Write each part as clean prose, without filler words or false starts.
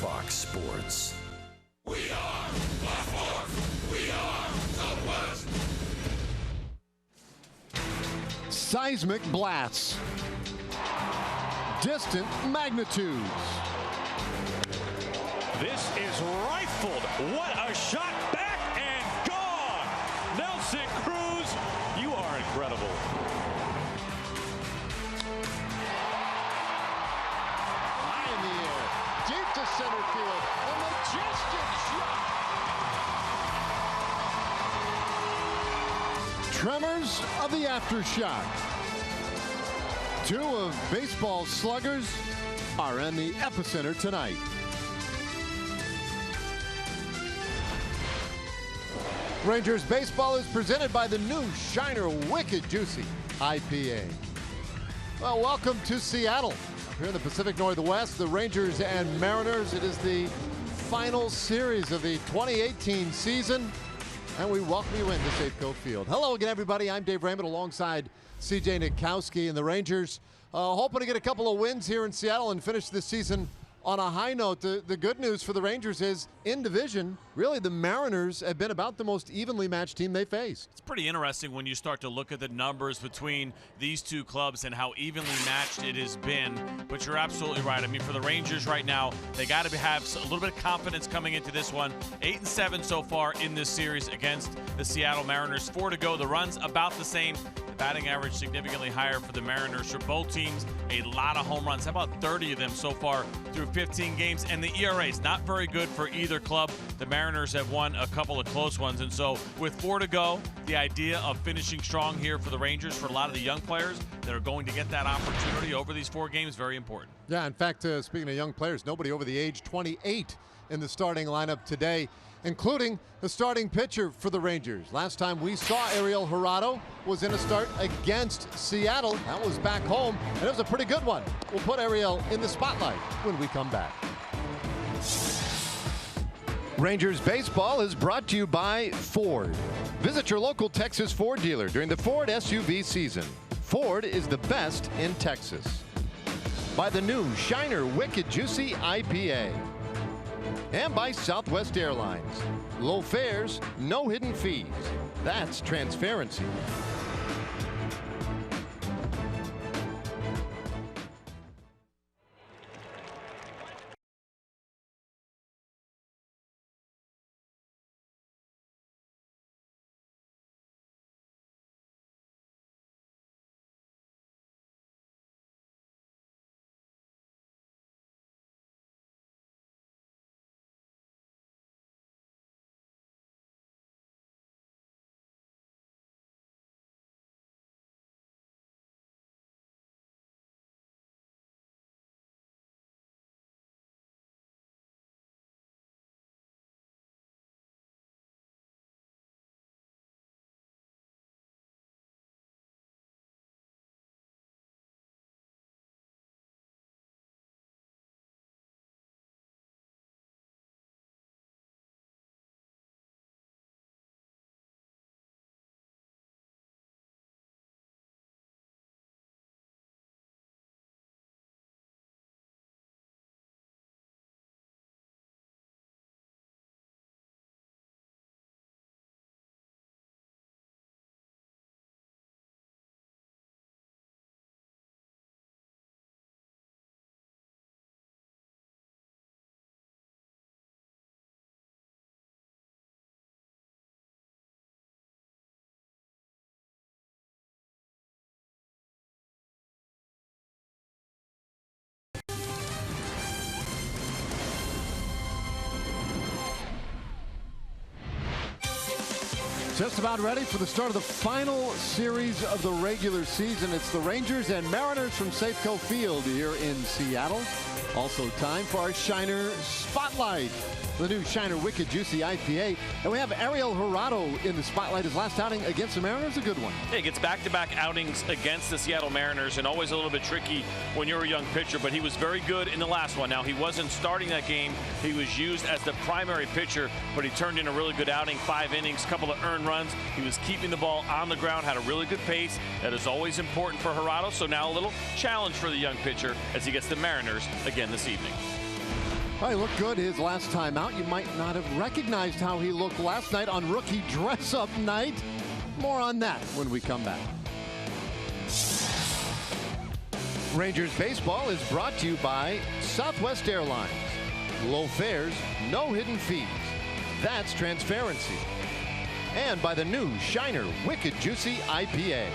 Fox Sports. We are the Fourth. We are the West. Seismic blasts. Distant magnitudes. This is rifled. What a shot, back and gone. Nelson Cruz, you are incredible. High in the air, deep to center field, a majestic shot. Tremors of the aftershock. Two of baseball's sluggers are in the epicenter tonight. Rangers baseball is presented by the new Shiner Wicked Juicy IPA. Well, welcome to Seattle. Here in the Pacific Northwest, the Rangers and Mariners. It is the final series of the 2018 season, and we welcome you into Safeco Field. Hello again, everybody. I'm Dave Raymond alongside CJ Nitkowski, and the Rangers hoping to get a couple of wins here in Seattle and finish this season on a high note. The good news for the Rangers is, in division, really the Mariners have been about the most evenly matched team they faced. It's pretty interesting when you start to look at the numbers between these two clubs and how evenly matched it has been. But you're absolutely right. I mean, for the Rangers right now, they got to have a little bit of confidence coming into this one. 8-7 so far in this series against the Seattle Mariners. 4 to go. The runs about the same. The batting average significantly higher for the Mariners. For both teams, a lot of home runs. How about 30 of them so far through 15 games? And the ERA's not very good for either club. The Mariners have won a couple of close ones, and so with 4 to go, the idea of finishing strong here for the Rangers, for a lot of the young players that are going to get that opportunity over these 4 games, very important. Yeah, in fact, speaking of young players, nobody over the age 28 in the starting lineup today, including the starting pitcher for the Rangers. Last time we saw Ariel Jurado was in a start against Seattle. That was back home, and it was a pretty good one. We'll put Ariel in the spotlight when we come back. Rangers baseball is brought to you by Ford. Visit your local Texas Ford dealer during the Ford SUV season. Ford is the best in Texas. By the new Shiner Wicked Juicy IPA. And by Southwest Airlines. Low fares, no hidden fees. That's transparency. Just about ready for the start of the final series of the regular season. It's the Rangers and Mariners from Safeco Field here in Seattle. Also time for our Shiner Spotlight. The new Shiner Wicked Juicy IPA. And we have Ariel Jurado in the spotlight. His last outing against the Mariners, a good one. Yeah, he gets back-to-back outings against the Seattle Mariners, and always a little bit tricky when you're a young pitcher, but he was very good in the last one. Now, he wasn't starting that game. He was used as the primary pitcher, but he turned in a really good outing, 5 innings, couple of earned runs. He was keeping the ball on the ground, had a really good pace. That is always important for Jurado, so now a little challenge for the young pitcher as he gets the Mariners again this evening. Well, he looked good his last time out. You might not have recognized how he looked last night on rookie dress-up night. More on that when we come back. Rangers baseball is brought to you by Southwest Airlines. Low fares, no hidden fees. That's transparency. And by the new Shiner Wicked Juicy IPA.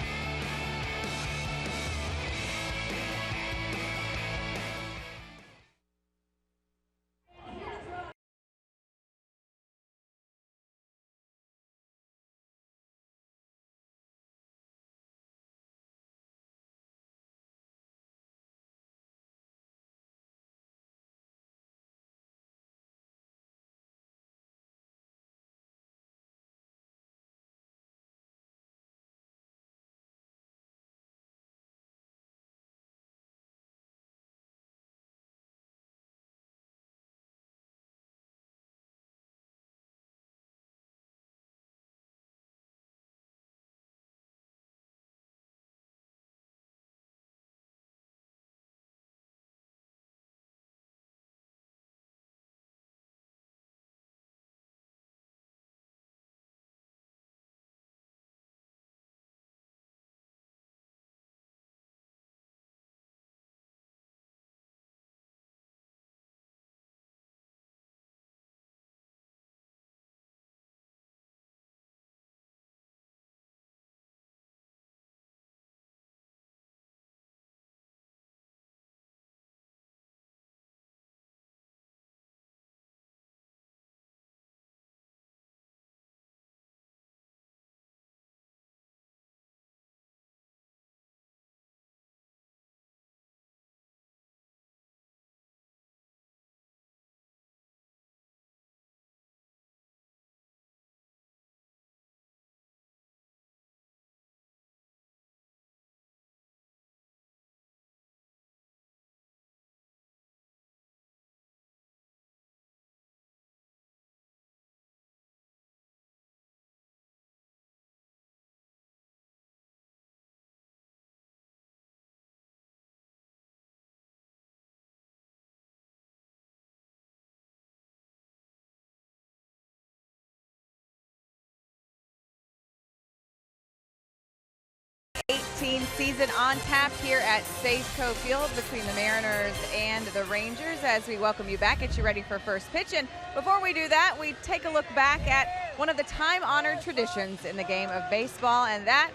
Season on tap here at Safeco Field between the Mariners and the Rangers as we welcome you back, get you ready for first pitch. And before we do that, we take a look back at one of the time-honored traditions in the game of baseball, and that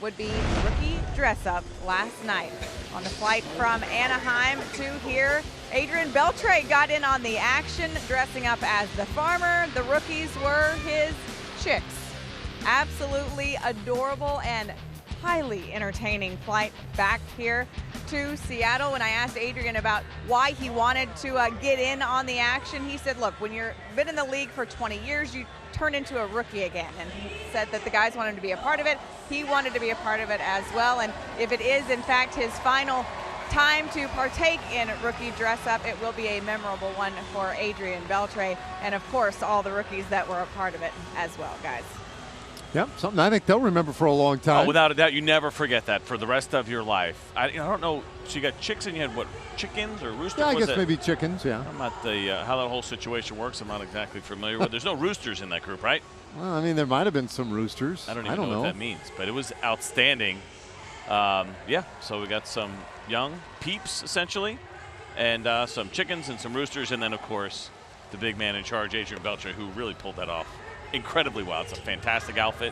would be rookie dress-up last night. On the flight from Anaheim to here, Adrian Beltre got in on the action, dressing up as the farmer. The rookies were his chicks. Absolutely adorable and highly entertaining flight back here to Seattle. When I asked Adrian about why he wanted to get in on the action, he said, look, when you've been in the league for 20 years, you turn into a rookie again. And he said that the guys wanted to be a part of it. He wanted to be a part of it as well. And if it is, in fact, his final time to partake in rookie dress-up, it will be a memorable one for Adrian Beltre and, of course, all the rookies that were a part of it as well, guys. Yep, something I think they'll remember for a long time. Oh, without a doubt, you never forget that for the rest of your life. I don't know. So you got chicks and you had what, chickens or roosters? Yeah, I guess it? maybe chickens, yeah. I'm not how that whole situation works. I'm not exactly familiar with. There's no roosters in that group, right? Well, I mean, there might have been some roosters. I don't even know what that means, but it was outstanding. Yeah, so we got some young peeps, essentially, and some chickens and some roosters, and then, of course, the big man in charge, Adrian Beltre, who really pulled that off incredibly well. It's a fantastic outfit,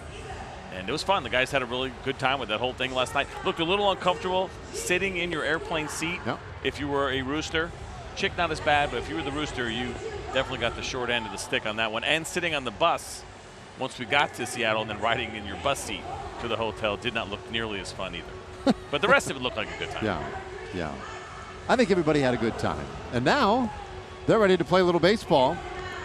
and it was fun. The guys had a really good time with that whole thing last night. Looked a little uncomfortable sitting in your airplane seat. Yep. If you were a rooster. Chick, not as bad, but if you were the rooster, you definitely got the short end of the stick on that one. And sitting on the bus once we got to Seattle and then riding in your bus seat to the hotel did not look nearly as fun either. But the rest of it looked like a good time. Yeah. I think everybody had a good time. And now they're ready to play a little baseball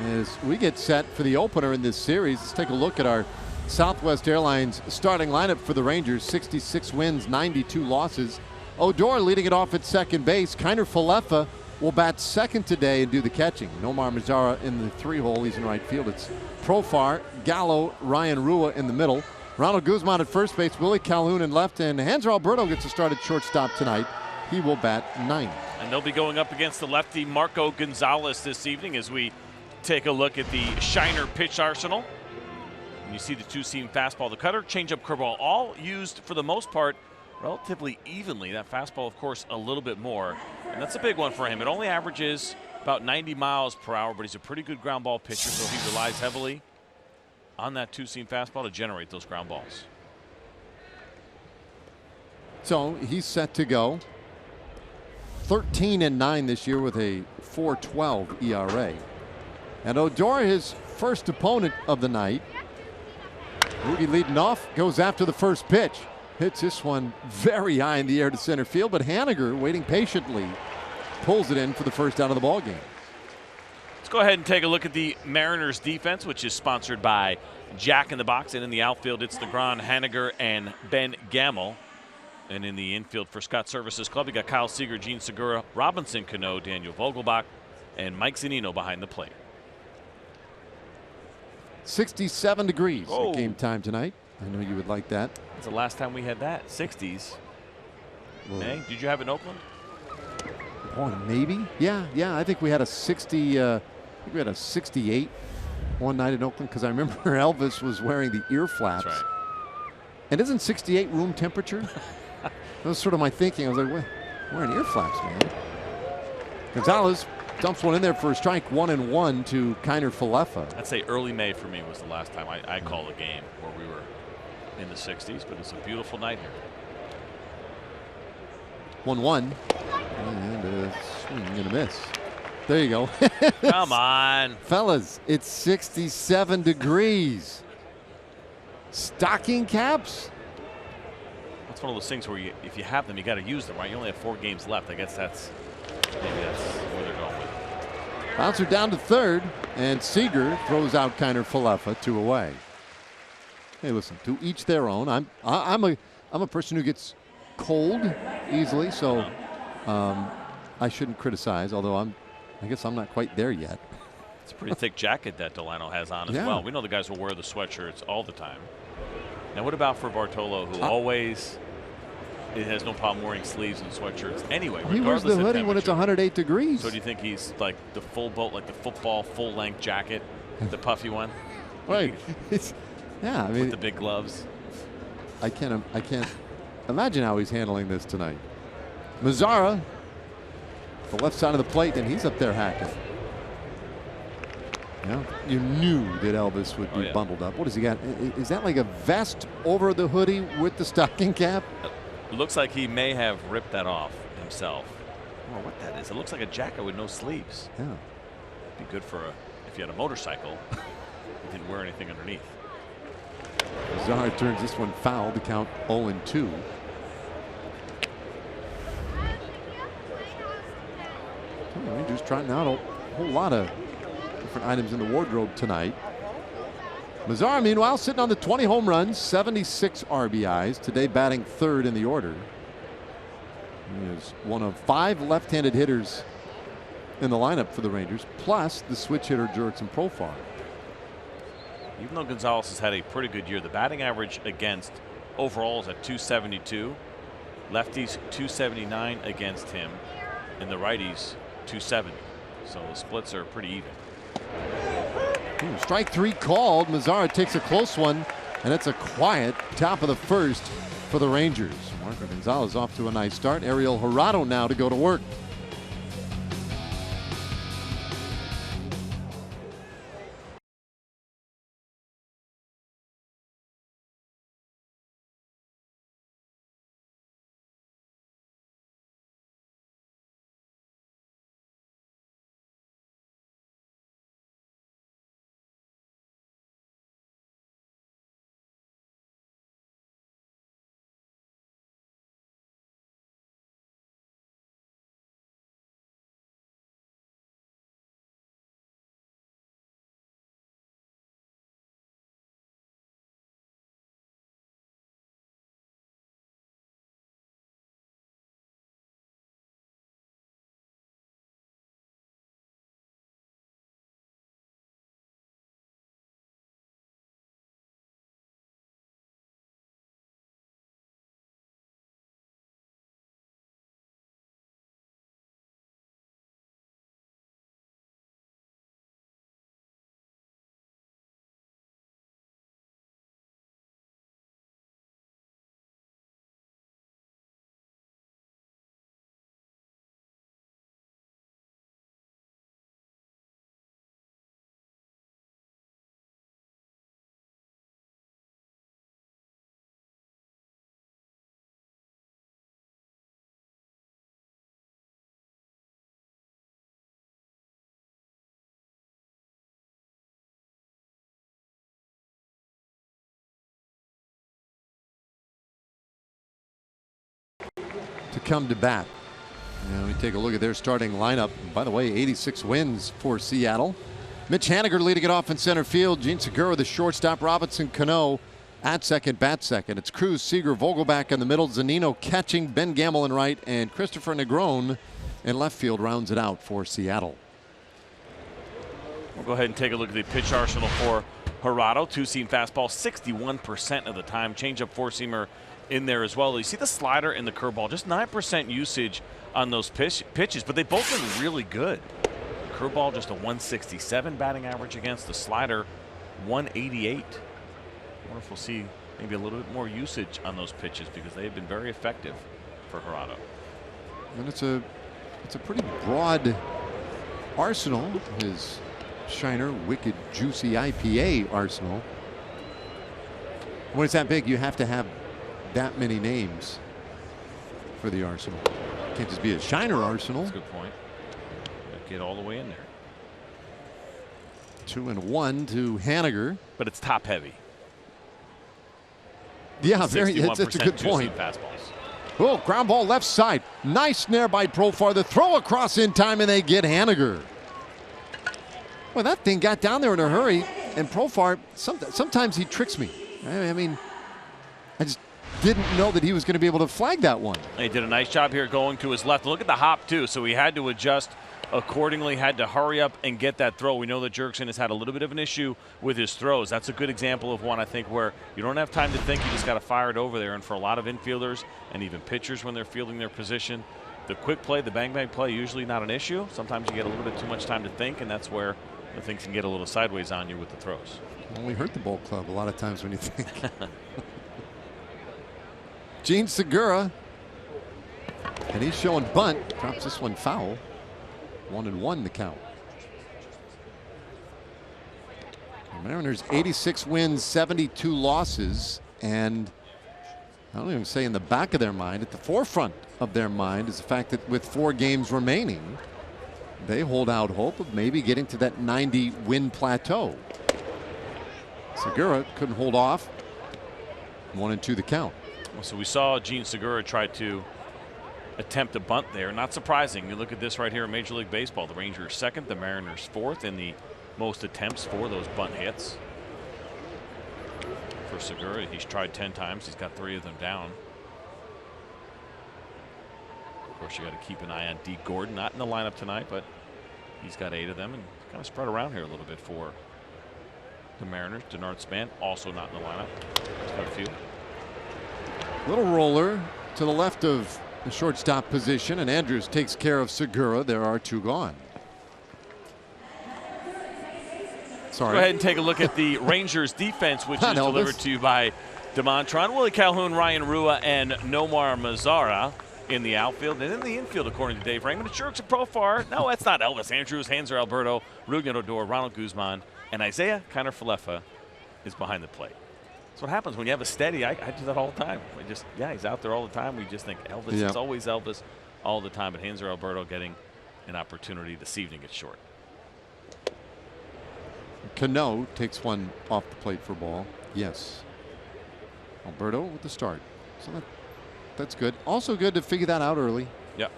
as we get set for the opener in this series. Let's take a look at our Southwest Airlines starting lineup for the Rangers. 66 wins, 92 losses. Odor leading it off at second base. Kiner Falefa will bat second today and do the catching. Nomar Mazara in the 3-hole. He's in right field. It's Profar, Gallo, Ryan Rua in the middle. Ronald Guzman at first base, Willie Calhoun in left, and Hanser Alberto gets a start at shortstop tonight. He will bat 9th. And they'll be going up against the lefty Marco Gonzalez this evening as we take a look at the Shiner pitch arsenal. And you see the two-seam fastball, the cutter, changeup, curveball, all used for the most part relatively evenly. That fastball, of course, a little bit more. And that's a big one for him. It only averages about 90 miles per hour, but he's a pretty good ground ball pitcher, so he relies heavily on that two-seam fastball to generate those ground balls. So he's set to go. 13-9 this year with a 4.12 ERA. And Odor, his first opponent of the night. Rudy leading off, goes after the first pitch. Hits this one very high in the air to center field, but Haniger, waiting patiently, pulls it in for the first out of the ball game. Let's go ahead and take a look at the Mariners defense, which is sponsored by Jack in the Box. And in the outfield, it's DeGrom, Haniger, and Ben Gamel. And in the infield for Scott Services Club, you got Kyle Seager, Gene Segura, Robinson Cano, Daniel Vogelbach, and Mike Zunino behind the plate. 67 degrees Oh. at game time tonight. I know you would like that. It's the last time we had that. 60s. Whoa. May, did you have it in Oakland? Oh, maybe. Yeah. I think we had a 60. I think we had a 68 one night in Oakland because I remember Elvis was wearing the ear flaps. That's right. And isn't 68 room temperature? That was sort of my thinking. I was like, "What? Wearing ear flaps, man." Gonzalez dumps one in there for a strike. 1-1 to Kiner Falefa. I'd say early May for me was the last time I called a game where we were in the 60s, but it's a beautiful night here. 1-1. And a swing and a miss. There you go. Come on. Fellas, it's 67 degrees. Stocking caps? It's one of those things where if you have them, you got to use them, right? You only have 4 games left. I guess maybe that's where they're going with it. Bouncer down to third, and Seager throws out Kiner Falefa, 2 away. Hey, listen, to each their own. I'm a person who gets cold easily, so I shouldn't criticize. Although I guess I'm not quite there yet. It's a pretty thick jacket that Delano has on as well. We know the guys will wear the sweatshirts all the time. Now, what about for Bartolo, who always has no problem wearing sleeves and sweatshirts anyway? He wears the hoodie when it's 108 degrees. So do you think he's like the full boat, like the football full-length jacket, the puffy one? Right. Yeah, I mean, with the big gloves. I can't imagine how he's handling this tonight. Mazzara, the left side of the plate, and he's up there hacking. Yeah, you knew that Elvis would be bundled up. What does he got? Is that like a vest over the hoodie with the stocking cap? It looks like he may have ripped that off himself. I don't know what that is. It looks like a jacket with no sleeves. Yeah. Be good for if you had a motorcycle. You didn't wear anything underneath. Mazzara turns this one foul to count 0-2. Rangers trying out a whole lot of different items in the wardrobe tonight. Mazzara, meanwhile, sitting on the 20 home runs, 76 RBIs. Today batting third in the order. He is one of 5 left-handed hitters in the lineup for the Rangers, plus the switch hitter Jurickson Profar. Even though Gonzalez has had a pretty good year, the batting average against overall is at 272. Lefties 279 against him, and the righties 270. So the splits are pretty even. Strike 3 called. Mazzara takes a close one, and it's a quiet top of the first for the Rangers. Marco Gonzalez off to a nice start. Ariel Jurado now to go to work. to come to bat. Now we take a look at their starting lineup. By the way, 86 wins for Seattle. Mitch Haniger leading it off in center field. Gene Segura, the shortstop. Robinson Cano at second, bat second. It's Cruz, Seager, Vogelback in the middle. Zunino catching, Ben Gamble in right, and Christopher Negron in left field rounds it out for Seattle. We'll go ahead and take a look at the pitch arsenal for Gerardo. Two-seam fastball 61% of the time. Changeup, four-seamer in there as well. You see the slider and the curveball, just 9% usage on those pitches, but they've both been really good. The curveball just a 167 batting average against the slider, 188. I wonder if we'll see maybe a little bit more usage on those pitches because they have been very effective for Gerardo. And it's a pretty broad arsenal, his Shiner Wicked Juicy IPA arsenal. When it's that big, you have to have that many names for the arsenal. Can't just be a Shiner arsenal. That's a good point. Get all the way in there. 2-1 to Haniger. But it's top heavy. Yeah, that's a good point. Fastballs. Oh, ground ball left side. Nice snare by Profar. The throw across in time, and they get Haniger. Well, that thing got down there in a hurry, and Profar, sometimes he tricks me. I mean, I just didn't know that he was going to be able to flag that one. He did a nice job here going to his left. Look at the hop, too, so he had to adjust accordingly, had to hurry up and get that throw. We know that Jurickson has had a little bit of an issue with his throws. That's a good example of one, I think, where you don't have time to think. You just got to fire it over there. And for a lot of infielders and even pitchers when they're fielding their position, the quick play, the bang-bang play, usually not an issue. Sometimes you get a little bit too much time to think, and that's where the things can get a little sideways on you with the throws. Only hurt the ball club a lot of times when you think. Gene Segura, and he's showing bunt. Drops this one foul. 1-1 the count. The Mariners 86 wins, 72 losses, and I don't even say in the back of their mind, at the forefront of their mind is the fact that with 4 games remaining, they hold out hope of maybe getting to that 90 win plateau. Segura couldn't hold off. 1-2 the count. So we saw Gene Segura try to attempt a bunt there. Not surprising. You look at this right here in Major League Baseball. The Rangers second, the Mariners fourth in the most attempts for those bunt hits. For Segura, he's tried 10 times. He's got 3 of them down. Of course, you got to keep an eye on D. Gordon. Not in the lineup tonight, but he's got 8 of them and kind of spread around here a little bit for the Mariners. Denard Span also not in the lineup. He's got a few. Little roller to the left of the shortstop position, and Andrews takes care of Segura. There are 2 gone. Sorry. Go ahead and take a look at the Rangers defense, which is delivered to you by DeMontron, Willie Calhoun, Ryan Rua, and Nomar Mazara in the outfield. And in the infield, according to Dave Raymond, it's Jurickson Profar. No, that's not Elvis Andrews. Hanser Alberto, Rougned Odor, Ronald Guzman, and Isaiah Kiner Falefa is behind the plate. That's what happens when you have a steady. I do that all the time. He's out there all the time. We just think Elvis is always Elvis all the time. But Hanser Alberto getting an opportunity this evening at short. Cano takes one off the plate for ball. Yes. Alberto with the start. So that's good. Also good to figure that out early. Yep.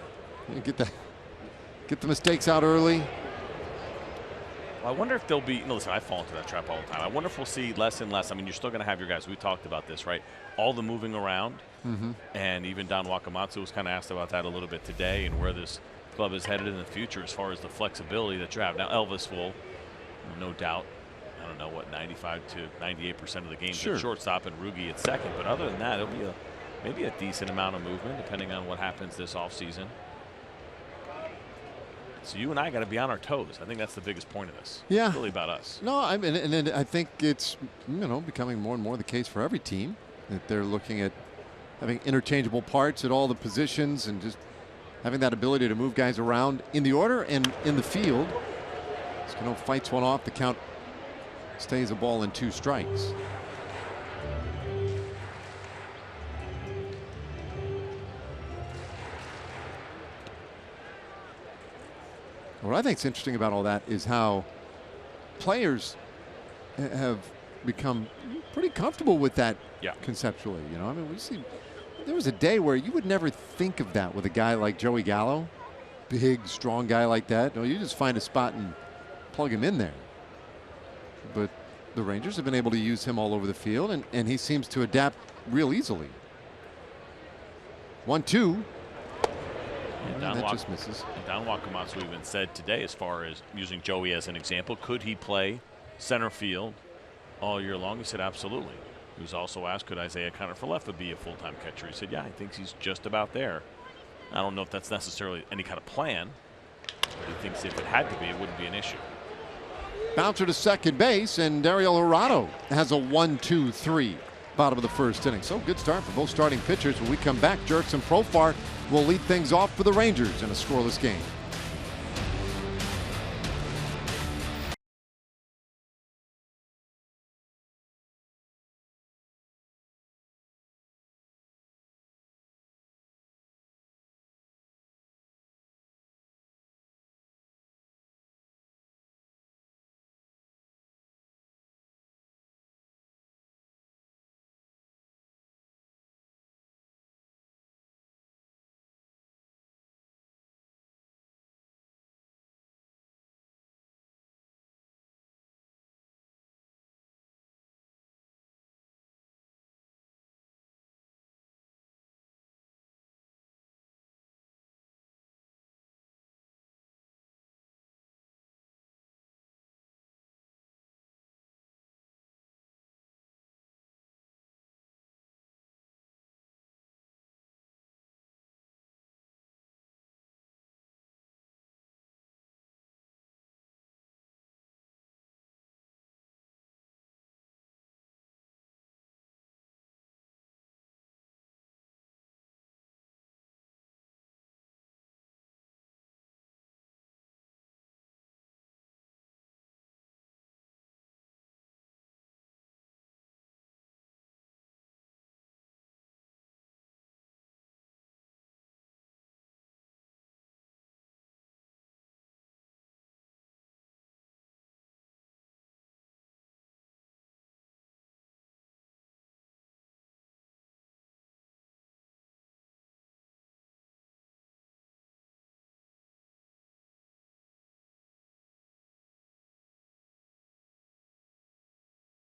Get the mistakes out early. I wonder if there'll be, listen, I fall into that trap all the time. I wonder if we'll see less and less. I mean, you're still going to have your guys. We talked about this, right? All the moving around. And even Don Wakamatsu was kind of asked about that a little bit today and where this club is headed in the future as far as the flexibility that you have. Now, Elvis will, no doubt, I don't know, what, 95 to 98% of the games at shortstop and Rugi at second. But other than that, it'll be maybe a decent amount of movement depending on what happens this offseason. So you and I got to be on our toes. I think that's the biggest point of this. Yeah. It's really about us. No, and I think it's becoming more and more the case for every team that they're looking at having interchangeable parts at all the positions and just having that ability to move guys around in the order and in the field. Cano fights one off. The count stays a ball and 2 strikes. What I think is interesting about all that is how players have become pretty comfortable with that conceptually. I mean, we see there was a day where you would never think of that with a guy like Joey Gallo. Big, strong guy like that. No, you just find a spot and plug him in there. But the Rangers have been able to use him all over the field, and he seems to adapt real easily. 1-2. And that just misses. Don Wakamatsu even said today, as far as using Joey as an example, could he play center field all year long? He said absolutely. He was also asked, could Isaiah Kiner-Falefa be a full-time catcher? He said, yeah, he thinks he's just about there. I don't know if that's necessarily any kind of plan, but he thinks if it had to be, it wouldn't be an issue. Bouncer to second base, and Dario Hirado has a 1-2-3 bottom of the first inning. So good start for both starting pitchers. When we come back, Jurickson Profar will lead things off for the Rangers in a scoreless game.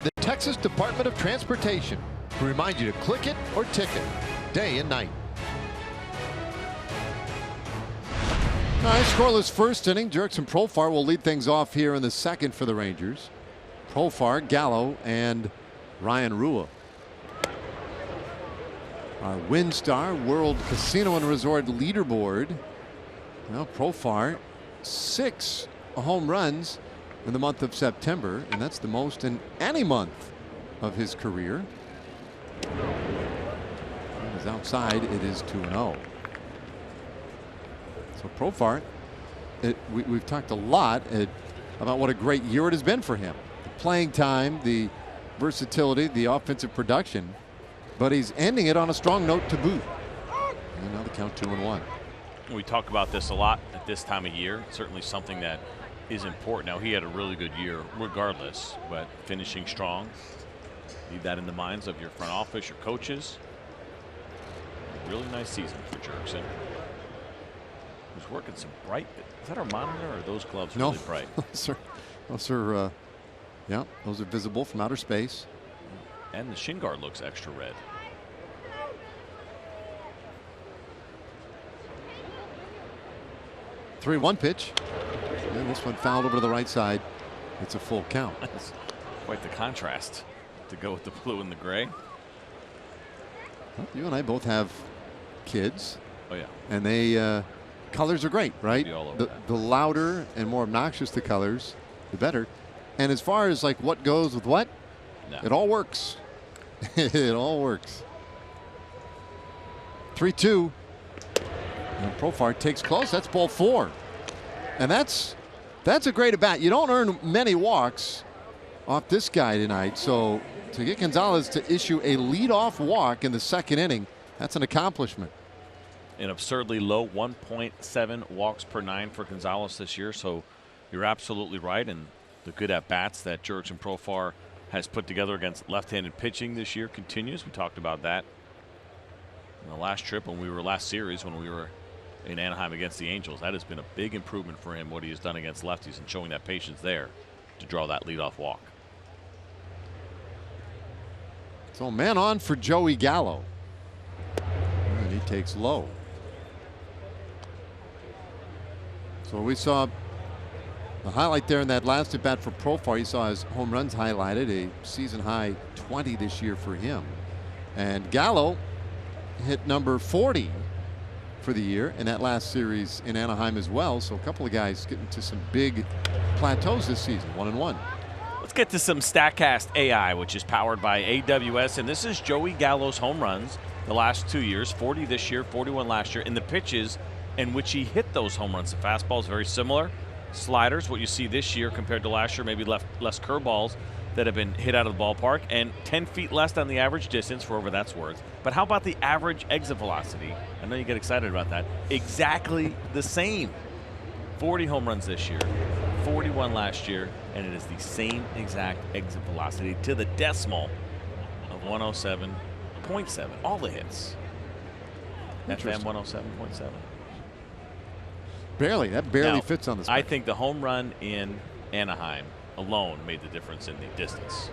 The Texas Department of Transportation to remind you to click it or ticket day and night. All right, scoreless first inning. Jurickson Profar will lead things off here in the second for the Rangers. Profar, Gallo, and Ryan Rua. Our WinStar World Casino and Resort leaderboard. Well, Profar, 6 home runs in the month of September, and that's the most in any month of his career. He's outside, it is 2-0. So Profar, we've talked a lot about what a great year it has been for him. The playing time, the versatility, the offensive production, but he's ending it on a strong note to boot. And now the count 2-1. We talk about this a lot at this time of year. It's certainly something that is important. Now, he had a really good year regardless, but finishing strong, leave that in the minds of your front office, your coaches. Really nice season for Jurickson. He's working some bright. Is that our monitor, or are those gloves really bright? Those are, yeah, those are visible from outer space. And the shin guard looks extra red. Three 1 pitch. And this one fouled over to the right side. It's a full count. That's quite the contrast to go with the blue and the gray. Well, you and I both have kids. Oh yeah. And they colors are great, right? The louder and more obnoxious the colors, the better. And as far as like what goes with what, no. It all works. It all works. 3-2. And Profar takes close. That's ball 4. And that's a great at bat. You don't earn many walks off this guy tonight. So to get Gonzalez to issue a leadoff walk in the second inning, that's an accomplishment. An absurdly low 1.7 walks per 9 for Gonzalez this year. So you're absolutely right. And the good at bats that Jurickson Profar has put together against left-handed pitching this year continues. We talked about that In the last trip when we were last series when we were in Anaheim against the Angels, that has been a big improvement for him, what he has done against lefties and showing that patience there to draw that leadoff walk. So man on for Joey Gallo. And he takes low. So we saw the highlight there in that last at bat for Profar. You saw his home runs highlighted, a season high 20 this year for him. And Gallo hit number 40 for the year in that last series in Anaheim as well. So a couple of guys getting to some big plateaus this season, 1-1. Let's get to some StatCast AI, which is powered by AWS. And this is Joey Gallo's home runs the last 2 years, 40 this year, 41 last year, in the pitches in which he hit those home runs. The fastball is very similar. Sliders, what you see this year compared to last year, maybe less curveballs that have been hit out of the ballpark, and 10 feet less than the average distance, for whatever that's worth. But how about the average exit velocity? I know you get excited about that. Exactly the same. 40 home runs this year, 41 last year, and it is the same exact exit velocity to the decimal of 107.7. All the hits. FM 107.7. Barely. That barely Now, fits on the I spectrum. think the home run in Anaheim alone made the difference in the distance.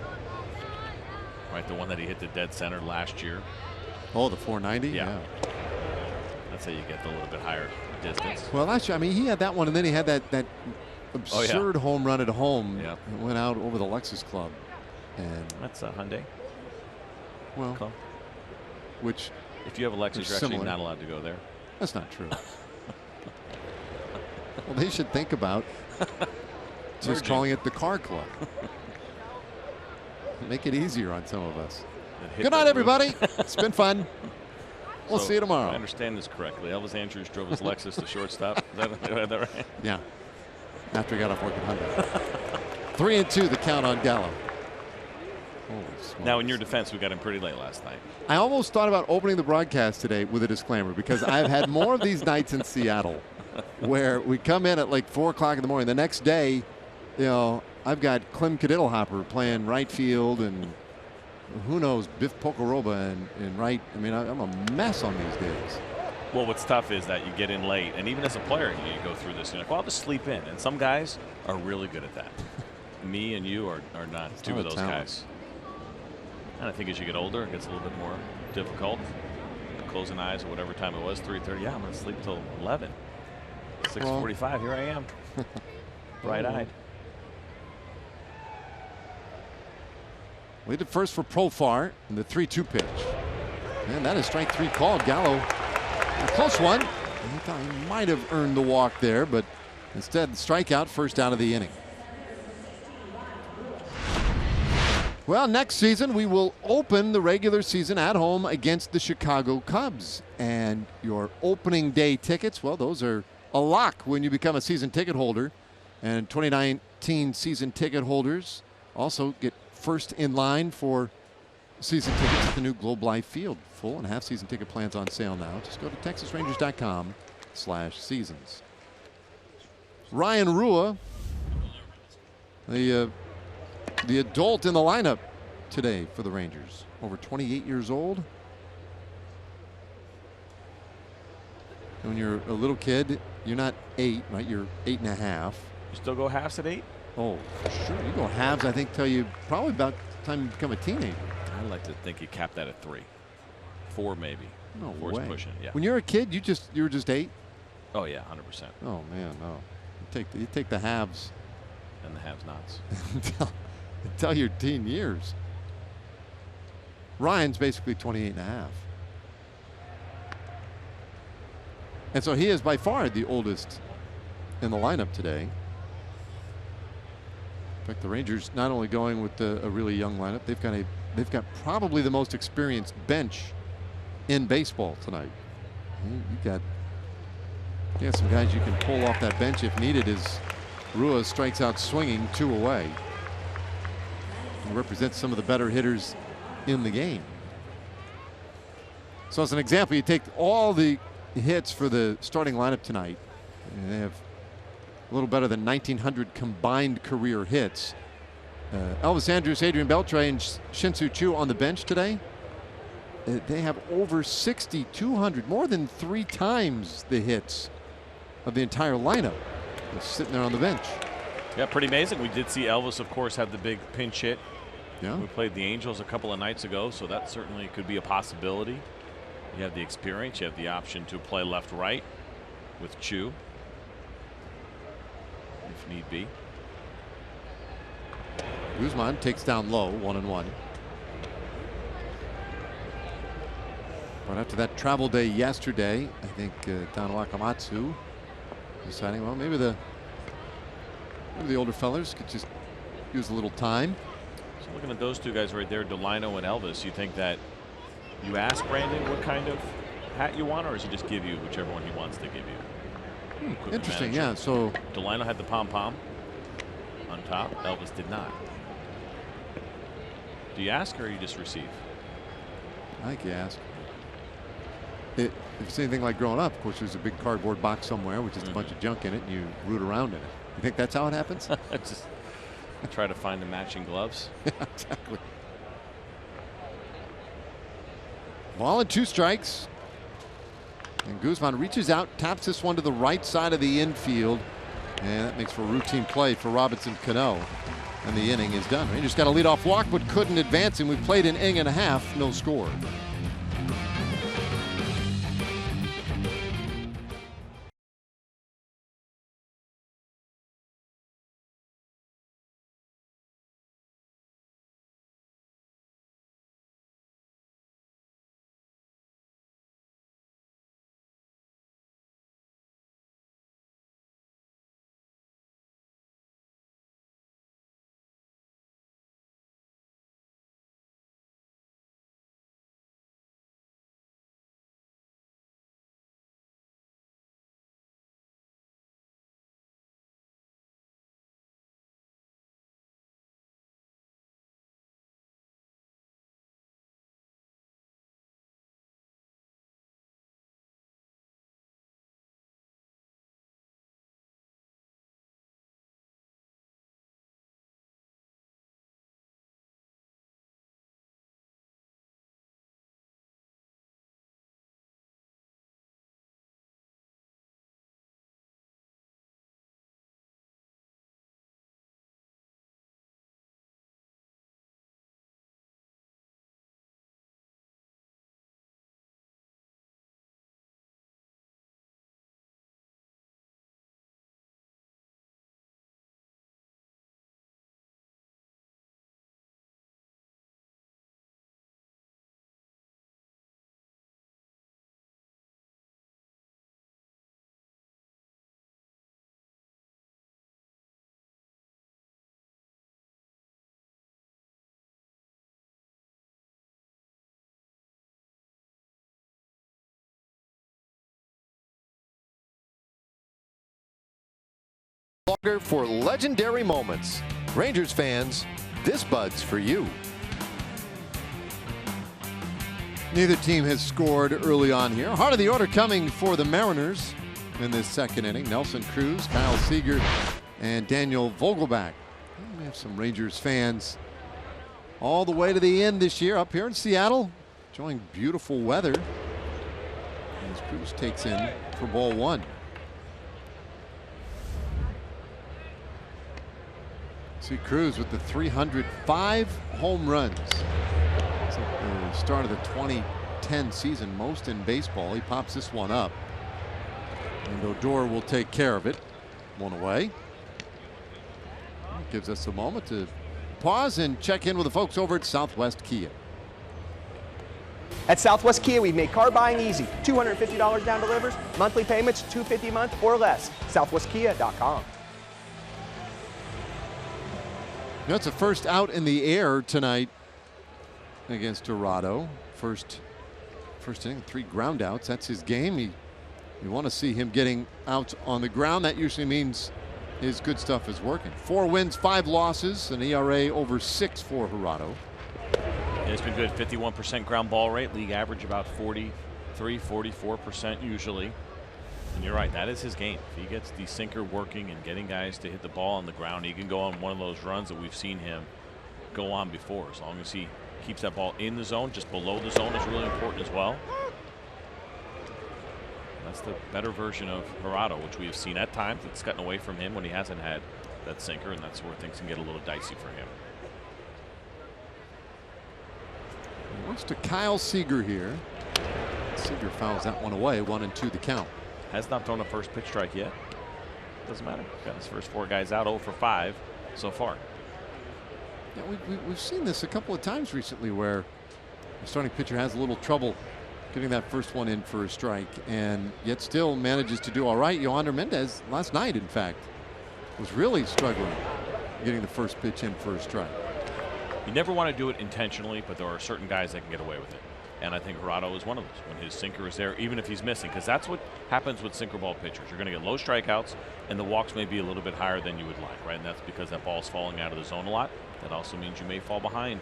Right, the one that he hit to dead center last year. Oh, the 490? Yeah. That's how you get the little bit higher distance. Well, last year, I mean, he had that one, and then he had that absurd home run at home. Yep. It went out over the Lexus Club. And That's a Hyundai well, Club. which If you have a Lexus, you're actually similar. not allowed to go there. that's not true. Well, they should think about just Merging. calling it the car club. Make it easier on some of us. Hit Good the night, roof. everybody. It's been fun. We'll So, see you if I tomorrow. understand this correctly. Elvis Andrews drove his Lexus to shortstop. Is that right? Yeah. After he got off work at Hyundai. 3-2, the count on Gallo. Holy smokes. Now, in your defense, we got him pretty late last night. I almost thought about opening the broadcast today with a disclaimer because I've had more of these nights in Seattle where we come in at like 4 o'clock in the morning. The next day, you know, I've got Clem Cadittlehopper playing right field and who knows, Biff Pocoroba and right. I mean, I'm a mess on these days. Well, what's tough is that you get in late, and even as a player, you go through this. You're like, well, I'll just sleep in. And some guys are really good at that. Me and you are not two not of a those talent. guys. And I think as you get older, it gets a little bit more difficult. Closing eyes at whatever time it was, 3:30. Yeah, I'm going to sleep till 11. 6:45, here I am. Bright-eyed. Lead at first for Profar in the 3-2 pitch. And that is strike 3 called. Gallo, a close one. He thought he might have earned the walk there, but instead, strikeout, first out of the inning. Well, next season, we will open the regular season at home against the Chicago Cubs. And your opening day tickets, well, those are a lock when you become a season ticket holder. And 2019 season ticket holders also get first in line for season tickets at the new Globe Life Field. Full and half season ticket plans on sale now. Just go to TexasRangers.com/seasons. Ryan Rua, the adult in the lineup today for the Rangers, over 28 years old. And when you're a little kid, you're not 8, right? You're 8.5. You still go halves at 8? Oh, for sure. You go halves, I think, till you probably about the time you become a teenager. I'd like to think you capped that at 3. 4 maybe. No 4's way. pushing it, yeah. When you're a kid, you were just 8. Oh yeah, 100%. Oh man, no. You take the halves And the have-nots. until your teen years. Ryan's basically 28.5. And so he is by far the oldest in the lineup today. In fact, the Rangers not only going with a really young lineup, they've got probably the most experienced bench in baseball tonight. You got some guys you can pull off that bench if needed as Rua strikes out swinging 2 away. And represents some of the better hitters in the game. So as an example, you take all the hits for the starting lineup tonight, and they have a little better than 1,900 combined career hits. Elvis Andrus, Adrian Beltre, and Shin-Soo Choo on the bench today. they have over 6,200, more than 3 times the hits of the entire lineup. They're sitting there on the bench. Yeah, pretty amazing. We did see Elvis, of course, have the big pinch hit. Yeah. We played the Angels a couple of nights ago, so that certainly could be a possibility. You have the experience. You have the option to play left-right with Chu, if need be. Guzman takes down low, 1-1. But after that travel day yesterday, I think Don Wakamatsu deciding, well, maybe the older fellas could just use a little time. So looking at those two guys right there, Delino and Elvis, you think that you ask Brandon what kind of hat you want, or does he just give you whichever one he wants to give you? Interesting, manager. yeah. So Delino had the pom-pom on top. Elvis did not. Do you ask or you just receive? I think you ask. If it's anything like growing up, of course, there's a big cardboard box somewhere with just a bunch of junk in it, and you root around in it. You think that's how it happens? Just try to find the matching gloves. Yeah, exactly. Ball and 2 strikes. And Guzman reaches out, taps this one to the right side of the infield. And that makes for a routine play for Robinson Cano. And the inning is done. Rangers got a leadoff walk, but couldn't advance, and we played an inning and a half, no score. Longer for legendary moments. Rangers fans, this bud's for you. Neither team has scored early on here. Heart of the order coming for the Mariners in this second inning. Nelson Cruz, Kyle Seager, and Daniel Vogelbach. We have some Rangers fans all the way to the end this year up here in Seattle, enjoying beautiful weather. As Cruz takes in for ball 1. See Cruz with the 305 home runs. It's at the start of the 2010 season, most in baseball. He pops this one up. And Odor will take care of it. One away. Gives us a moment to pause and check in with the folks over at Southwest Kia. At Southwest Kia, we've made car buying easy. $250 down delivers, monthly payments $250 a month or less. SouthwestKia.com. That's a first out in the air tonight against Dorado. First inning, 3 ground outs. That's his game. You want to see him getting out on the ground. That usually means his good stuff is working. 4 wins, 5 losses, an ERA over 6 for Dorado. Yeah, it's been good. 51% ground ball rate. League average about 44% usually. And you're right, that is his game. If he gets the sinker working and getting guys to hit the ball on the ground, he can go on one of those runs that we've seen him go on before. As long as he keeps that ball in the zone, just below the zone is really important as well. That's the better version of Gerardo, which we have seen at times. It's gotten away from him when he hasn't had that sinker, and that's where things can get a little dicey for him. Wants to Kyle Seager here. Seager fouls that one away. 1-2 the count. Has not thrown a first pitch strike yet. Doesn't matter. Got his first 4 guys out, 0 for 5 so far. Yeah, we've seen this a couple of times recently where the starting pitcher has a little trouble getting that first one in for a strike, and yet still manages to do all right. Yohander Mendez last night, in fact, was really struggling getting the first pitch in for a strike. You never want to do it intentionally, but there are certain guys that can get away with it. And I think Gerardo is one of those when his sinker is there, even if he's missing, because that's what happens with sinker ball pitchers. You're going to get low strikeouts, and the walks may be a little bit higher than you would like, right? And that's because that ball's falling out of the zone a lot. That also means you may fall behind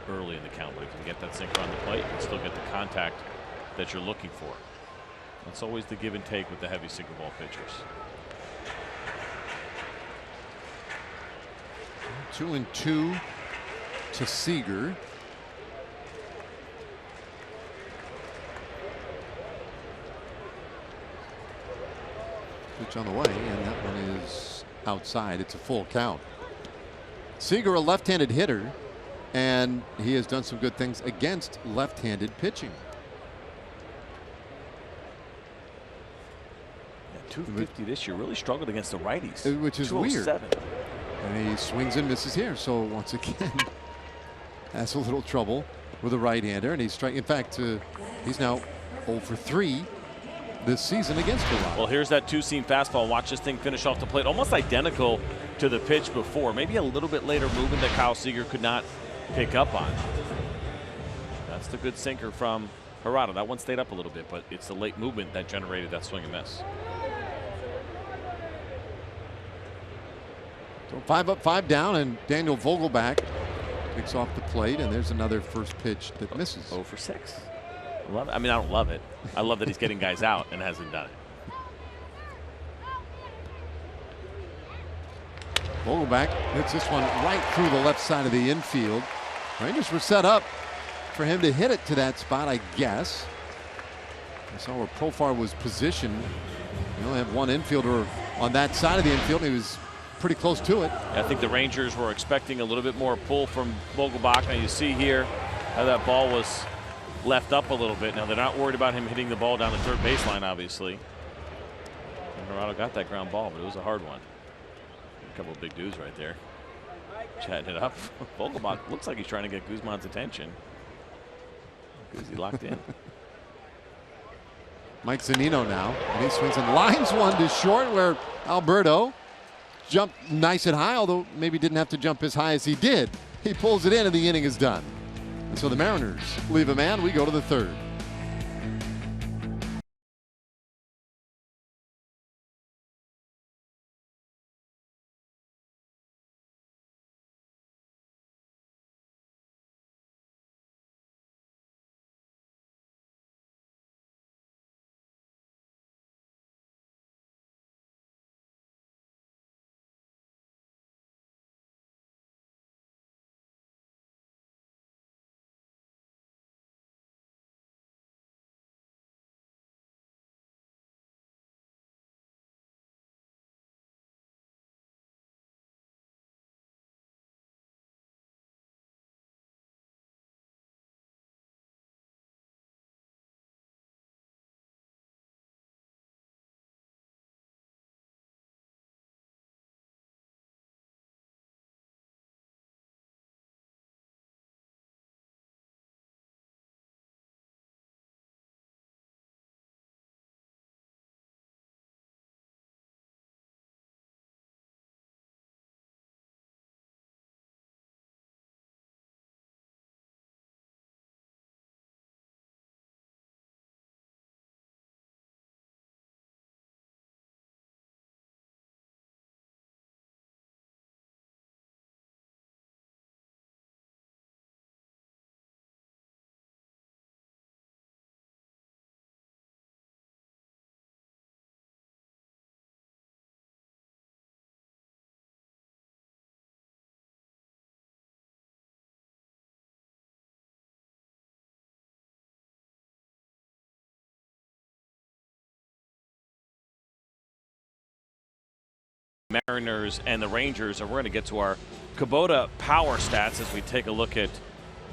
early in the count, but if you get that sinker on the plate, you can still get the contact that you're looking for. That's always the give and take with the heavy sinker ball pitchers. 2-2 to Seager. Pitch on the way, and that one is outside. It's a full count. Seager, a left-handed hitter, and he has done some good things against left-handed pitching. 250 this year, really struggled against the righties, which is weird. 207. And he swings and misses here. So once again, has a little trouble with a right-hander, and he's striking. In fact, he's now 0 for 3 this season against Gerardo. Well, here's that 2-seam fastball. Watch this thing finish off the plate, almost identical to the pitch before. Maybe a little bit later movement that Kyle Seager could not pick up on. That's the good sinker from Gerardo. That one stayed up a little bit, but it's the late movement that generated that swing and miss. So 5 up, 5 down, and Daniel Vogelbach takes off the plate, and there's another first pitch that misses. 0 for 6. Love it. I mean, I don't love it. I love that he's getting guys out and hasn't done it. Vogelbach hits this one right through the left side of the infield. Rangers were set up for him to hit it to that spot, I guess. I saw where Profar was positioned. You only have one infielder on that side of the infield, and he was pretty close to it. I think the Rangers were expecting a little bit more pull from Vogelbach. Now you see here how that ball was left up a little bit. Now they're not worried about him hitting the ball down the third baseline, obviously. And Gerardo got that ground ball, but it was a hard one. A couple of big dudes right there chatting it up. Vogelbach looks like he's trying to get Guzman's attention. Guzzi locked in. Mike Zunino now, and he swings and lines one to short where Alberto jumped nice and high, although maybe didn't have to jump as high as he did. He pulls it in, and the inning is done. And so the Mariners leave a man. We go to the third. Mariners and the Rangers, and we're going to get to our Kubota power stats as we take a look at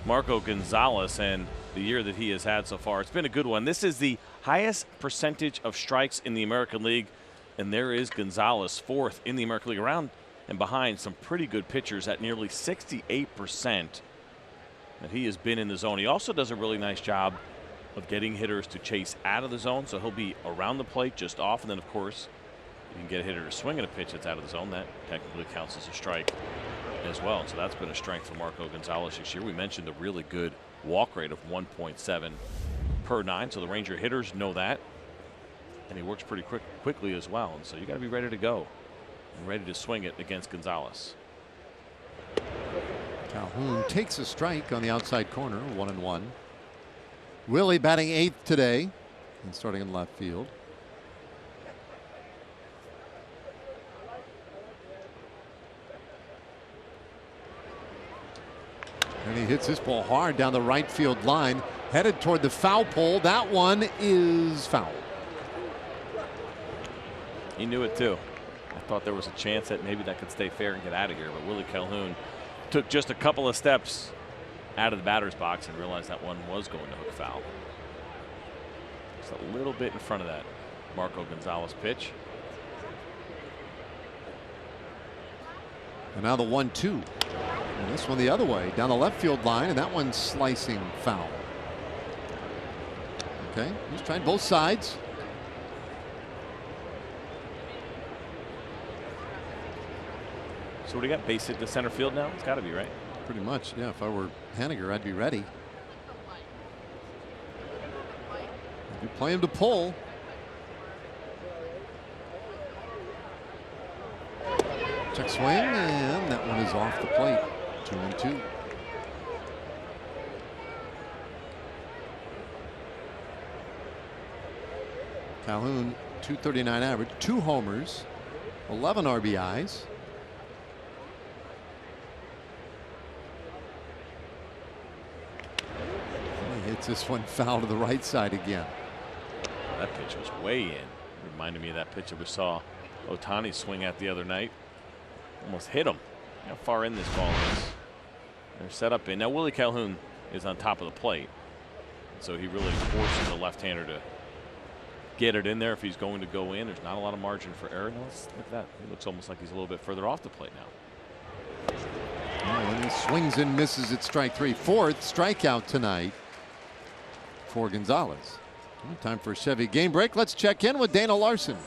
Marco Gonzalez and the year that he has had so far. It's been a good one. This is the highest percentage of strikes in the American League, and there is Gonzalez, fourth in the American League, around and behind some pretty good pitchers at nearly 68% that he has been in the zone. He also does a really nice job of getting hitters to chase out of the zone, so he'll be around the plate, just off, and then of course you can get a hitter to swing at a pitch that's out of the zone. That technically counts as a strike as well. So that's been a strength for Marco Gonzalez this year. We mentioned the really good walk rate of 1.7 per 9, so the Ranger hitters know that, and he works pretty quickly as well. And so you got to be ready to go and ready to swing it against Gonzalez. Calhoun takes a strike on the outside corner, 1-1. Willie batting 8th today and starting in left field. And he hits this ball hard down the right field line, headed toward the foul pole. That one is foul. He knew it too. I thought there was a chance that maybe that could stay fair and get out of here, but Willie Calhoun took just a couple of steps out of the batter's box and realized that one was going to hook foul. Just a little bit in front of that Marco Gonzalez pitch. And now the 1-2. And this one the other way down the left field line, and that one's slicing foul. Okay, he's trying both sides. So what do you got? Base hit to center field now? It's got to be, right? Pretty much, yeah. If I were Haniger, I'd be ready. You play him to pull. Check swing, and that one is off the plate. 2-2. Calhoun, .239 average, 2 homers, 11 RBIs. And he hits this one foul to the right side again. That pitch was way in. Reminded me of that pitch that we saw Ohtani swing at the other night. Almost hit him. How far in this ball is. They're set up in. Now Willie Calhoun is on top of the plate, so he really forces the left-hander to get it in there if he's going to go in. There's not a lot of margin for error. Now let's look at that. He looks almost like he's a little bit further off the plate now. Oh, and he swings and misses at strike 3. 4th strikeout tonight for Gonzalez. Time for a Chevy game break. Let's check in with Dana Larson.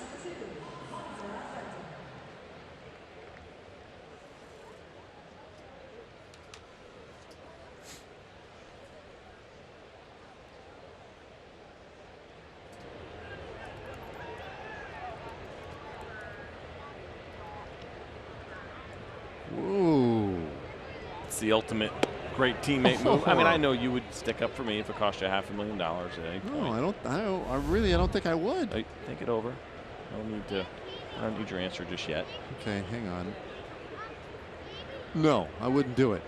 Ooh. It's the ultimate great teammate move. I mean, I know you would stick up for me if it cost you $500,000 at any point. No, I don't think I would. Think it over. I don't need your answer just yet. Okay, hang on. No, I wouldn't do it.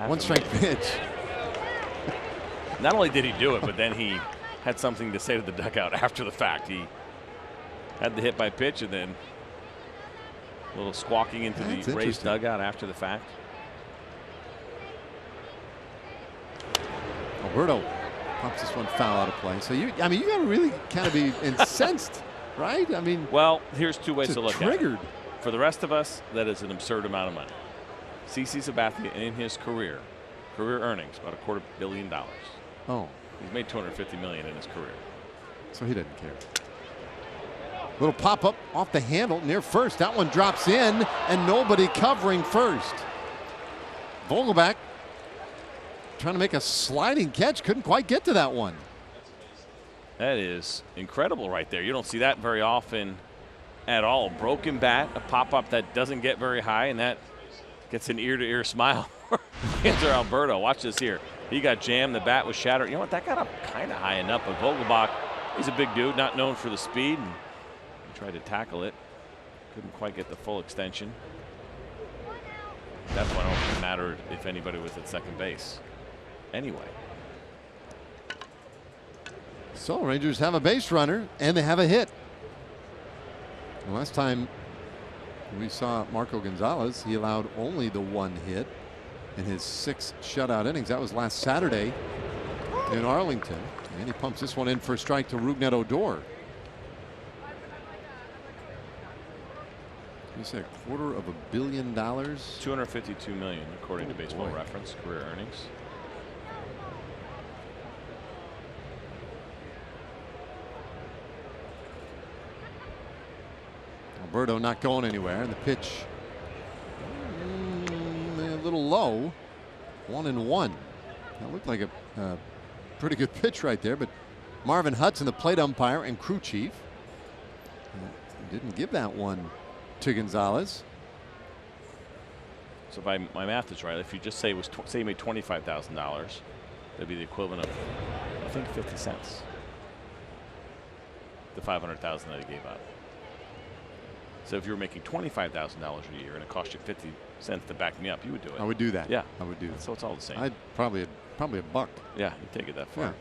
One strike pitch. Not only did he do it, but then he had something to say to the dugout after the fact. He had the hit by pitch and then a little squawking into the Rays dugout after the fact. Alberto pops this one foul out of play. So you got to really kind of be incensed, right? I mean, well, here's two ways to look at it. For the rest of us, that is an absurd amount of money. CC Sabathia in his career earnings about $250 million. Oh, he's made $250 million in his career. So he doesn't care. Little pop up off the handle near first. That one drops in, and nobody covering first. Vogelbach trying to make a sliding catch, couldn't quite get to that one. That is incredible right there. You don't see that very often at all. Broken bat, a pop-up that doesn't get very high, and that gets an ear-to-ear smile for Andrew Alberto. Watch this here. He got jammed. The bat was shattered. You know what? That got up kind of high enough, but Vogelbach, he's a big dude, not known for the speed, and he tried to tackle it. Couldn't quite get the full extension. That's why I don't think it mattered if anybody was at second base. Anyway. So Rangers have a base runner and they have a hit. The last time We saw Marco Gonzalez. He allowed only the 1 hit in his 6 shutout innings. That was last Saturday in Arlington. And he pumps this one in for a strike to Rougned Odor. You said $250 million. $252 million, according to Baseball Reference, career earnings. Alberto not going anywhere, and the pitch a little low. 1-1. That looked like a pretty good pitch right there, but Marvin Hudson, the plate umpire and crew chief, didn't give that one to Gonzalez. So if my math is right, if you just say it was say you made $25,000, that'd be the equivalent of, I think, 50 cents. The $500,000 that he gave up. So if you were making $25,000 a year and it cost you 50 cents to back me up, you would do it. I would do that. Yeah, I would do that. So it's all the same. I'd probably a buck. Yeah, you take it that far. Yeah.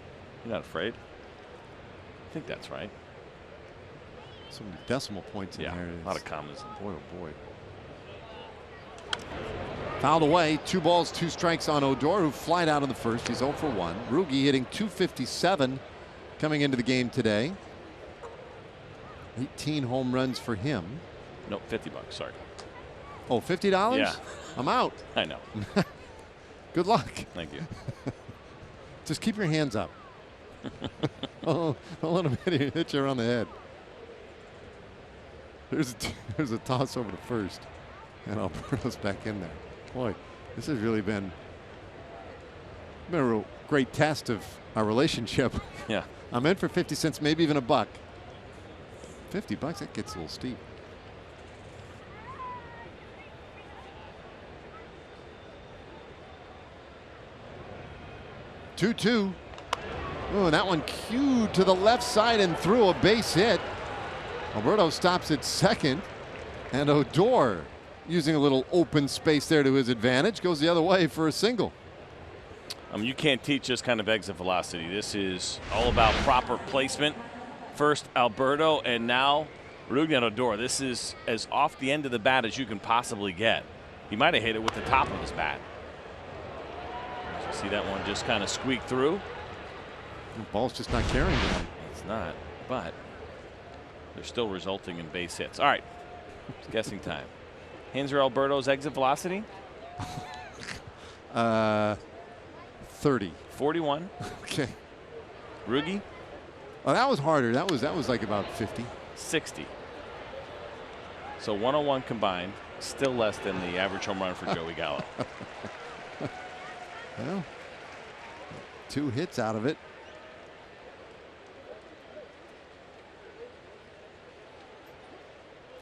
You're not afraid. I think that's right. So many decimal points in Yeah, there. a lot of commas. Boy, oh boy. Fouled away. 2 balls, 2 strikes on Odor, who flied out in the first. He's 0 for 1. Rugi hitting .257 coming into the game today. 18 home runs for him. Nope, $50. Sorry. Oh, $50? Yeah. I'm out. I know. Good luck. Thank you. Just keep your hands up. Don't let him hit you around the head. There's a toss over to first. And Alberto's back in there. Boy, this has really been a real great test of our relationship. Yeah. I'm in for 50 cents, maybe even a buck. $50, that gets a little steep. Two. Oh, that one cued to the left side and through, a base hit. Alberto stops at second, and Odor, using a little open space there to his advantage, goes the other way for a single. You can't teach this kind of exit velocity. This is all about proper placement. First Alberto, and now Rougned Odor. This is as off the end of the bat as you can possibly get. He might have hit it with the top of his bat. You see that one just kind of squeak through. The ball's just not carrying tonight. It's not, but they're still resulting in base hits. All right, it's guessing time. Hanser Alberto's exit velocity? 30. 41. Okay. Rugi? Oh, that was harder. That was like about 50. 60. So 101 combined, still less than the average home run for Joey Gallo. Well, 2 hits out of it.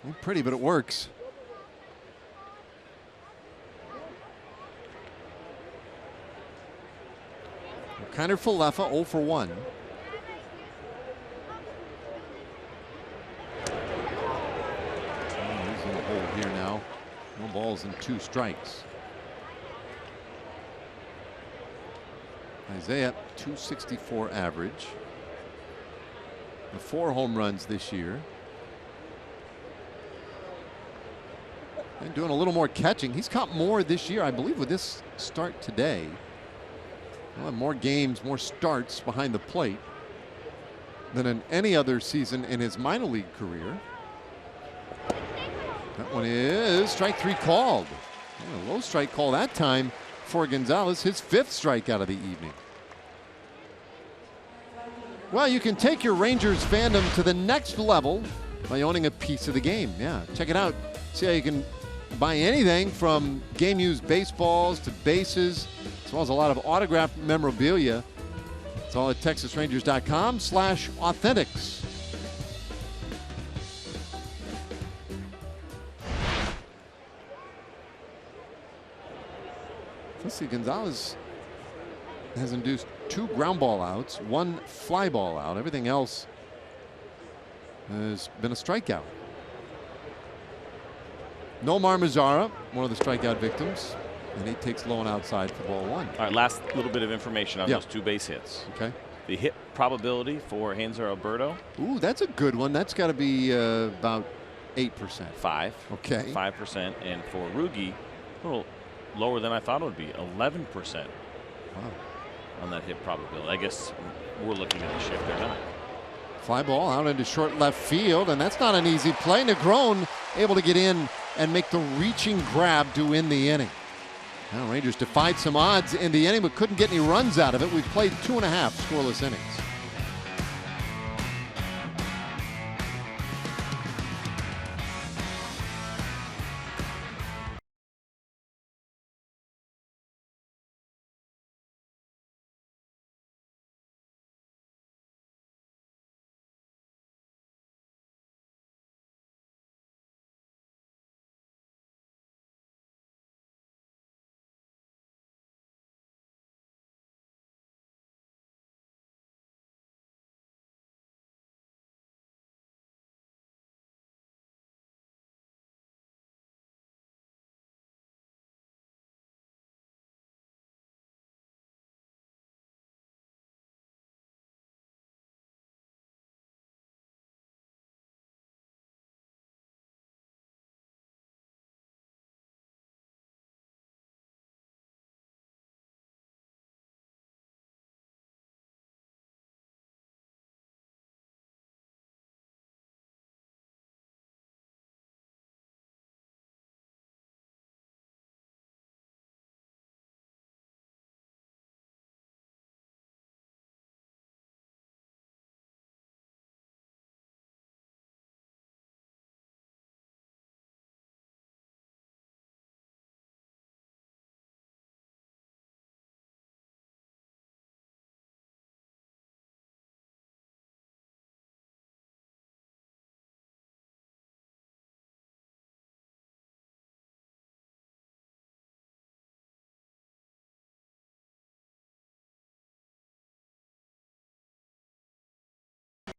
Ain't pretty, but it works. Kinder Falefa 0 for 1. He's in the hole here now. No balls and 2 strikes. Isaiah, .264 average. The 4 home runs this year. And doing a little more catching. He's caught more this year, I believe, with this start today. Well, more games, more starts behind the plate than in any other season in his minor league career. That one is strike 3 called. A low strike call that time for Gonzalez, his 5th strikeout of the evening. Well, you can take your Rangers fandom to the next level by owning a piece of the game. Yeah, check it out. See how you can buy anything from game-used baseballs to bases, as well as a lot of autographed memorabilia. It's all at TexasRangers.com/authentics. Let's see, Gonzalez has induced 2 ground ball outs, 1 fly ball out. Everything else has been a strikeout. Nomar Mazara, one of the strikeout victims, and he takes low and outside for ball 1. All right, last little bit of information on those 2 base hits. Okay. The hit probability for Hanser Alberto. Ooh, that's a good one. That's got to be about 8%? 5. Okay. 5%. And for Rugi, a little lower than I thought it would be, 11%. Wow. On that hit probability. I guess we're looking at the shift. They're not. Fly ball out into short left field, and that's not an easy play. Negron able to get in and make the reaching grab to win the inning. Now Rangers defied some odds in the inning, but couldn't get any runs out of it. We've played 2.5 scoreless innings.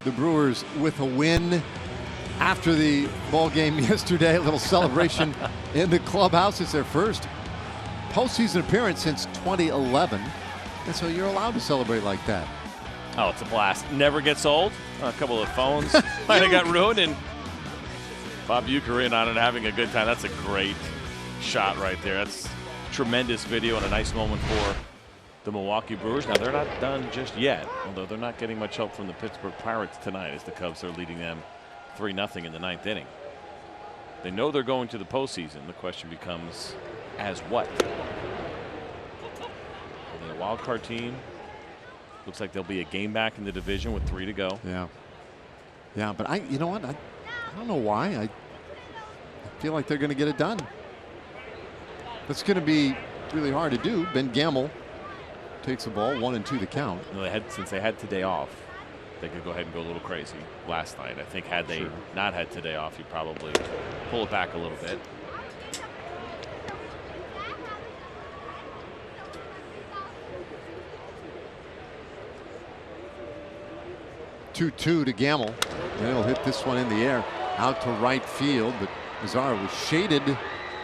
The Brewers with a win after the ball game yesterday. A little celebration in the clubhouse. It's their first postseason appearance since 2011. And so you're allowed to celebrate like that. Oh, it's a blast. Never gets old. A couple of phones might have got ruined, and Bob Uecker in on it, having a good time. That's a great shot right there. That's tremendous video and a nice moment for the Milwaukee Brewers. Now, they're not done just yet, although they're not getting much help from the Pittsburgh Pirates tonight as the Cubs are leading them 3-0 in the 9th inning. They know they're going to the postseason. The question becomes, as what? Are they a wild card team? Looks like they'll be a game back in the division with 3 to go. Yeah. Yeah, but you know what? I don't know why. I feel like they're going to get it done. That's going to be really hard to do. Ben Gamble takes the ball, 1-2 the count. Since they had today off, they could go ahead and go a little crazy last night. I think had they not had today off, you'd probably pull it back a little bit. Two to Gamble. And he'll hit this one in the air out to right field, but Mazzara was shaded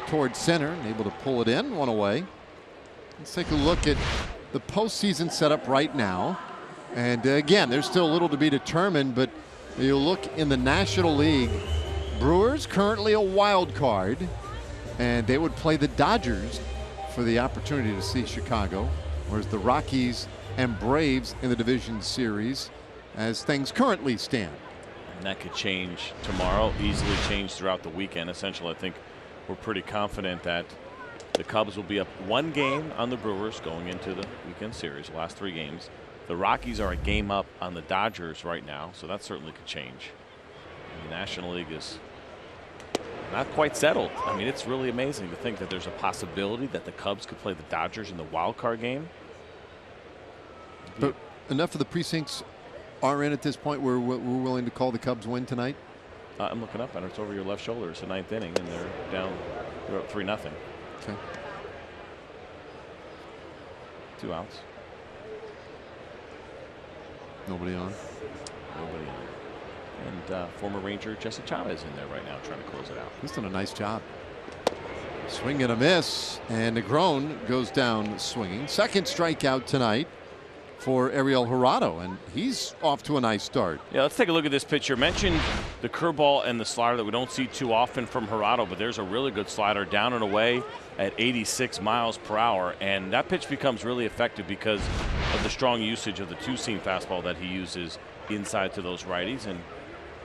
towards center and able to pull it in, one away. Let's take a look at the postseason setup right now. And again, there's still a little to be determined, but you look in the National League, Brewers currently a wild card, and they would play the Dodgers for the opportunity to see Chicago, whereas the Rockies and Braves in the division series as things currently stand. And that could change tomorrow, easily change throughout the weekend. Essentially, I think we're pretty confident that the Cubs will be up 1 game on the Brewers going into the weekend series, the last 3 games. The Rockies are a game up on the Dodgers right now, so that certainly could change. And the National League is not quite settled. I mean, it's really amazing to think that there's a possibility that the Cubs could play the Dodgers in the wild card game. But enough of the precincts are in at this point where we're willing to call the Cubs win tonight? I'm looking up, and it's over your left shoulder. It's the 9th inning, and they're down. They're up 3-0. Okay. 2 outs. Nobody on. Nobody on. And former Ranger Jesse Chavez in there right now trying to close it out. He's done a nice job. Swing and a miss, and Negron goes down swinging. Second strikeout tonight for Ariel Jurado, and he's off to a nice start. Yeah, let's take a look at this pitcher. Mentioned the curveball and the slider that we don't see too often from Gerardo, but there's a really good slider down and away at 86 miles per hour, and that pitch becomes really effective because of the strong usage of the two-seam fastball that he uses inside to those righties. And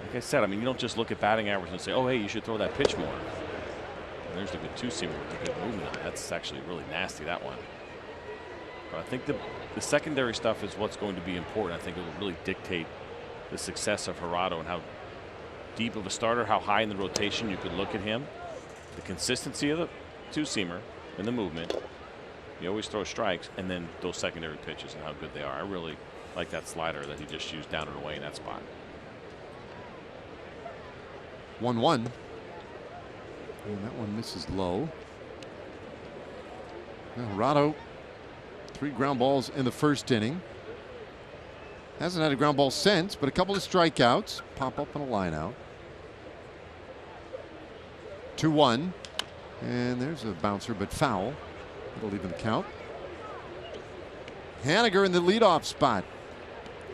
like I said, I mean, you don't just look at batting average and say, oh, hey, you should throw that pitch more. And there's the good two-seamer with the good movement. That's actually really nasty, that one. But I think the secondary stuff is what's going to be important. I think it will really dictate the success of Gerardo and how deep of a starter, how high in the rotation you could look at him. The consistency of the two-seamer and the movement. You always throw strikes, and then those secondary pitches and how good they are. I really like that slider that he just used down and away in that spot. 1-1. And that one misses low. Now, Gerardo, 3 ground balls in the first inning. Hasn't had a ground ball since, but a couple of strikeouts. Pop up and a line out. 2-1. And there's a bouncer, but foul. It'll even the count. Haniger in the leadoff spot.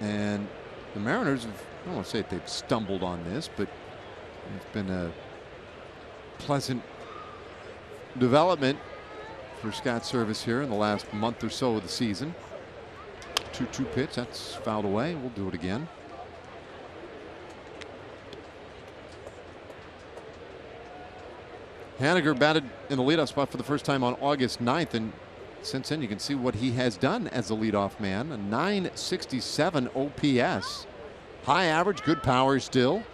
And the Mariners have, I don't want to say that they've stumbled on this, but it's been a pleasant development for Scott Service here in the last month or so of the season. 2-2 pitch, that's fouled away. We'll do it again. Haniger batted in the leadoff spot for the first time on August 9th, and since then you can see what he has done as a leadoff man. A 967 OPS. High average, good power still.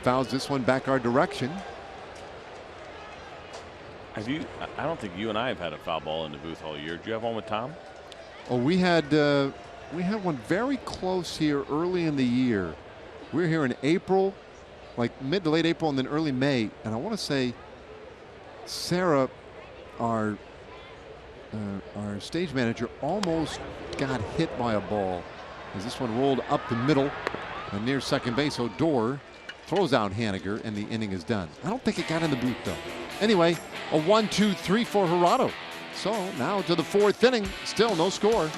Fouls this one back our direction. Have you? I don't think you and I have had a foul ball in the booth all year. Do you have one with Tom? Oh, we had one very close here early in the year. We were here in April, like mid to late April, and then early May. And I want to say Sarah, our stage manager, almost got hit by a ball as this one rolled up the middle and near second base. Odor throws out Haniger, and the inning is done. I don't think it got in the booth, though. Anyway, a 1-2-3 for Gerardo. So now to the 4th inning, still no score.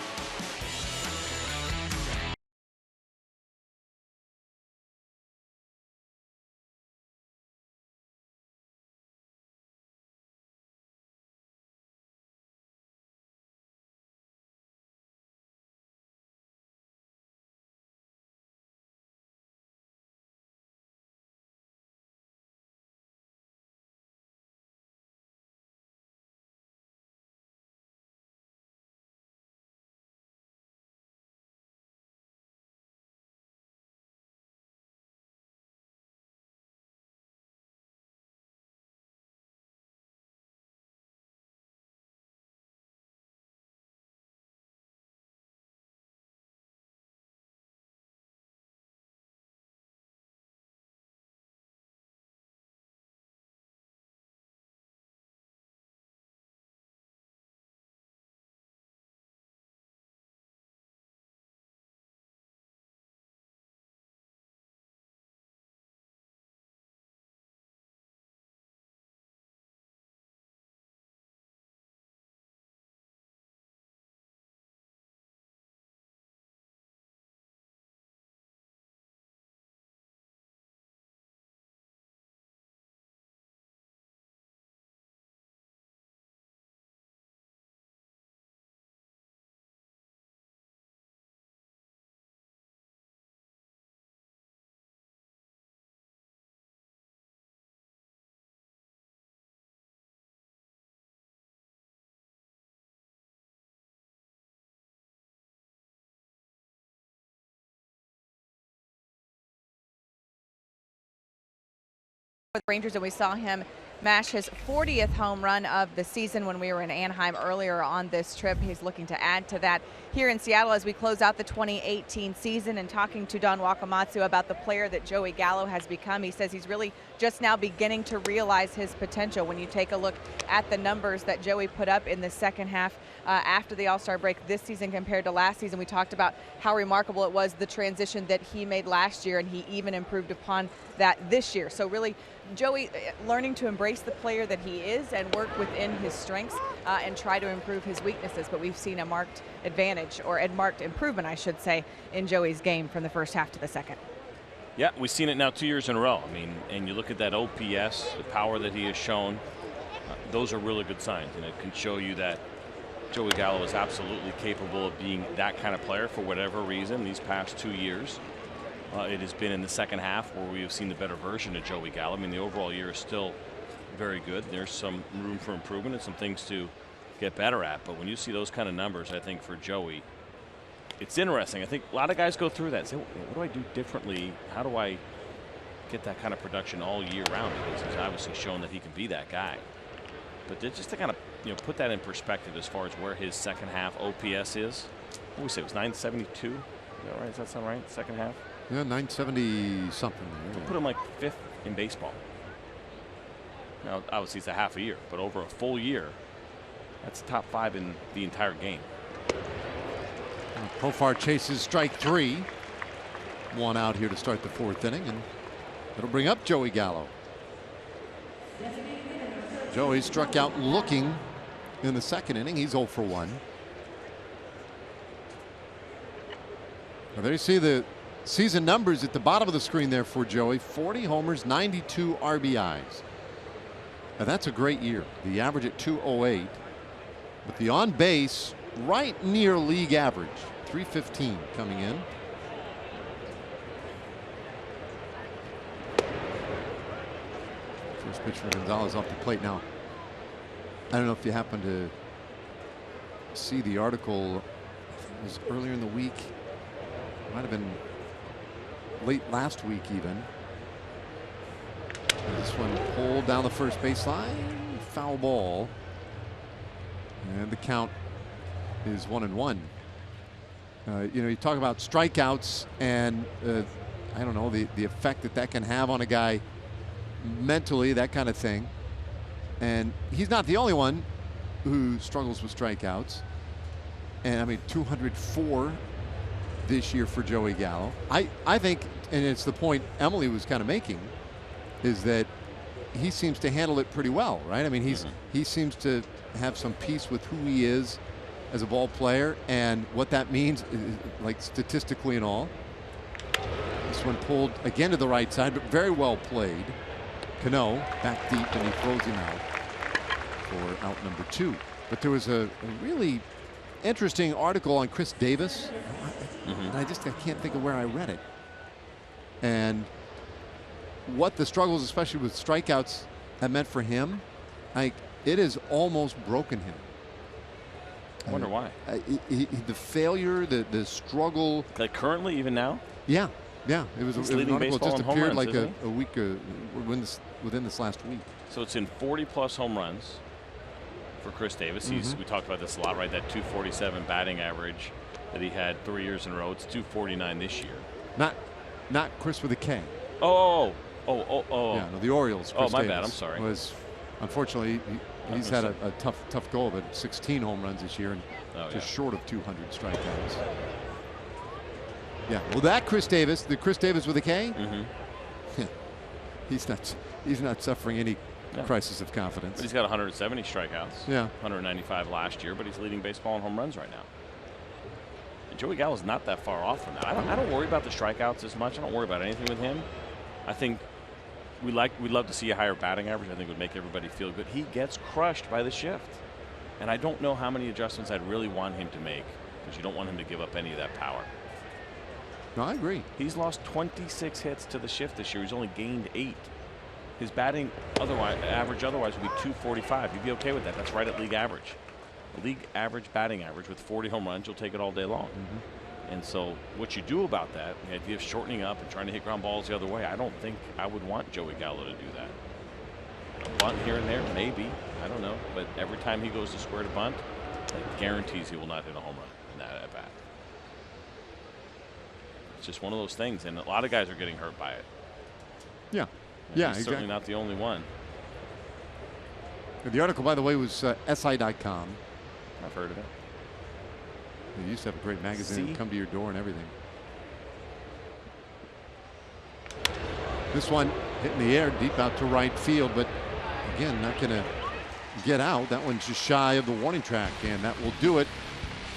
With Rangers, and we saw him mash his 40th home run of the season when we were in Anaheim earlier on this trip. He's looking to add to that here in Seattle as we close out the 2018 season. And talking to Don Wakamatsu about the player that Joey Gallo has become, he says he's really just now beginning to realize his potential. When you take a look at the numbers that Joey put up in the second half after the All-Star break this season compared to last season, we talked about how remarkable it was, the transition that he made last year, and he even improved upon that this year. So really, Joey learning to embrace the player that he is and work within his strengths and try to improve his weaknesses. But we've seen a marked advantage, or a marked improvement, I should say, in Joey's game from the first half to the second. Yeah, we've seen it now 2 years in a row. I mean, and you look at that OPS, the power that he has shown, those are really good signs, and it can show you that Joey Gallo is absolutely capable of being that kind of player for whatever reason these past 2 years. It has been in the second half where we have seen the better version of Joey Gallo. I mean, the overall year is still very good. There's some room for improvement and some things to get better at. But when you see those kind of numbers, I think for Joey, it's interesting. I think a lot of guys go through that and say, what do I do differently? How do I get that kind of production all year round? Because he's obviously shown that he can be that guy. But just to kind of put that in perspective as far as where his second half OPS is. What do we say? It was 972? Is that right? Does that sound right? Second half? Yeah, 970 something. We'll put him like 5th in baseball. Now, obviously, it's a half a year, but over a full year, that's top 5 in the entire game. Profar chases strike 3. 1 out here to start the 4th inning, and it'll bring up Joey Gallo. Joey struck out looking in the 2nd inning. He's 0 for 1. Now there you see the season numbers at the bottom of the screen there for Joey. 40 homers, 92 RBIs. Now that's a great year. The average at 208. But the on base right near league average. 315 coming in. First pitch for Gonzalez off the plate now. I don't know if you happen to see the article. It was earlier in the week. It might have been late last week even. And this one pulled down the first baseline. Foul ball. And the count is 1-1. You talk about strikeouts and I don't know the effect that can have on a guy mentally, that kind of thing. And he's not the only one who struggles with strikeouts. And I mean, 204 this year for Joey Gallo. I think, and it's the point Emily was kind of making, is that he seems to handle it pretty well, right? I mean, he seems to have some peace with who he is as a ball player and what that means, like statistically and all. This one pulled again to the right side, but very well played. Cano back deep, and he throws him out for out number 2. But there was a really interesting article on Chris Davis. And I can't think of where I read it. And what the struggles, especially with strikeouts, have meant for him. Like, it has almost broken him. I wonder why. The failure, the struggle. Like currently, even now? Yeah. It was an article that just appeared like a week within this last week. So it's in 40+ home runs for Chris Davis. We talked about this a lot, right? That 247 batting average that he had 3 years in a row. It's 249 this year. Not Chris with a K. Oh. Yeah, no, the Orioles. Chris Davis bad. I'm sorry. Was unfortunately he's had a tough go of it. 16 home runs this year and just short of 200 strikeouts. Yeah, well, that Chris Davis, the Chris Davis with a K, he's not suffering any crisis of confidence. But he's got 170 strikeouts. Yeah, 195 last year, but he's leading baseball in home runs right now. And Joey Gallo's not that far off from that. I don't worry about the strikeouts as much. I don't worry about anything with him. I think we'd love to see a higher batting average. I think it would make everybody feel good. He gets crushed by the shift, and I don't know how many adjustments I'd really want him to make, because you don't want him to give up any of that power. No, I agree. He's lost 26 hits to the shift this year. He's only gained 8. His batting average otherwise would be 245. You'd be okay with that. That's right at league average. A league average batting average with 40 home runs, you'll take it all day long. And so what you do about that, the idea of shortening up and trying to hit ground balls the other way, I don't think I would want Joey Gallo to do that. A bunt here and there, maybe. I don't know. But every time he goes to square to bunt, it guarantees he will not hit a home run in that at bat. It's just one of those things, and a lot of guys are getting hurt by it. Yeah, He's certainly not the only one. The article, by the way, was SI.com. I've heard of it. They used to have a great magazine come to your door and everything. This one hit in the air deep out to right field, but again, not going to get out. That one's just shy of the warning track, and that will do it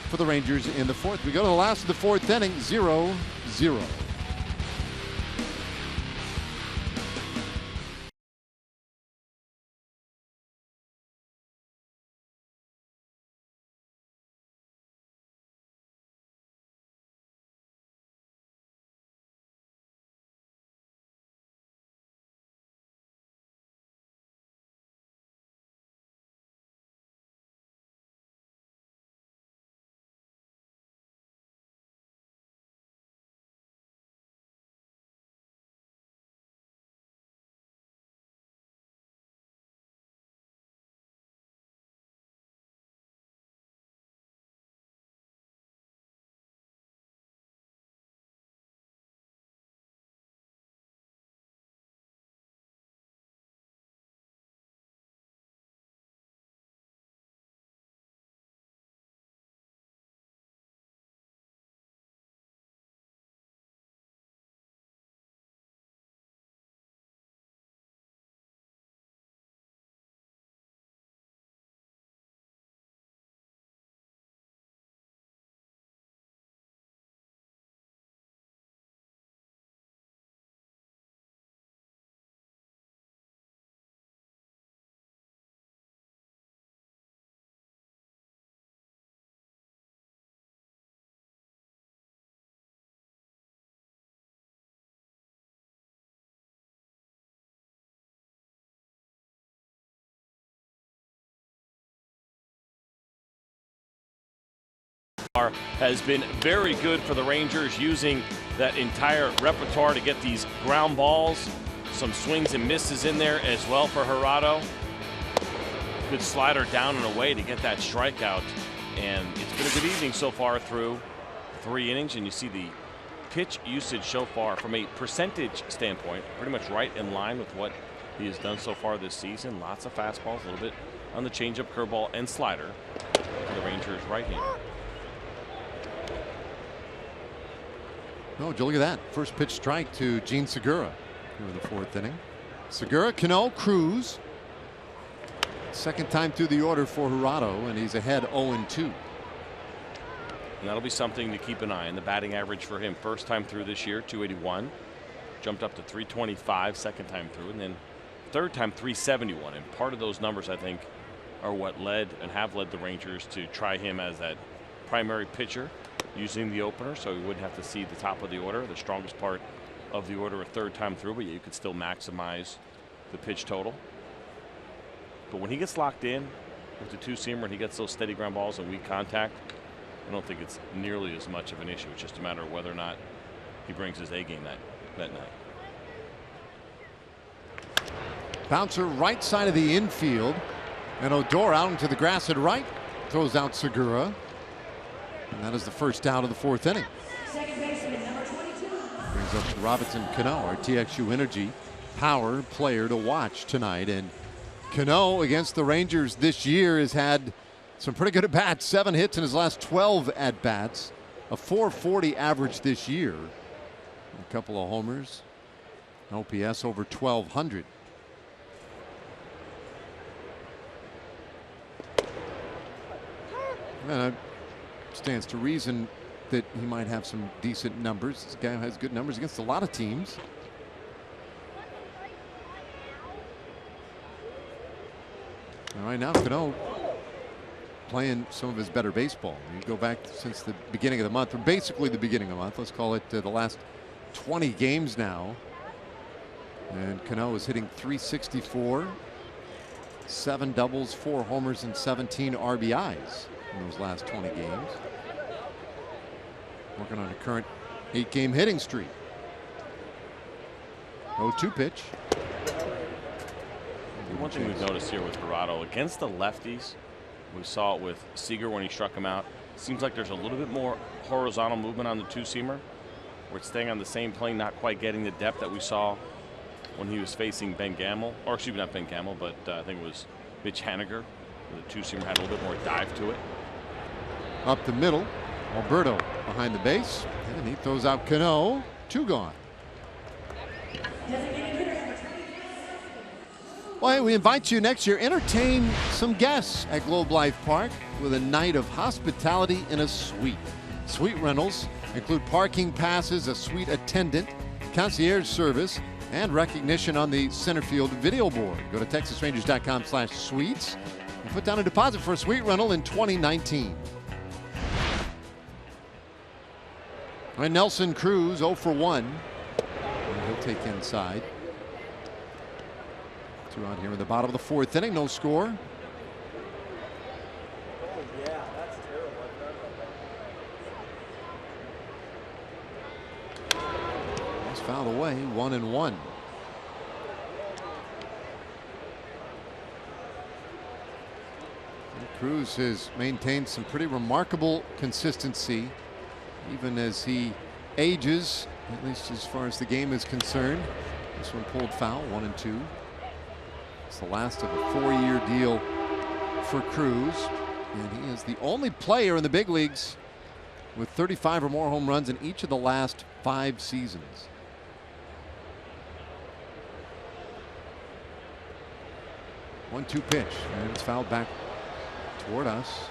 for the Rangers in the 4th. We go to the last of the 4th inning, 0-0. has been very good for the Rangers, using that entire repertoire to get these ground balls. Some swings and misses in there as well for Gerardo. Good slider down and away to get that strikeout. And it's been a good evening so far through 3 innings. And you see the pitch usage so far from a percentage standpoint, pretty much right in line with what he has done so far this season. Lots of fastballs, a little bit on the changeup, curveball, and slider for the Rangers right hand. Oh, Joe, look at that. First pitch strike to Gene Segura here in the 4th inning. Segura, Cano, Cruz. Second time through the order for Gerardo, and he's ahead 0-2. And that'll be something to keep an eye on. The batting average for him, first time through this year, 281. Jumped up to 325 second time through, and then third time 371. And part of those numbers, I think, are what led and have led the Rangers to try him as that primary pitcher using the opener, so he wouldn't have to see the top of the order, the strongest part of the order a third time through, but you could still maximize the pitch total. But when he gets locked in with the two-seamer and he gets those steady ground balls and weak contact, I don't think it's nearly as much of an issue. It's just a matter of whether or not he brings his A game that night. Bouncer right side of the infield, and Odor out into the grass at right, throws out Segura. And that is the first out of the 4th inning. Brings up Robinson Cano, our TXU Energy power player to watch tonight. And Cano against the Rangers this year has had some pretty good at-bats. 7 hits in his last 12 at-bats. A .440 average this year. A couple of homers. OPS over 1,200. And stands to reason that he might have some decent numbers. This guy has good numbers against a lot of teams. All right, now Cano playing some of his better baseball. You go back since the beginning of the month, or basically the beginning of the month. Let's call it the last 20 games now. And Cano is hitting .364, 7 doubles, 4 homers, and 17 RBIs in those last 20 games. Working on a current 8-game hitting streak. 0-2 pitch. One thing we've noticed here with Gerardo against the lefties, we saw it with Seager when he struck him out. Seems like there's a little bit more horizontal movement on the two-seamer, where it's staying on the same plane, not quite getting the depth that we saw when he was facing Ben Gamel, or excuse me, not Ben Gamel, but I think it was Mitch Haniger. The two-seamer had a little bit more dive to it. Up the middle, Alberto behind the base, and he throws out Cano. 2 gone. Well, hey, we invite you next year, entertain some guests at Globe Life Park with a night of hospitality in a suite. Suite rentals include parking passes, a suite attendant, concierge service, and recognition on the center field video board. Go to TexasRangers.com/suites and put down a deposit for a suite rental in 2019. All right, Nelson Cruz 0 for 1. And he'll take inside. 2 out here in the bottom of the 4th inning. No score. That's fouled away. 1-1. Cruz has maintained some pretty remarkable consistency even as he ages, at least as far as the game is concerned. This one pulled foul, 1-2. It's the last of a 4-year deal for Cruz, and he is the only player in the big leagues with 35 or more home runs in each of the last 5 seasons. One-two pitch, and it's fouled back toward us,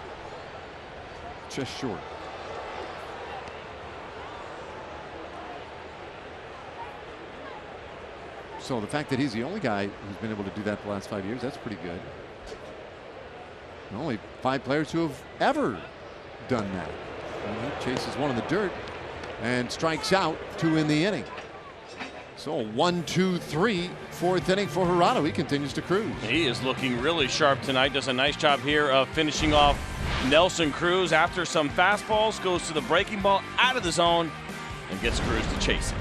just short. So the fact that he's the only guy who's been able to do that the last 5 years, that's pretty good. And only 5 players who have ever done that. And he chases one in the dirt and strikes out 2 in the inning. So 1-2-3, 4th inning for Gerardo. He continues to cruise. He is looking really sharp tonight. Does a nice job here of finishing off Nelson Cruz, after some fastballs, goes to the breaking ball out of the zone and gets Cruz to chase it.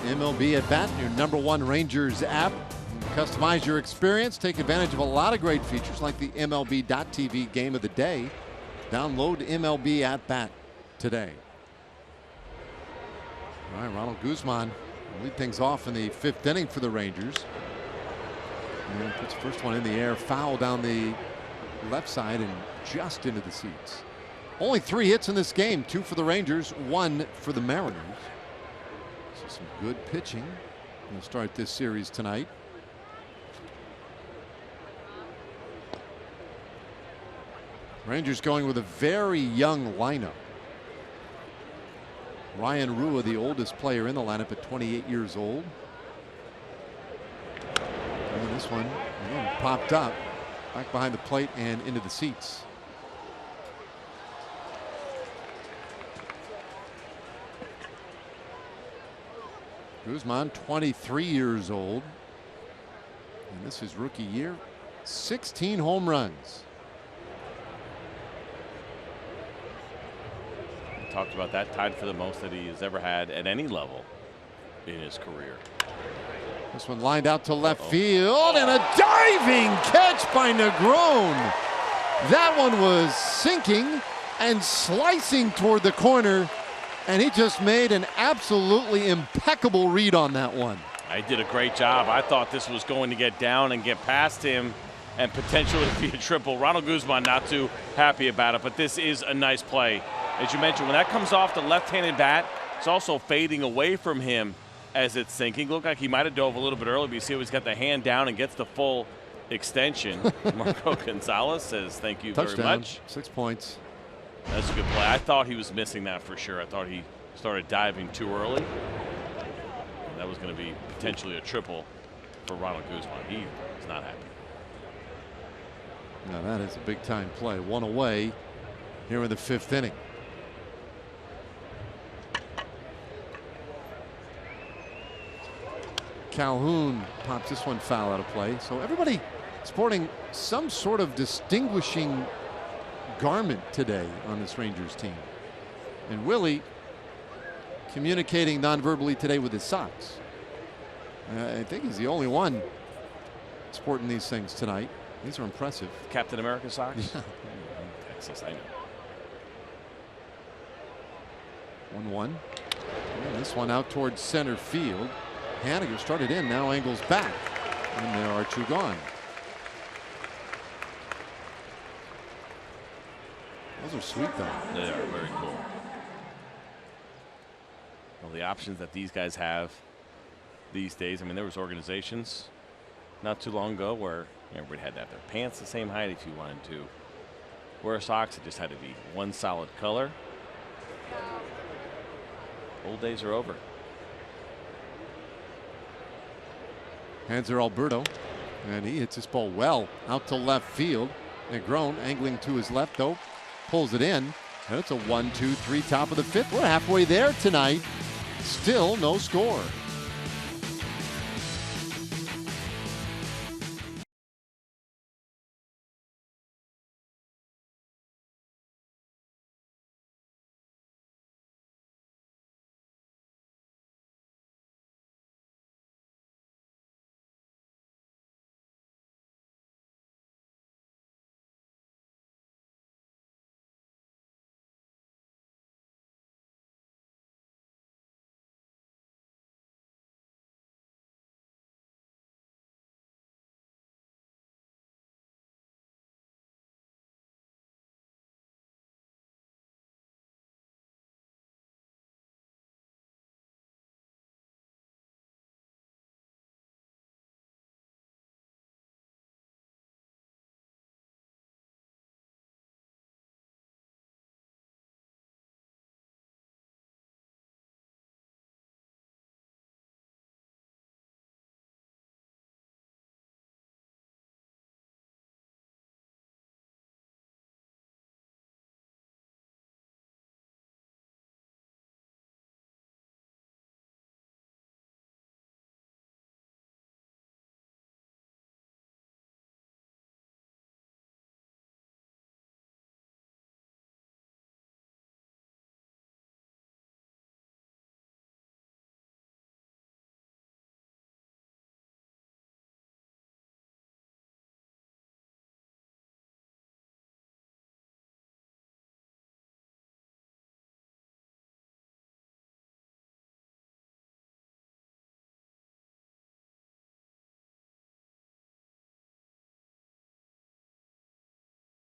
MLB at Bat, your #1 Rangers app. Customize your experience. Take advantage of a lot of great features like the MLB.TV Game of the Day. Download MLB at Bat today. All right, Ronald Guzman will lead things off in the 5th inning for the Rangers. And puts the first one in the air, foul down the left side and just into the seats. Only 3 hits in this game, 2 for the Rangers, 1 for the Mariners. So some good pitching. We'll start this series tonight. Rangers going with a very young lineup. Ryan Rua, the oldest player in the lineup at 28 years old. And this one again popped up back behind the plate and into the seats. Guzman, 23 years old. And this is rookie year. 16 home runs. We talked about that, tied for the most that he has ever had at any level in his career. This one lined out to left field and a diving catch by Negron. That one was sinking and slicing toward the corner, and he just made an absolutely impeccable read on that one. I did a great job. I thought this was going to get down and get past him and potentially be a triple. Ronald Guzman not too happy about it, but this is a nice play. As you mentioned, when that comes off the left-handed bat, it's also fading away from him as it's sinking. Looked like he might have dove a little bit early, but you see how he's got the hand down and gets the full extension. Marco Gonzalez says thank you Touchdown, very much. 6 points. That's a good play. I thought he was missing that for sure. I thought he started diving too early. That was going to be potentially a triple for Ronald Guzman. He is not happy. Now that is a big time play. One away here in the 5th inning. Calhoun pops this one foul out of play. So everybody sporting some sort of distinguishing garment today on this Rangers team. And Willie communicating non-verbally today with his socks. I think he's the only one sporting these things tonight. These are impressive. Captain America socks? Yeah. Texas, I know. 1-1. And this one out towards center field. Haniger started in, now angles back. And there are 2 gone. Those are sweet, though. They are very cool. Well, the options that these guys have these days, I mean, there was organizations not too long ago where everybody had to have their pants the same height if you wanted to wear socks. It just had to be one solid color. Old days are over. Hanser Alberto, and he hits this ball well out to left field. Negron angling to his left, though, pulls it in. And it's a 1-2-3 top of the fifth. We're halfway there tonight. Still no score.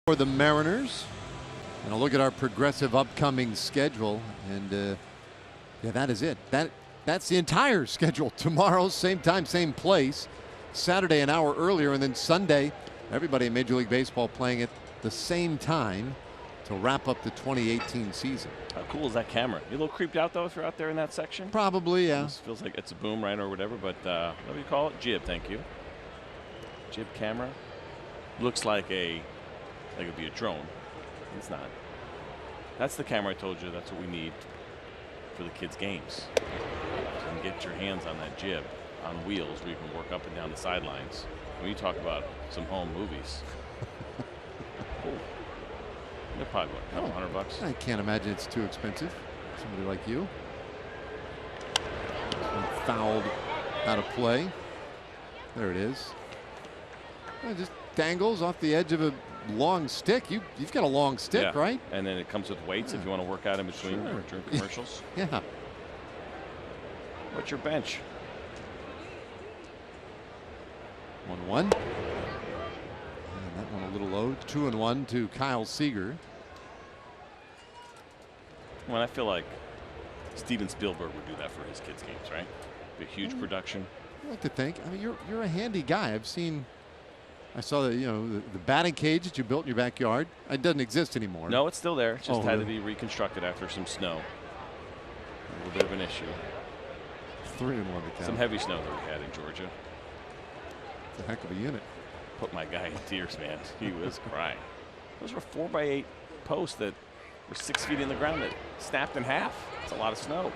For the Mariners, and a look at our progressive upcoming schedule, and yeah, that is it. That's the entire schedule. Tomorrow, same time, same place. Saturday, an hour earlier, and then Sunday, everybody in Major League Baseball playing at the same time to wrap up the 2018 season. How cool is that camera? You a little creeped out though if you're out there in that section? Probably, yeah. This feels like it's a boom, right, or whatever. But what do you call it? Jib. Thank you. Jib camera. Looks like it'd be a drone. It's not. That's the camera I told you. That's what we need for the kids' games. So you can get your hands on that jib on wheels where you can work up and down the sidelines. When you talk about some home movies. Cool. They're probably what, a couple $100? I can't imagine it's too expensive. Somebody like you. Fouled out of play. There it is. It just dangles off the edge of a long stick. You've got a long stick, yeah. right? And then it comes with weights if you want to work out in between or during commercials. Yeah. What's your bench? 1-1. And that one a little low. 2-1 to Kyle Seager. Well, I feel like Steven Spielberg would do that for his kids' games, right? Be a huge production. I like to think. I mean, you're a handy guy. I saw that, the batting cage that you built in your backyard. It doesn't exist anymore. No, it's still there. It just had really? to be reconstructed after some snow. A little bit of an issue. 3-1 to count. Some heavy snow that we had in Georgia. It's a heck of a unit. Put my guy in tears, man. He was crying. Those were 4x8 posts that were 6 feet in the ground that snapped in half. It's a lot of snow.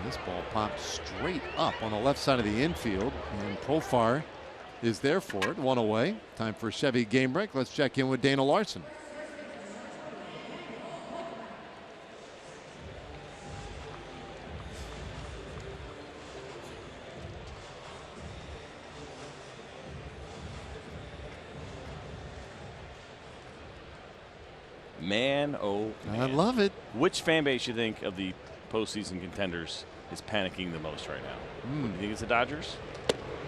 This ball popped straight up on the left side of the infield, and Profar is there for it. One away. Time for a Chevy game break. Let's check in with Dana Larson. Man, oh man. I love it. Which fan base you think of the postseason contenders is panicking the most right now? You think it's the Dodgers?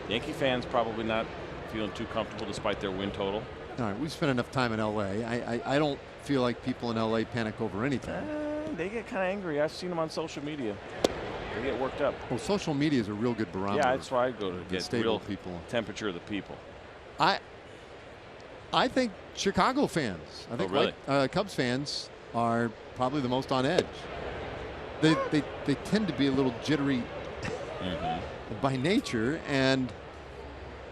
Yankee fans probably not feeling too comfortable despite their win total. All right, we've spent enough time in L.A. I don't feel like people in L.A. panic over anything. They get kind of angry. I've seen them on social media. They get worked up. Well, social media is a real good barometer. Yeah, that's where I go to get real people. Temperature of the people. I think Chicago fans, I think really? Cubs fans are probably the most on edge. They tend to be a little jittery by nature, and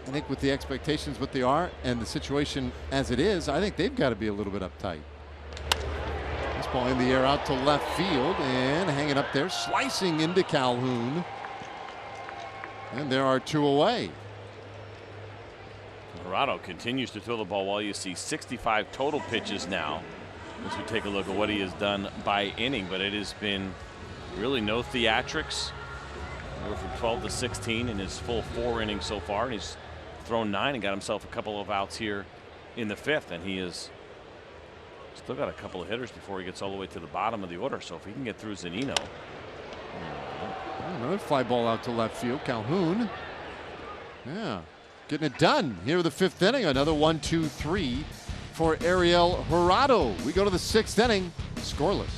I think with the expectations what they are and the situation as it is, I think they've got to be a little bit uptight. This ball in the air out to left field and hanging up there, slicing into Calhoun. And there are 2 away. Colorado continues to throw the ball well. You see 65 total pitches now as we take a look at what he has done by inning, but it has been really no theatrics. We're from 12 to 16 in his full 4 innings so far, and he's thrown 9 and got himself a couple of outs here in the 5th, and he is still got a couple of hitters before he gets all the way to the bottom of the order. So if he can get through Zunino. Another fly ball out to left field. Calhoun. Yeah, getting it done here with the 5th inning. Another 1-2-3 for Ariel Jurado. We go to the 6th inning, scoreless.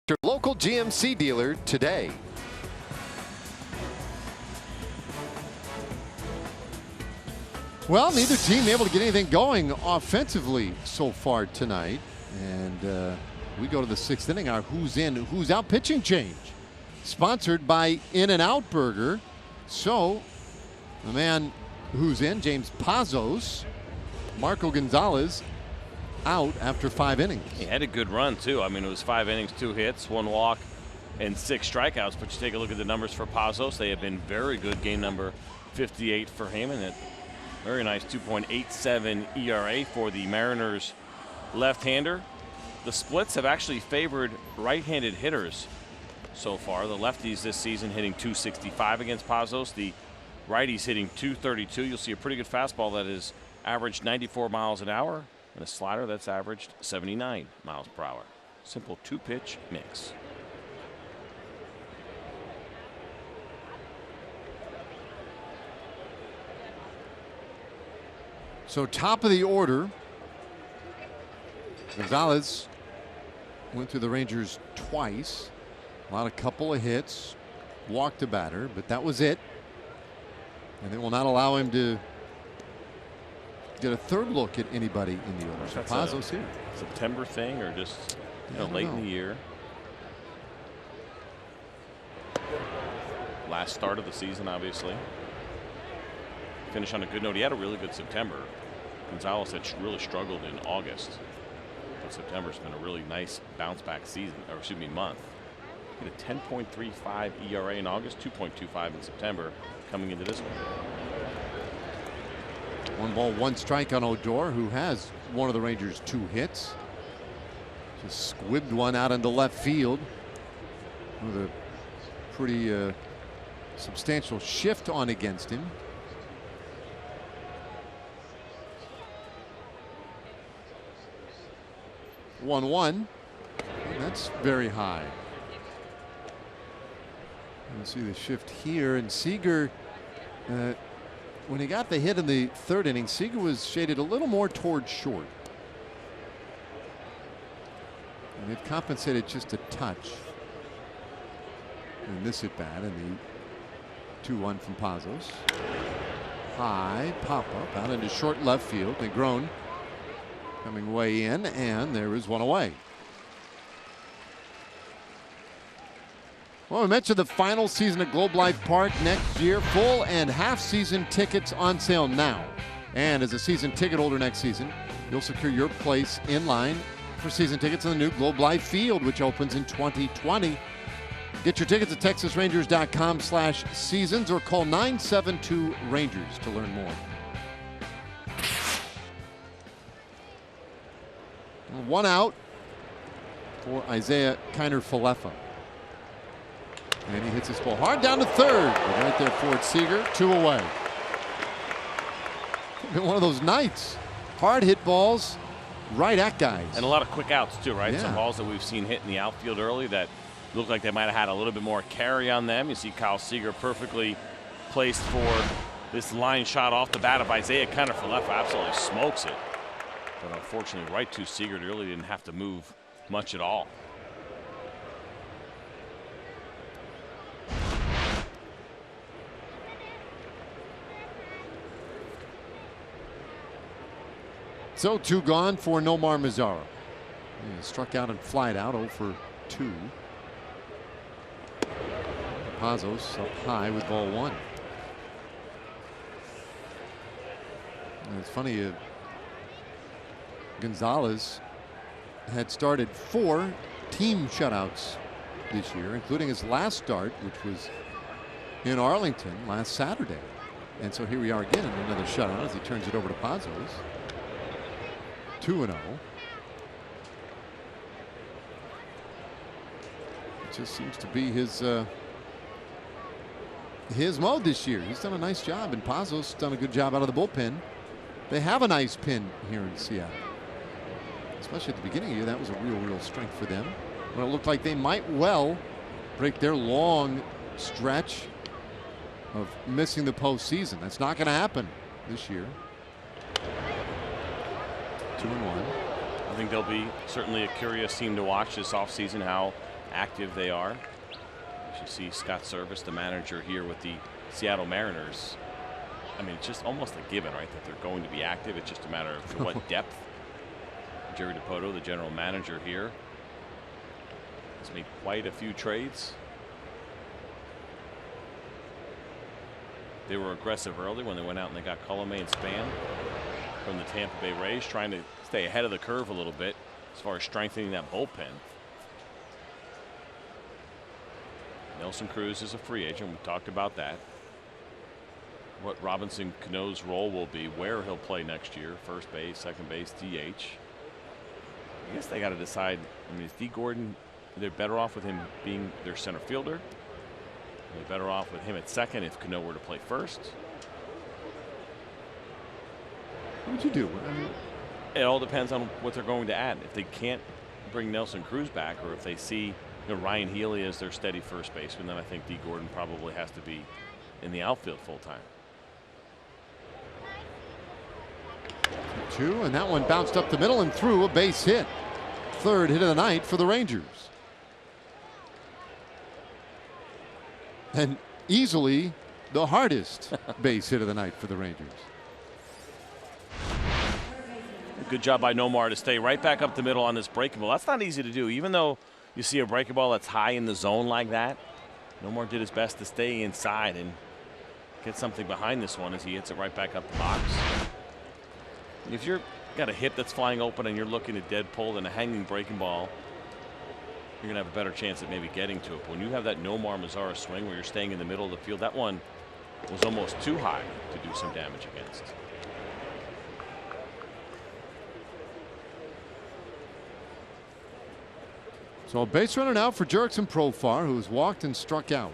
Your local GMC dealer today. Well, neither team able to get anything going offensively so far tonight. And we go to the 6th inning, our who's in, who's out pitching change. Sponsored by In-N-Out Burger. So, the man who's in, James Pazos, Marco Gonzalez, out after 5 innings. He had a good run too. I mean, it was 5 innings, 2 hits, 1 walk, and 6 strikeouts. But you take a look at the numbers for Pazos; they have been very good. Game number 58 for him, and a very nice 2.87 ERA for the Mariners left-hander. The splits have actually favored right-handed hitters so far. The lefties this season hitting 265 against Pazos. The righties hitting 232. You'll see a pretty good fastball that is averaged 94 miles an hour. And a slider that's averaged 79 miles per hour. Simple 2-pitch mix. So top of the order, Gonzalez went through the Rangers twice. A couple of hits, walked a batter, but that was it. And they will not allow him to get a third look at anybody in the order. So Pazos here. September thing or just late in the year. Last start of the season, obviously. Finish on a good note. He had a really good September. Gonzalez had really struggled in August. But September's been a really nice bounce back season, or excuse me, month. He had a 10.35 ERA in August, 2.25 in September coming into this one. 1 ball, 1 strike on Odor, who has one of the Rangers' 2 hits. Just squibbed one out into left field with a pretty substantial shift on against him. 1-1. That's very high. You see the shift here, and Seager, when he got the hit in the third inning, Seager was shaded a little more towards short. And it compensated just a touch in this at bat, and the 2-1 from Pazos. High pop up out into short left field. Negron coming way in, and there is one away. Well, we mentioned the final season at Globe Life Park next year. Full and half season tickets on sale now. And as a season ticket holder next season, you'll secure your place in line for season tickets in the new Globe Life Field, which opens in 2020. Get your tickets at texasrangers.com/seasons or call 972-RANGERS to learn more. One out for Isaiah Kiner-Falefa. And he hits his ball hard down to third. But right there for Seager, 2 away. Been one of those nights. Hard hit balls right at guys. And a lot of quick outs too, right? Yeah. Some balls that we've seen hit in the outfield early that look like they might have had a little bit more carry on them. You see Kyle Seager perfectly placed for this line shot off the bat of Isaiah Kiner-Falefa. Absolutely smokes it. But unfortunately, right to Seager, really didn't have to move much at all. So 2 gone for Nomar Mazara. He struck out and flied out 0 for 2. Pazos up high with ball 1. And it's funny, Gonzalez had started 4 team shutouts this year, including his last start, which was in Arlington last Saturday. And so here we are again in another shutout as he turns it over to Pazos. 2-0. It just seems to be his mode this year. He's done a nice job, and Pazos done a good job out of the bullpen. They have a nice pin here in Seattle. Especially at the beginning of the year, that was a real strength for them. When it looked like they might well break their long stretch of missing the postseason. That's not going to happen this year. 2-1. I think they'll be certainly a curious team to watch this offseason, how active they are. You see Scott Service, the manager here with the Seattle Mariners. I mean, it's just almost a given, right, that they're going to be active. It's just a matter of what depth. Jerry DiPoto, the general manager here, has made quite a few trades. They were aggressive early when they went out and they got Colomé and Span from the Tampa Bay Rays, trying to stay ahead of the curve a little bit as far as strengthening that bullpen. Nelson Cruz is a free agent. We talked about that. What Robinson Cano's role will be, where he'll play next year, first base, second base, DH. I guess they got to decide. I mean, is D. Gordon, they're better off with him being their center fielder? Are they better off with him at second if Cano were to play first? What would you do? I mean, it all depends on what they're going to add. If they can't bring Nelson Cruz back, or if they see Ryan Healy as their steady first baseman, then I think D. Gordon probably has to be in the outfield full time. 2, and that one bounced up the middle and through a base hit. Third hit of the night for the Rangers. And easily the hardest base hit of the night for the Rangers. Good job by Nomar to stay right back up the middle on this breaking ball. That's not easy to do. Even though you see a breaking ball that's high in the zone like that, Nomar did his best to stay inside and get something behind this one as he hits it right back up the box. If you're got a hip that's flying open and you're looking at dead pull and a hanging breaking ball, you're going to have a better chance at maybe getting to it. But when you have that Nomar Mazara swing where you're staying in the middle of the field, that one was almost too high to do some damage against. So a base runner now for Jurickson Profar, who's walked and struck out.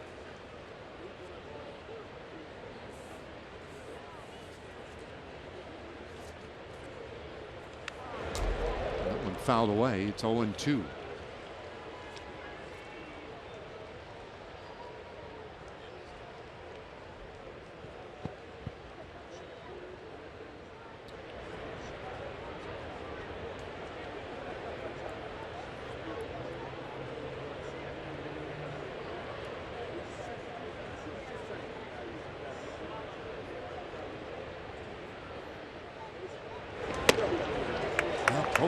That one fouled away. It's 0-2.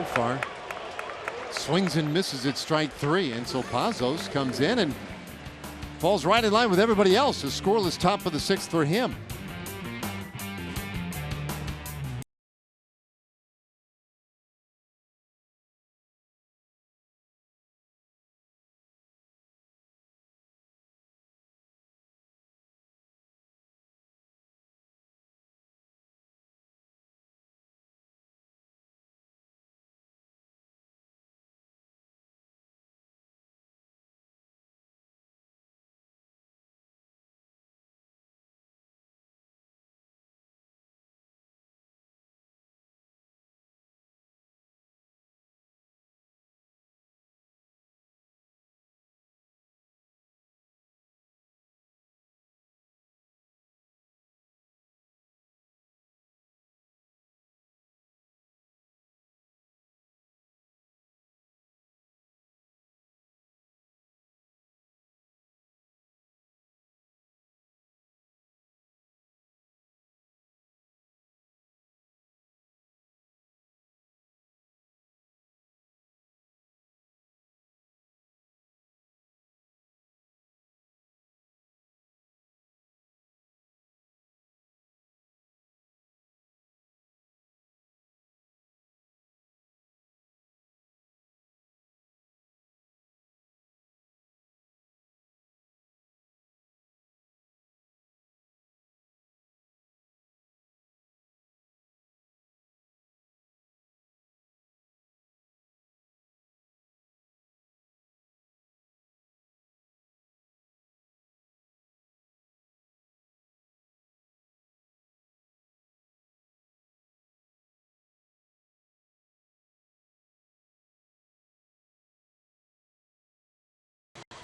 Far swings and misses at strike 3, and so Pazos comes in and falls right in line with everybody else. A scoreless top of the 6th for him.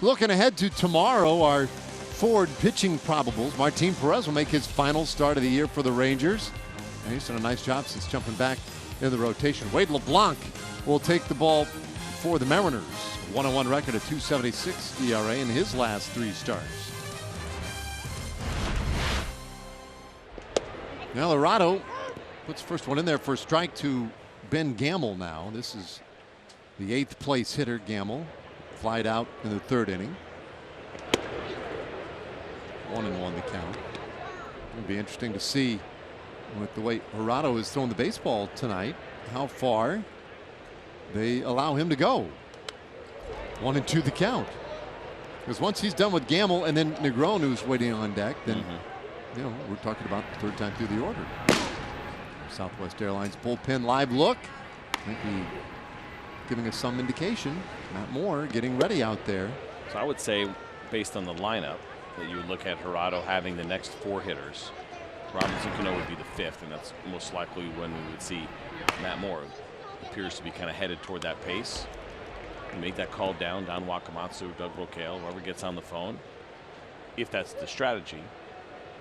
Looking ahead to tomorrow, our forward pitching probables. Martin Perez will make his final start of the year for the Rangers. And he's done a nice job since jumping back in the rotation. Wade LeBlanc will take the ball for the Mariners. 1-1 record, a 2.76 ERA in his last 3 starts. Now Lorado puts the first one in there for a strike to Ben Gamel now. This is the 8th place hitter, Gamel. Flied out in the 3rd inning. 1-1 the count. It'll be interesting to see with the way Jurado is throwing the baseball tonight, how far they allow him to go. 1-2 the count. Because once he's done with Gamel and then Negron, who's waiting on deck, then you know, we're talking about the 3rd time through the order. Southwest Airlines bullpen live look. Might be giving us some indication. Matt Moore getting ready out there. So I would say, based on the lineup, that you would look at Jurado having the next 4 hitters. Robinson Cano would be the 5th, and that's most likely when we would see Matt Moore. Appears to be kind of headed toward that pace. You make that call down, Don Wakamatsu, Doug Roquel, whoever gets on the phone. If that's the strategy,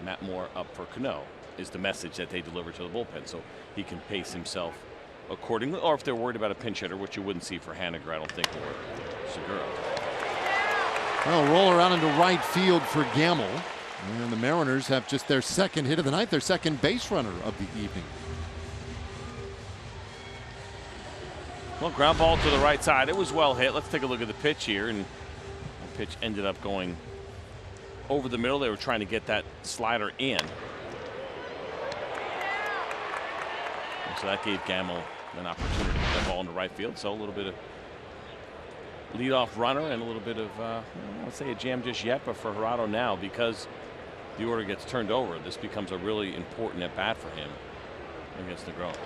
Matt Moore up for Cano is the message that they deliver to the bullpen, so he can pace himself accordingly, or if they're worried about a pinch hitter, which you wouldn't see for Haniger, I don't think, or Segura. Well, roll around into right field for Gamel. And the Mariners have just their 2nd hit of the night, their 2nd base runner of the evening. Well, ground ball to the right side. It was well hit. Let's take a look at the pitch here. And the pitch ended up going over the middle. They were trying to get that slider in. And so that gave Gamel an opportunity to get that ball into right field. So a little bit of leadoff runner and a little bit of, let's say a jam just yet, but for Jurado now, because the order gets turned over, this becomes a really important at bat for him against Negron.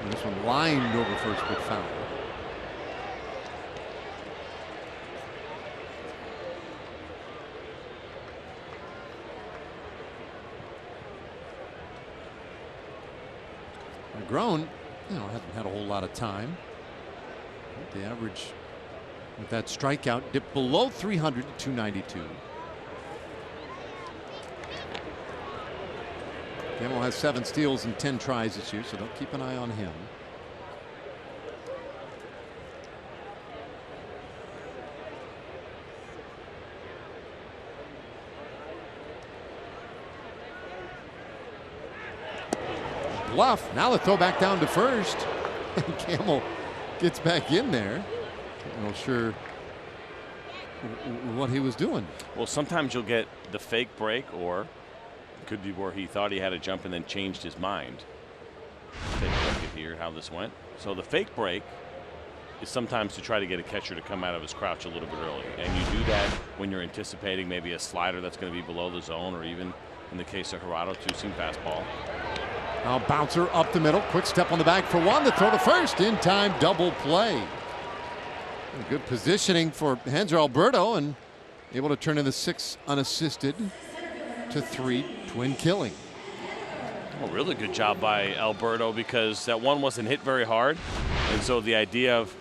And this one lined over first, but foul. Negron, you know, hasn't had a whole lot of time. The average with that strikeout dipped below 300 to 292. Gamble has 7 steals and 10 tries this year, so they'll keep an eye on him. Bluff. Now the throw back down to first. And Gamble gets back in there. Not sure what he was doing. Well, sometimes you'll get the fake break, or it could be where he thought he had a jump and then changed his mind. Take a look at here how this went. So the fake break is sometimes to try to get a catcher to come out of his crouch a little bit early. And you do that when you're anticipating maybe a slider that's going to be below the zone, or even in the case of Gerardo, two-seam fastball. Now bouncer up the middle. Quick step on the bag for one. The throw to first. In time double play. Good positioning for Hanser Alberto, and able to turn in the 6 unassisted to 3 twin killing. Well, really good job by Alberto, because that one wasn't hit very hard. And so the idea of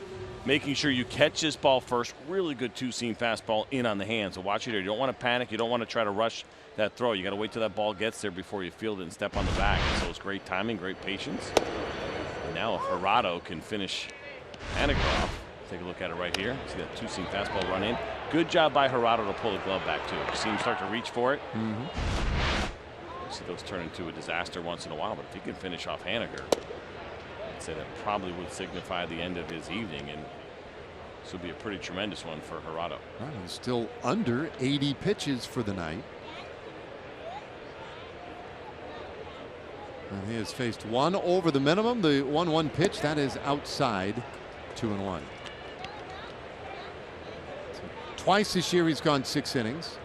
making sure you catch this ball first, really good two-seam fastball in on the hand. So watch it here. You don't want to panic. You don't want to try to rush that throw. You got to wait till that ball gets there before you field it and step on the back. So it's great timing, great patience. And now if Gerardo can finish Haniger off, take a look at it right here. See that two-seam fastball run in. Good job by Gerardo to pull the glove back too. You see him start to reach for it. See those turn into a disaster once in a while, but if he can finish off Haniger, I'd say that probably would signify the end of his evening, and this would be a pretty tremendous one for Gerardo. He's still under 80 pitches for the night. And he has faced one over the minimum. The 1-1 pitch, that is outside, 2-1. So twice this year he's gone 6 innings.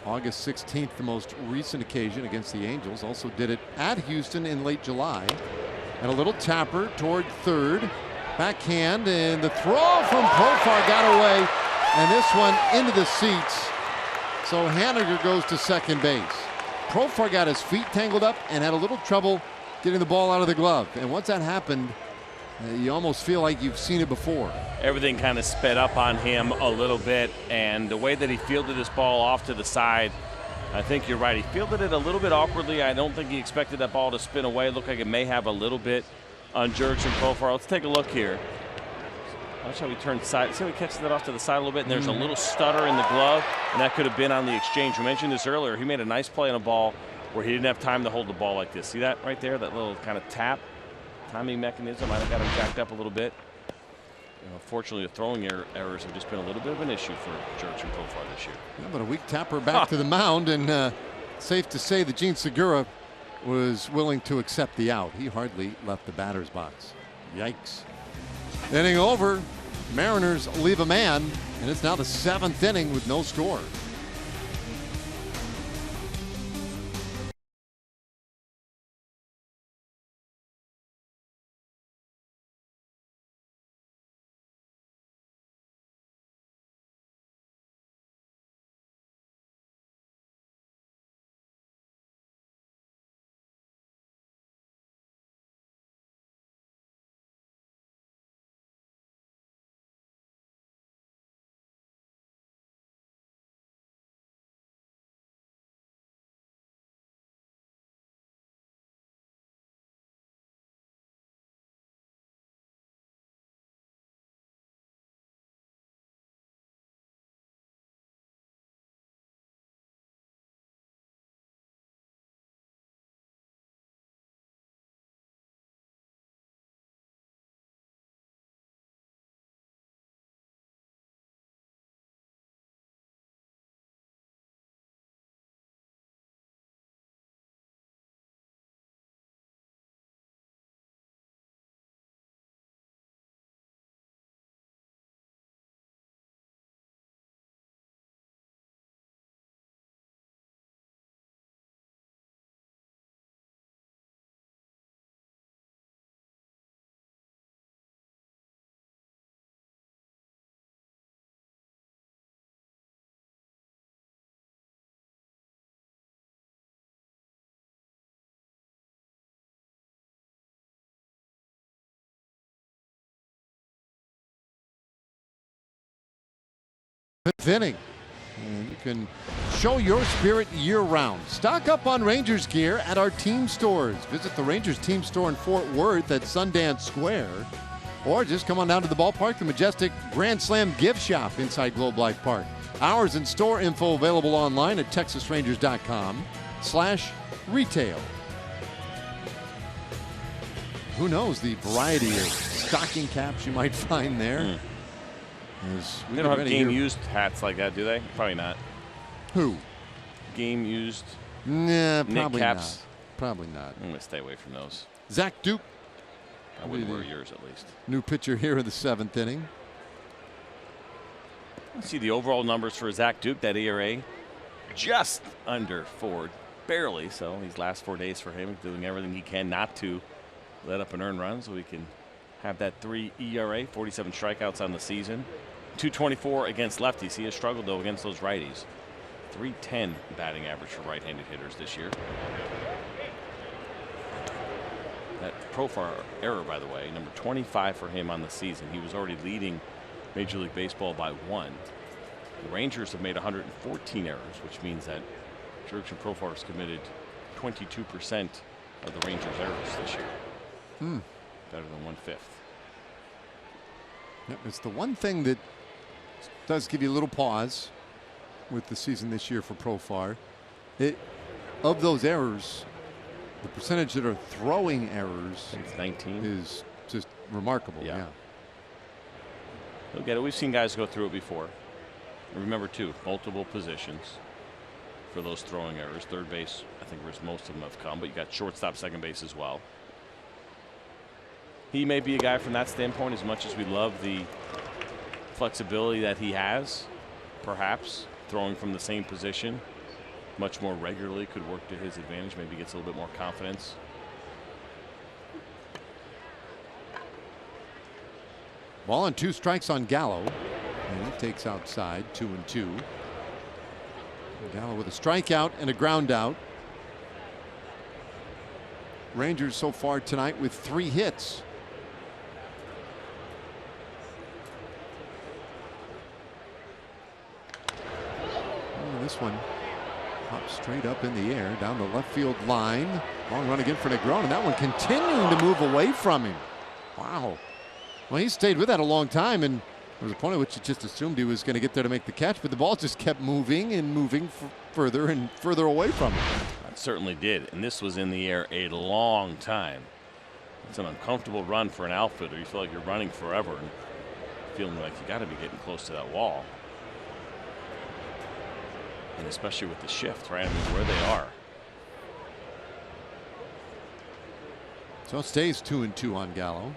August 16th, the most recent occasion against the Angels. Also did it at Houston in late July. And a little tapper toward third. Backhand, and the throw from Profar got away. And this one into the seats. So Haniger goes to second base. Profar got his feet tangled up and had a little trouble getting the ball out of the glove. And once that happened, you almost feel like you've seen it before. Everything kind of sped up on him a little bit, and the way that he fielded this ball off to the side, I think you're right. He fielded it a little bit awkwardly. I don't think he expected that ball to spin away. It looked like it may have a little bit on Jurickson Profar. Let's take a look here. Watch how he turns side. See how he catches that off to the side a little bit, and there's a little stutter in the glove, and that could have been on the exchange. We mentioned this earlier. He made a nice play on a ball where he didn't have time to hold the ball like this. See that right there? That little kind of tap timing mechanism might have got him jacked up a little bit. Fortunately, the throwing errors have just been a little bit of an issue for Jurickson Profar this year. Yeah, but a weak tapper back to the mound, and safe to say that Gene Segura was willing to accept the out. He hardly left the batter's box. Yikes. Inning over. Mariners leave a man, and it's now the 7th inning with no score. 7th inning. And you can show your spirit year-round. Stock up on Rangers gear at our team stores. Visit the Rangers team store in Fort Worth at Sundance Square. Or just come on down to the ballpark, the majestic Grand Slam gift shop inside Globe Life Park. Hours and store info available online at texasrangers.com/retail. Who knows the variety of stocking caps you might find there. They don't have game-used hats like that, do they? Probably not. Who? Game-used Nah, probably caps? not. Probably not. I'm going to stay away from those. Zach Duke. I wouldn't wear yours, at least. New pitcher here in the 7th inning. Let's see the overall numbers for Zach Duke. That ERA just under 4, barely. So these last 4 days for him, doing everything he can not to let up an earned run so he can have that 3 ERA, 47 strikeouts on the season. 224 against lefties. He has struggled, though, against those righties. 310 batting average for right-handed hitters this year. That profile error, by the way, number 25 for him on the season. He was already leading Major League Baseball by 1. The Rangers have made 114 errors, which means that Jurickson Profar has committed 22% of the Rangers' errors this year. Better than 1/5. Yep, it's the one thing that does give you a little pause with the season this year for Profar. Of those errors, the percentage that are throwing errors It's 19. is just remarkable. Yeah. Look at it. We've seen guys go through it before. And remember, too, multiple positions for those throwing errors. Third base, I think, where most of them have come, but you got shortstop, second base as well. He may be a guy from that standpoint, as much as we love the flexibility that he has, perhaps throwing from the same position much more regularly could work to his advantage. Maybe gets a little bit more confidence. Ball and 2 strikes on Gallo. And he takes outside, 2-2. Gallo with a strikeout and a ground out. Rangers so far tonight with 3 hits. This one pops straight up in the air down the left field line. Long run again for Negron, and that one continuing to move away from him. Wow. Well, he stayed with that a long time, and there was a point at which he just assumed he was going to get there to make the catch, but the ball just kept moving and moving further and further away from him. It certainly did, and this was in the air a long time. It's an uncomfortable run for an outfielder. You feel like you're running forever and feeling like you got to be getting close to that wall. And especially with the shift, right? I mean, where they are. So it stays 2-2 on Gallo.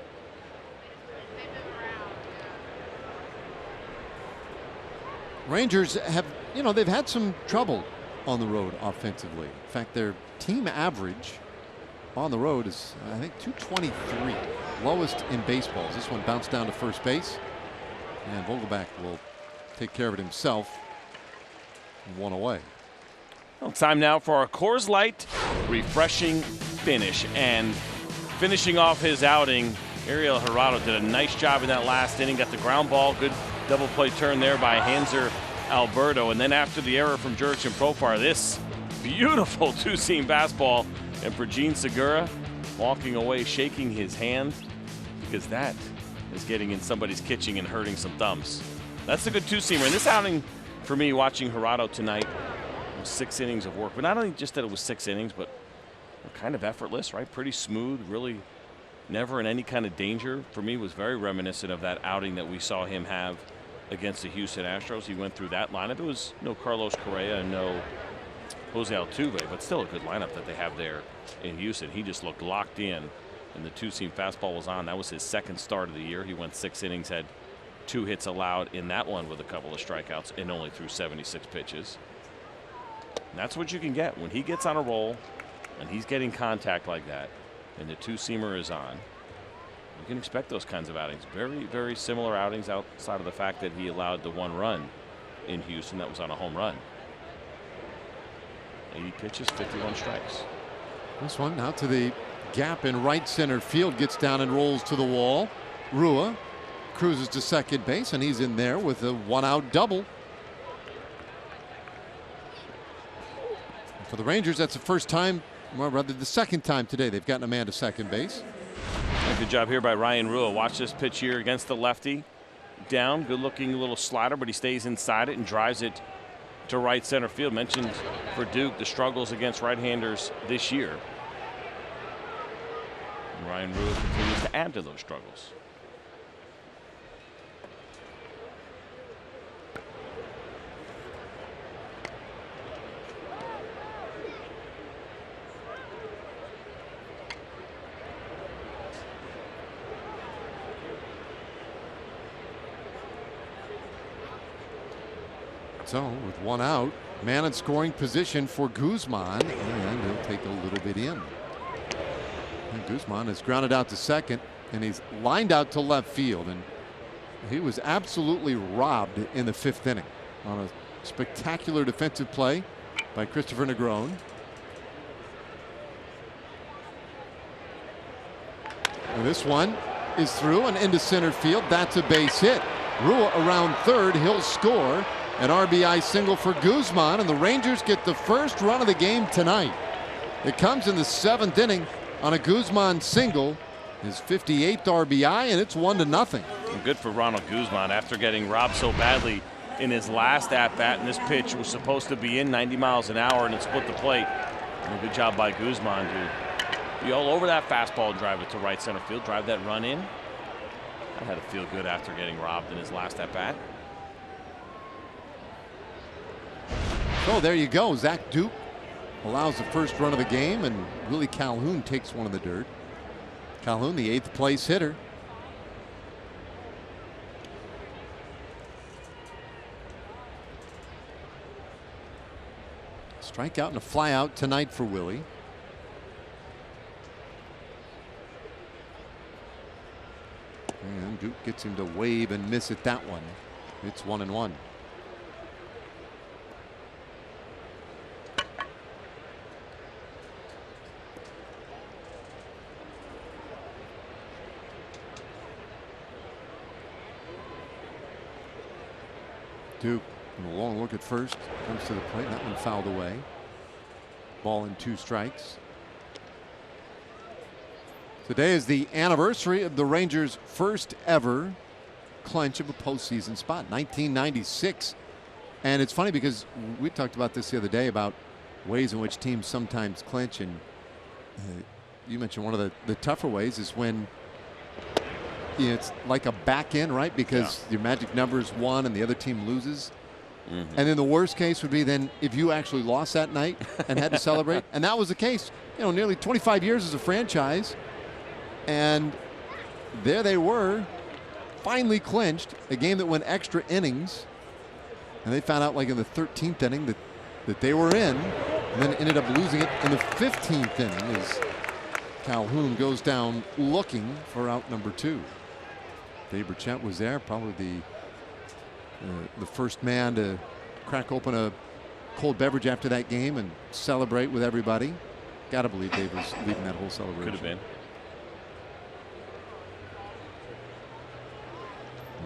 Rangers have, they've had some trouble on the road offensively. In fact, their team average on the road is, I think, 223, lowest in baseball. This one bounced down to first base, and Vogelbach will take care of it himself. 1 away. Well, time now for our Coors Light refreshing finish. And finishing off his outing, Ariel Gerardo did a nice job in that last inning. Got the ground ball. Good double play turn there by Hanser Alberto. And then after the error from Jurickson Profar, this beautiful 2-seam fastball. And for Gene Segura, walking away, shaking his hand, because that is getting in somebody's kitchen and hurting some thumbs. That's a good 2-seamer. And this outing, for me, watching Gerardo tonight, was 6 innings of work. But not only just that it was 6 innings, but kind of effortless, right? Pretty smooth, really never in any kind of danger. For me, was very reminiscent of that outing that we saw him have against the Houston Astros. He went through that lineup. It was no Carlos Correa and no Jose Altuve, but still a good lineup that they have there in Houston. He just looked locked in, and the 2-seam fastball was on. That was his 2nd start of the year. He went 6 innings, had 2 hits allowed in that one with a couple of strikeouts, and only threw 76 pitches. And that's what you can get when he gets on a roll and he's getting contact like that, and the 2-seamer is on. You can expect those kinds of outings. Very, very similar outings outside of the fact that he allowed the 1 run in Houston that was on a home run. 80 pitches, 51 strikes. This one out to the gap in right center field, gets down and rolls to the wall. Rua cruises to second base, and he's in there with a 1-out double. For the Rangers, that's the first time, or rather the second time today they've gotten a man to second base. Good job here by Ryan Rua. Watch this pitch here against the lefty. Down, good looking little slider, but he stays inside it and drives it to right center field. Mentioned for Duke the struggles against right-handers this year. And Ryan Rua continues to add to those struggles. So with one out, man in scoring position for Guzman, and he'll take a little bit in. And Guzman is grounded out to second, and he's lined out to left field, and he was absolutely robbed in the 5th inning on a spectacular defensive play by Christopher Negron. And this one is through and into center field. That's a base hit. Rua around third, he'll score. An RBI single for Guzman, and the Rangers get the first run of the game tonight. It comes in the 7th inning on a Guzman single, his 58th RBI, and it's 1-0. Good for Ronald Guzman after getting robbed so badly in his last at-bat, and this pitch was supposed to be in 90 miles an hour, and it split the plate. And a good job by Guzman to be all over that fastball, drive it to right center field, drive that run in. That had to feel good after getting robbed in his last at-bat. So there you go. Zach Duke allows the first run of the game, and Willie Calhoun takes one in the dirt. Calhoun, the 8th place hitter. Strikeout and a flyout tonight for Willie. And Duke gets him to wave and miss at that one. It's 1-1. Duke, a long look at first, comes to the plate. That one fouled away. Ball and 2 strikes. Today is the anniversary of the Rangers' first ever clinch of a postseason spot, 1996. And it's funny because we talked about this the other day about ways in which teams sometimes clinch, and you mentioned one of the tougher ways is when it's like a back end, right? Because your magic number is 1 and the other team loses. And then the worst case would be then if you actually lost that night and had to celebrate. And that was the case, nearly 25 years as a franchise. And there they were, finally clinched a game that went extra innings. And they found out like in the 13th inning that they were in, and then ended up losing it in the 15th inning as Calhoun goes down looking for out number 2. Dave Burchett was there, probably the first man to crack open a cold beverage after that game and celebrate with everybody. Got to believe Dave was leading that whole celebration. Could have been.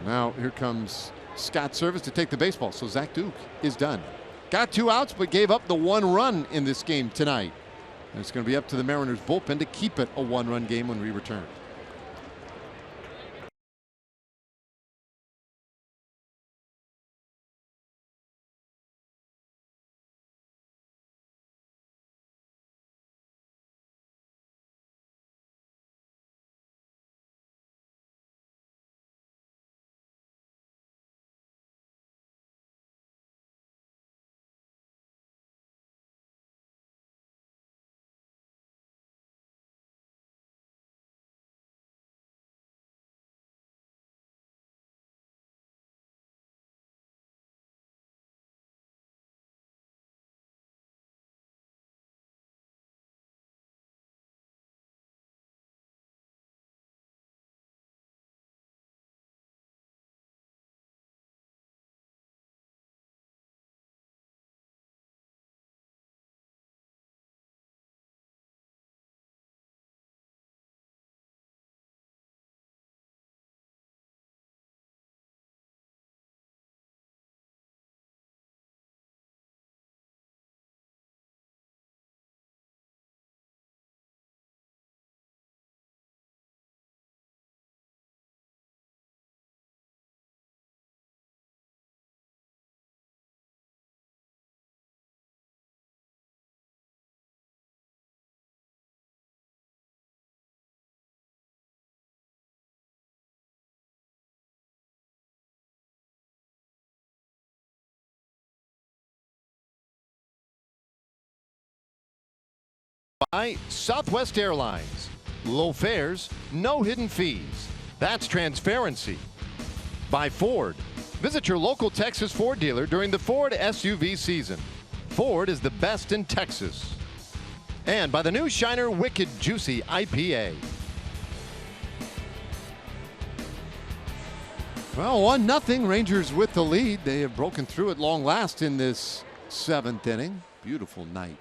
Now here comes Scott Service to take the baseball. So Zach Duke is done. Got 2 outs, but gave up the 1 run in this game tonight. And it's going to be up to the Mariners bullpen to keep it a 1-run game when we return. By Southwest Airlines. Low fares, no hidden fees. That's transparency. By Ford. Visit your local Texas Ford dealer during the Ford SUV season. Ford is the best in Texas. And by the new Shiner Wicked Juicy IPA. Well, 1-0, Rangers with the lead. They have broken through at long last in this 7th inning. Beautiful night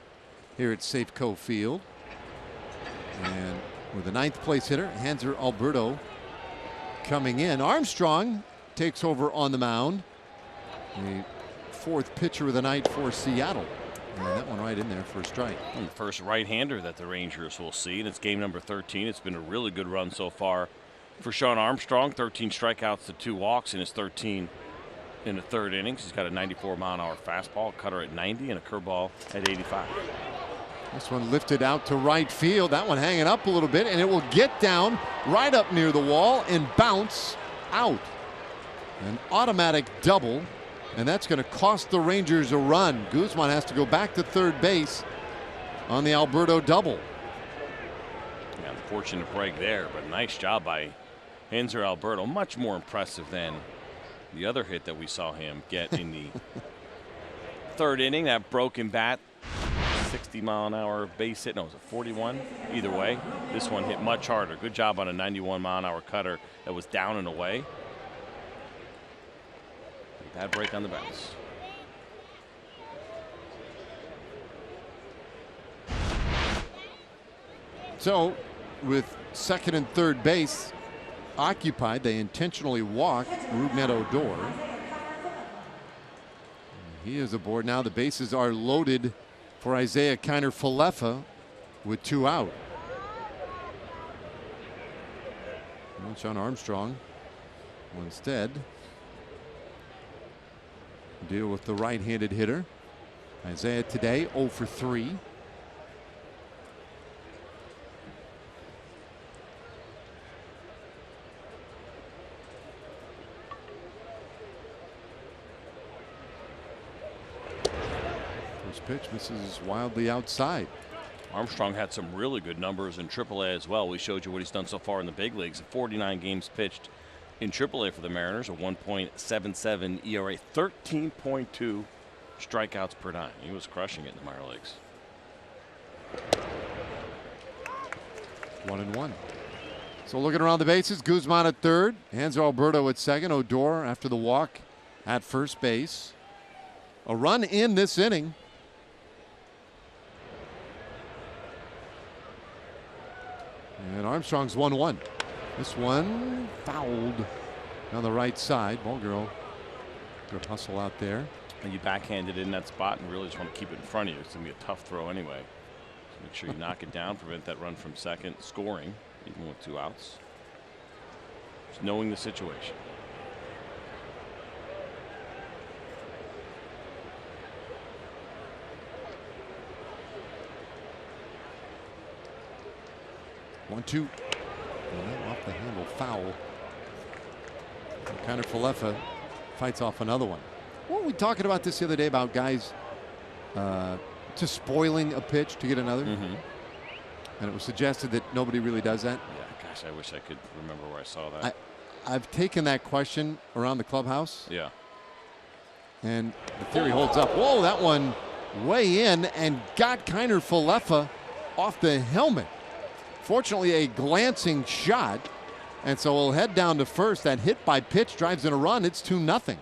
here at Safeco Field. And with the 9th place hitter, Hanser Alberto, coming in. Armstrong takes over on the mound. The 4th pitcher of the night for Seattle. And that one right in there for a strike. And the first right-hander that the Rangers will see, and it's game number 13. It's been a really good run so far for Sean Armstrong. 13 strikeouts to 2 walks in his 13 in the 3rd innings. He's got a 94-mile-an-hour fastball, a cutter at 90, and a curveball at 85. This one lifted out to right field. That one hanging up a little bit, and it will get down right up near the wall and bounce out. An automatic double, and that's going to cost the Rangers a run. Guzman has to go back to third base on the Alberto double. Yeah, unfortunate break there, but nice job by Hanser Alberto. Much more impressive than the other hit that we saw him get in the 3rd inning. That broken bat, 60-mile-an-hour base hit. No, it was a 41. Either way, this one hit much harder. Good job on a 91-mile-an-hour cutter that was down and away. Bad break on the bounce. So, with 2nd and 3rd base occupied, they intentionally walk Rougned Odor. He is aboard now. The bases are loaded for Isaiah Kiner-Falefa with 2 out. And Sean Armstrong will instead deal with the right-handed hitter. Isaiah today 0 for 3. First pitch misses wildly outside. Armstrong had some really good numbers in AAA as well. We showed you what he's done so far in the big leagues. 49 games pitched in AAA for the Mariners, a 1.77 ERA, 13.2 strikeouts per nine. He was crushing it in the minor leagues. 1-1. So looking around the bases, Guzman at third, Hanser Alberto at second, Odor after the walk at first base. A run in this inning. And Armstrong's 1-1. This one fouled on the right side. Ball girl, good hustle out there. And you backhanded in that spot and really just want to keep it in front of you. It's going to be a tough throw anyway. So make sure you knock it down, prevent that run from second scoring, even with 2 outs. Just knowing the situation. 1-2. Off the handle foul. Kiner-Falefa fights off another one. Weren't we talking about this the other day about guys just spoiling a pitch to get another? Mm-hmm. And it was suggested that nobody really does that. Yeah, gosh, I wish I could remember where I saw that. I've taken that question around the clubhouse. Yeah. And the theory holds up. Whoa, that one way in and got Kiner-Falefa off the helmet. Fortunately, a glancing shot. And so we'll head down to first. That hit by pitch drives in a run. It's 2-0.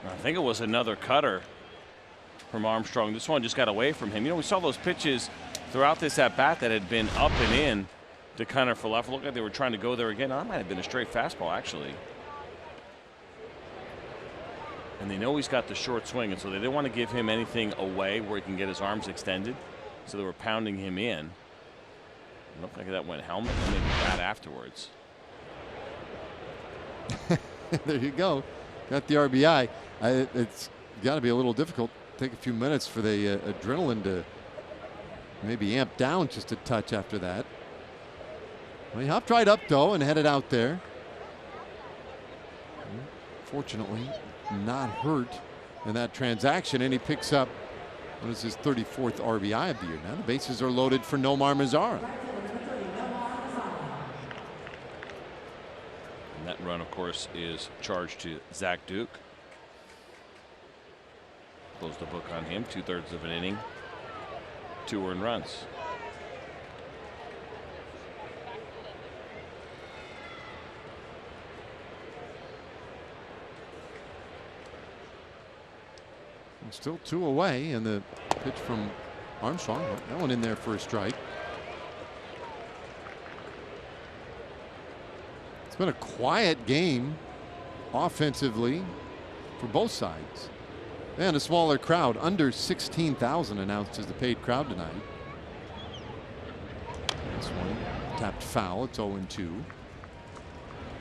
I think it was another cutter from Armstrong. This one just got away from him. You know, we saw those pitches throughout this at-bat that had been up and in to Kiner-Falefa. Looked like they were trying to go there again. That might have been a straight fastball, actually. And they know he's got the short swing, and so they didn't want to give him anything away where he can get his arms extended. So they were pounding him in. It looked like that went helmet and maybe bat afterwards. There you go. Got the RBI. It's got to be a little difficult. Take a few minutes for the adrenaline to maybe amp down just a touch after that. Well, he hopped right up, though, and headed out there. Fortunately, not hurt in that transaction, and he picks up What is his 34th RBI of the year? Now the bases are loaded for Nomar Mazara. And that run, of course, is charged to Zach Duke. Close the book on him. 2/3 of an inning. 2 earned runs. And still 2 away, and the pitch from Armstrong. That one in there for a strike. It's been a quiet game offensively for both sides. And a smaller crowd, under 16,000 announced as the paid crowd tonight. This one tapped foul. It's 0-2.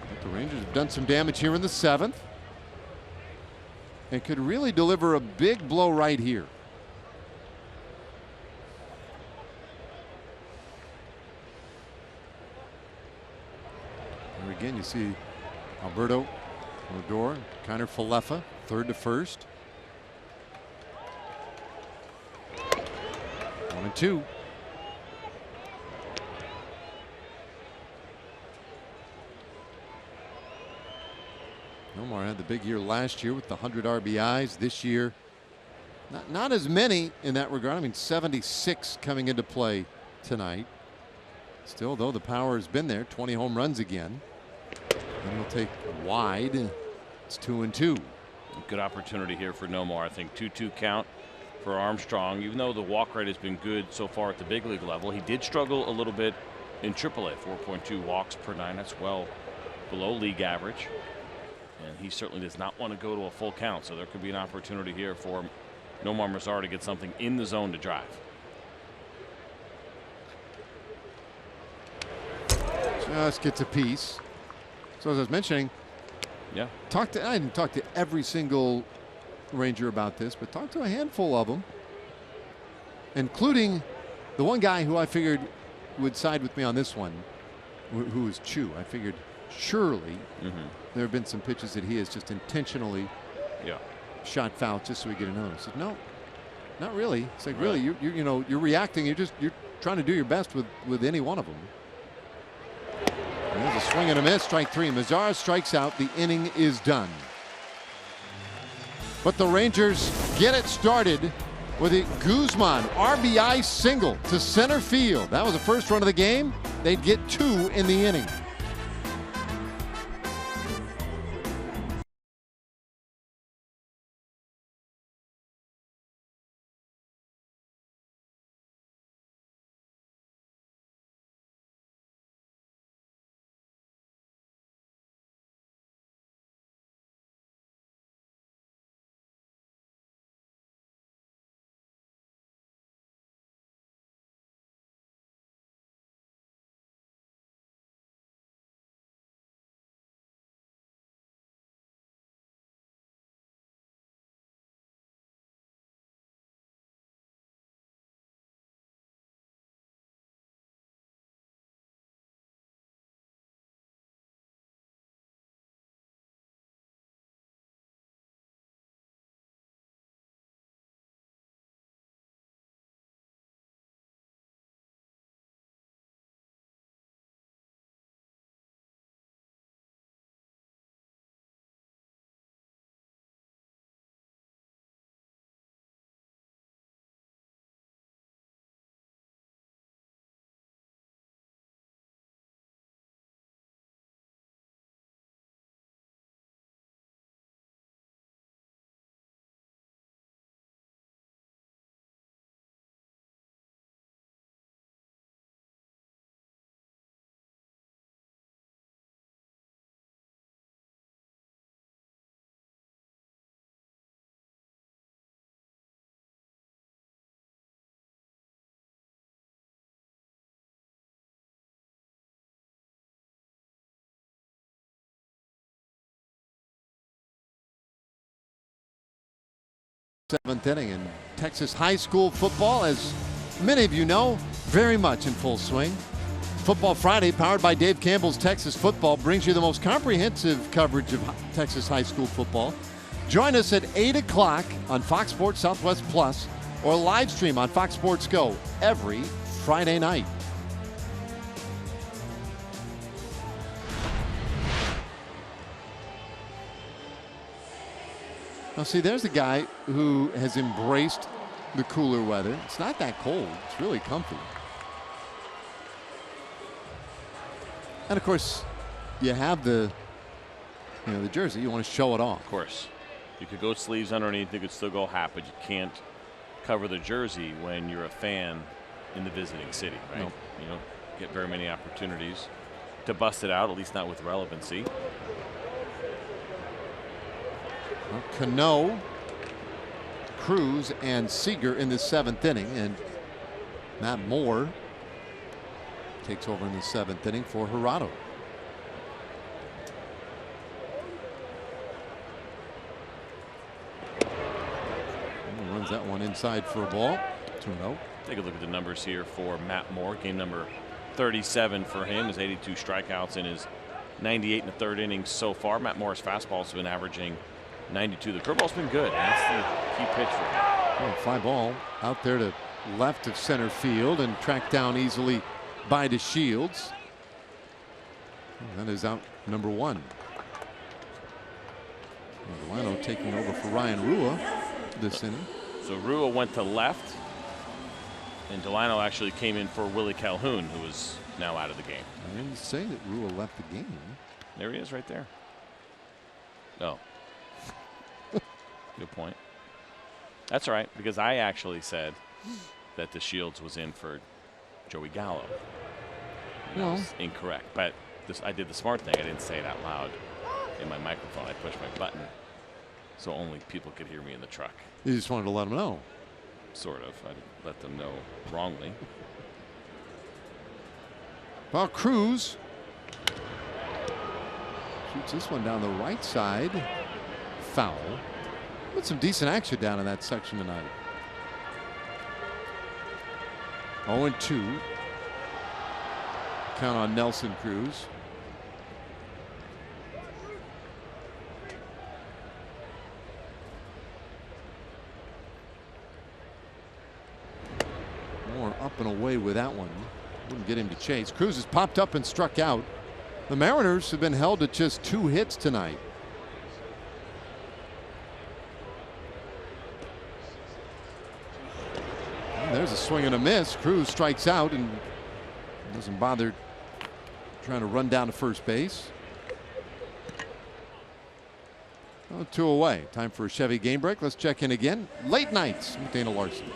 But the Rangers have done some damage here in the 7th. And could really deliver a big blow right here. Here again, you see Alberto Odor, Kiner Falefa, 3rd to 1st. 1-2. Nomar had the big year last year with the 100 RBIs. This year, not as many in that regard. I mean, 76 coming into play tonight. Still, though, the power has been there. 20 home runs again. And he'll take wide. It's 2-2. Good opportunity here for Nomar. I think 2-2 count for Armstrong. Even though the walk rate has been good so far at the big league level, he did struggle a little bit in AAA. 4.2 walks per 9. That's well below league average. And he certainly does not want to go to a full count, so there could be an opportunity here for Nomar Mazara to get something in the zone to drive. Just gets a piece. So as I was mentioning, yeah, I didn't talk to every single Ranger about this, but talked to a handful of them, including the one guy who I figured would side with me on this one, who was Chu. I figured surely there have been some pitches that he has just intentionally shot foul just so we get another one. I said, no, not really. It's like, really, you're reacting. You're trying to do your best with any one of them. And there's a swing and a miss, strike 3. Mazara strikes out. The inning is done. But the Rangers get it started with a Guzman RBI single to center field. That was the first run of the game. They'd get 2 in the inning. Seventh inning, and Texas high school football, as many of you know, very much in full swing. Football Friday, powered by Dave Campbell's Texas Football, brings you the most comprehensive coverage of Texas high school football. Join us at 8 o'clock on Fox Sports Southwest Plus, or live stream on Fox Sports Go every Friday night. Now, see, there's a guy who has embraced the cooler weather. It's not that cold. It's really comfy. And, of course, you have the jersey. You want to show it off. Of course. You could go sleeves underneath. You could still go hat, but you can't cover the jersey when you're a fan in the visiting city, right? Nope. You don't get very many opportunities to bust it out, at least not with relevancy. Cano, Cruz, and Seager in the 7th inning, and Matt Moore takes over in the 7th inning for Gerardo. And runs that one inside for a ball. 2-0. Take a look at the numbers here for Matt Moore. Game number 37 for him. His 82 strikeouts in his 98 in the 3rd innings so far. Matt Moore's fastball's been averaging 92. The curveball's been good. That's the key pitch for him. Oh, fly ball out there to left of center field and tracked down easily by DeShields. That is out number 1. Delano taking over for Ryan Rua this inning. So Rua went to left, and Delano actually came in for Willie Calhoun, who is now out of the game. I didn't say that Rua left the game. There he is right there. Oh. Good point. That's all right, because I actually said that DeShields was in for Joey Gallo. And that was incorrect, but I did the smart thing. I didn't say it out loud in my microphone. I pushed my button so only people could hear me in the truck. You just wanted to let them know. Sort of. I let them know wrongly. Well, Cruz shoots this one down the right side. Foul. With some decent action down in that section tonight. 0-2. Count on Nelson Cruz. More up and away with that one. Wouldn't get him to chase. Cruz has popped up and struck out. The Mariners have been held to just 2 hits tonight. There's a swing and a miss. Cruz strikes out and doesn't bother trying to run down to first base. 2 away. Time for a Chevy game break. Let's check in again. Late nights with Dana Larson.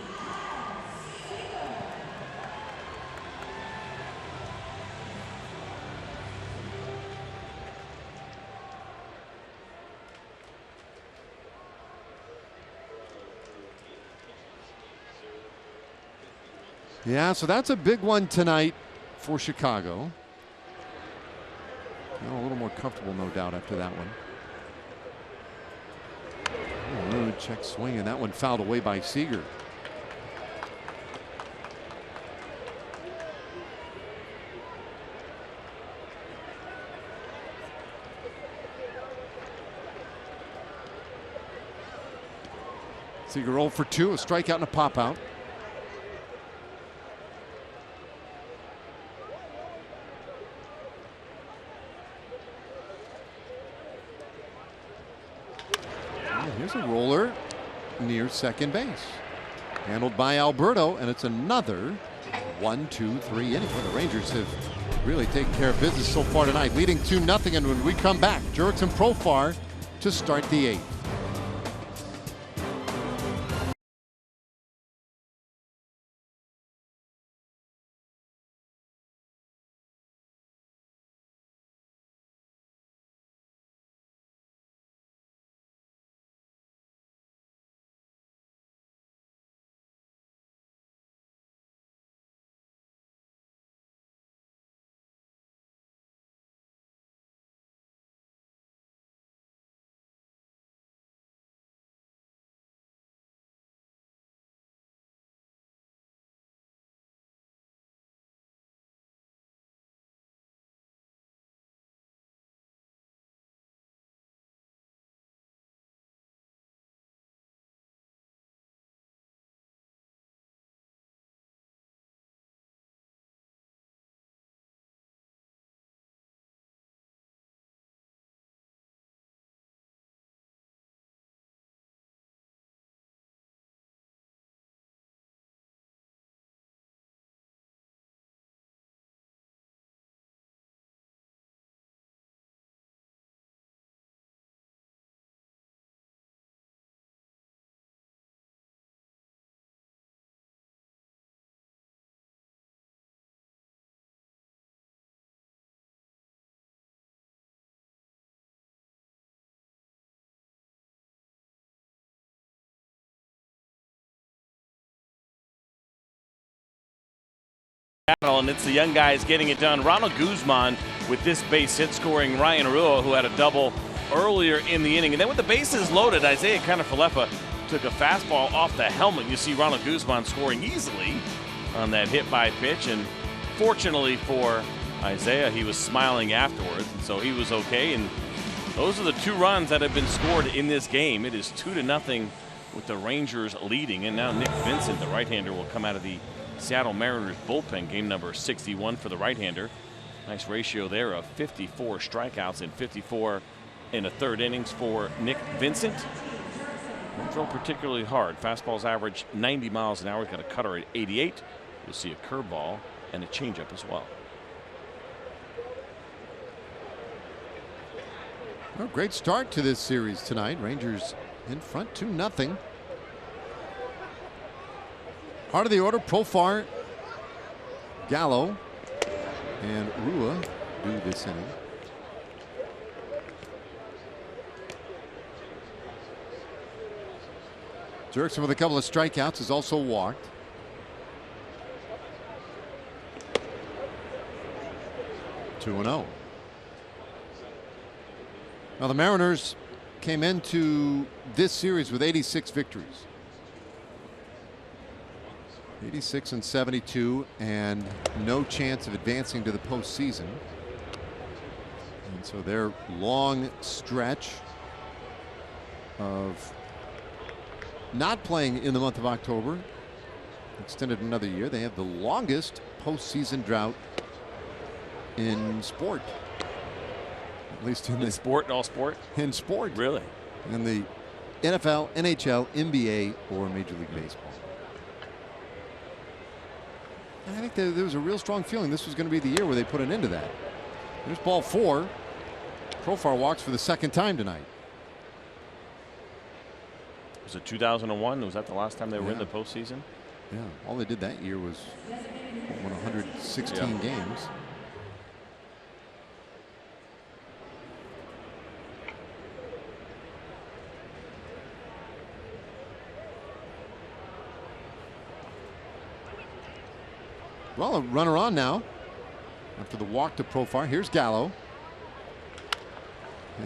Yeah, so that's a big one tonight for Chicago. A little more comfortable, no doubt, after that one. Check swing, and that one fouled away by Seager. Seager 0 for 2, a strikeout and a pop out. Here's a roller near second base. Handled by Alberto, and it's another 1-2-3 inning. Well, the Rangers have really taken care of business so far tonight, leading 2-0. And when we come back, Jurickson Profar to start the 8th. Seattle, and it's the young guys getting it done. Ronald Guzman with this base hit, scoring Ryan Rua, who had a double earlier in the inning. And then with the bases loaded, Isaiah Kiner-Falefa took a fastball off the helmet. You see Ronald Guzman scoring easily on that hit by pitch, and fortunately for Isaiah, he was smiling afterwards, and so he was okay. And those are the 2 runs that have been scored in this game. It is 2-0 with the Rangers leading, and now Nick Vincent, the right-hander, will come out of the Seattle Mariners bullpen. Game number 61 for the right-hander. Nice ratio there of 54 strikeouts and 54 in the 3rd innings for Nick Vincent. Don't throw particularly hard. Fastballs average 90 miles an hour. He's got a cutter at 88. You'll see a curveball and a changeup as well. Well, great start to this series tonight. Rangers in front 2-0. Heart of the order, Profar, Gallo, and Rua do this inning. Jerkson with a couple of strikeouts is also walked. Two 2-0. Now the Mariners came into this series with 86 victories. 86 and 72, and no chance of advancing to the postseason. And so their long stretch of not playing in the month of October extended another year. They have the longest postseason drought in sport. At least in sport, in all sport? In sport. Really? In the NFL, NHL, NBA, or Major League Baseball. I think there was a real strong feeling this was going to be the year where they put an end to that. There's ball 4. Profar walks for the 2nd time tonight. Was it 2001? Was that the last time they were in the postseason? Yeah. All they did that year was won 116 games. Well, a runner on now after the walk to Profar. Here's Gallo.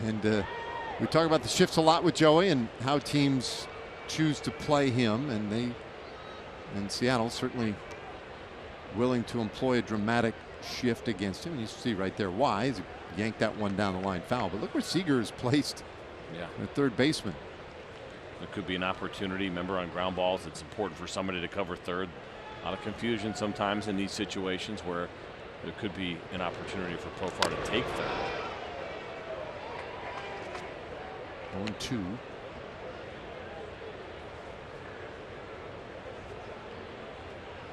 And we talk about the shifts a lot with Joey and how teams choose to play him. And Seattle certainly willing to employ a dramatic shift against him. And you see right there why. He's yanked that one down the line foul. But look where Seager is placed. The 3rd baseman. It could be an opportunity. Remember, on ground balls, it's important for somebody to cover 3rd. A lot of confusion sometimes in these situations where there could be an opportunity for Profar to take 3rd. 0-2.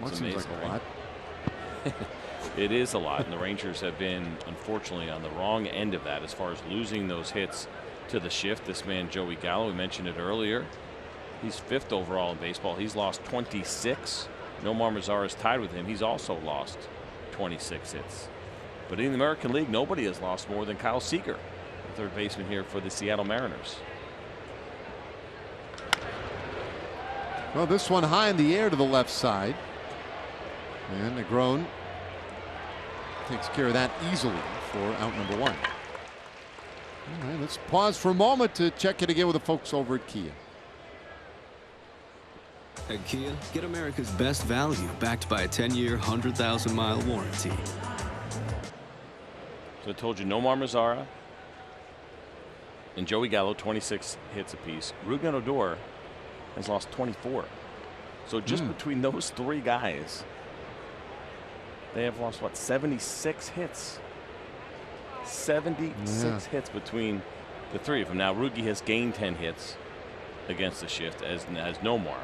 That seems like a lot. It is a lot, and the Rangers have been, unfortunately, on the wrong end of that as far as losing those hits to the shift. This man, Joey Gallo, we mentioned it earlier. He's 5th overall in baseball. He's lost 26. Nomar Mazara is tied with him. He's also lost 26 hits. But in the American League, nobody has lost more than Kyle Seager, the 3rd baseman here for the Seattle Mariners. Well, this one high in the air to the left side. And Negron takes care of that easily for out number 1. All right, let's pause for a moment to check it again with the folks over at Kia. At Kia, get America's best value backed by a 10-year, 100,000-mile warranty. So I told you, Nomar Mazara and Joey Gallo, 26 hits apiece. Rougned Odor has lost 24. So just between those 3 guys, they have lost, what, 76 hits? 76 hits between the 3 of them. Now, Rugi has gained 10 hits against the shift, as Nomar.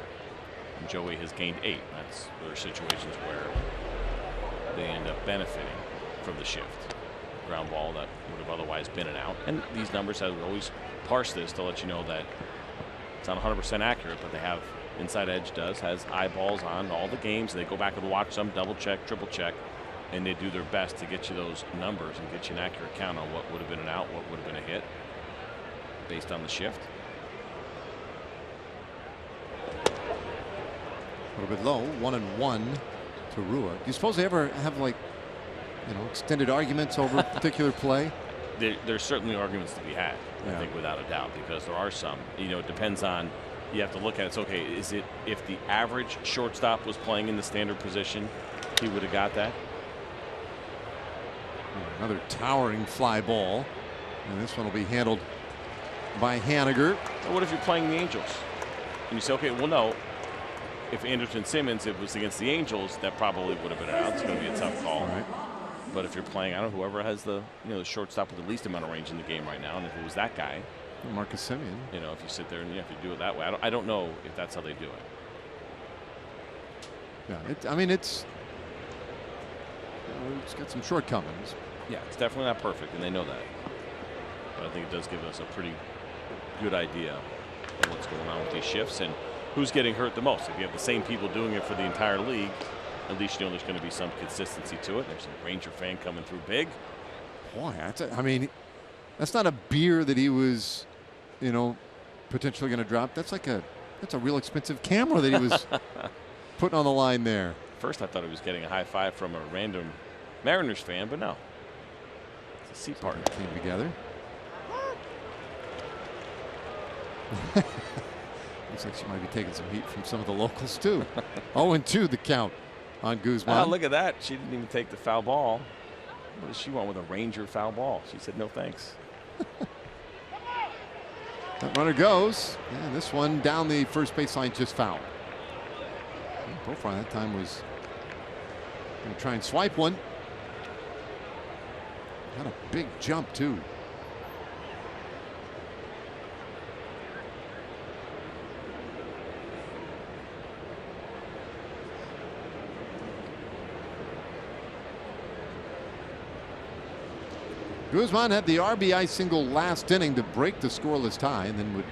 And Joey has gained 8. There are situations where they end up benefiting from the shift. Ground ball that would have otherwise been an out. And these numbers, I would always parse this to let you know that it's not 100% accurate, but they have, Inside Edge has eyeballs on all the games. They go back and watch them, double check, triple check, and they do their best to get you those numbers and get you an accurate count on what would have been an out, what would have been a hit based on the shift. A little bit low, 1-1 Rua. Do you suppose they ever have, like, extended arguments over a particular play? There's certainly arguments to be had, I think, without a doubt, because there are some. It depends on. You have to look at it. It's okay. Is it if the average shortstop was playing in the standard position, he would have got that? Another towering fly ball, and this one will be handled by Haniger. Or what if you're playing the Angels and you say, okay, well, no. If Anderson Simmons, it was against the Angels, that probably would have been out. It's going to be a tough call. All right. But if you're playing, I don't know, whoever has the the shortstop with the least amount of range in the game right now, and if it was that guy, Marcus Semien. if you sit there and if you do it that way, I don't know if that's how they do it. Yeah, I mean it's got some shortcomings. Yeah, it's definitely not perfect, and they know that. But I think it does give us a pretty good idea of what's going on with these shifts and who's getting hurt the most. If you have the same people doing it for the entire league, at least there's going to be some consistency to it. There's a Ranger fan coming through big. Boy, I mean, that's not a beer that he was, potentially going to drop. That's a real expensive camera that he was putting on the line there. First, I thought he was getting a high five from a random Mariners fan, but no. It's a seat partner. Came together. Looks like she might be taking some heat from some of the locals, too. 0-2 the count on Guzman. Oh, look at that. She didn't even take the foul ball. What does she want with a Ranger foul ball? She said no thanks. That runner goes, and this one down the first baseline just fouled. Profile that time was going to try and swipe one. Had a big jump, too. Guzman had the RBI single last inning to break the scoreless tie, and then would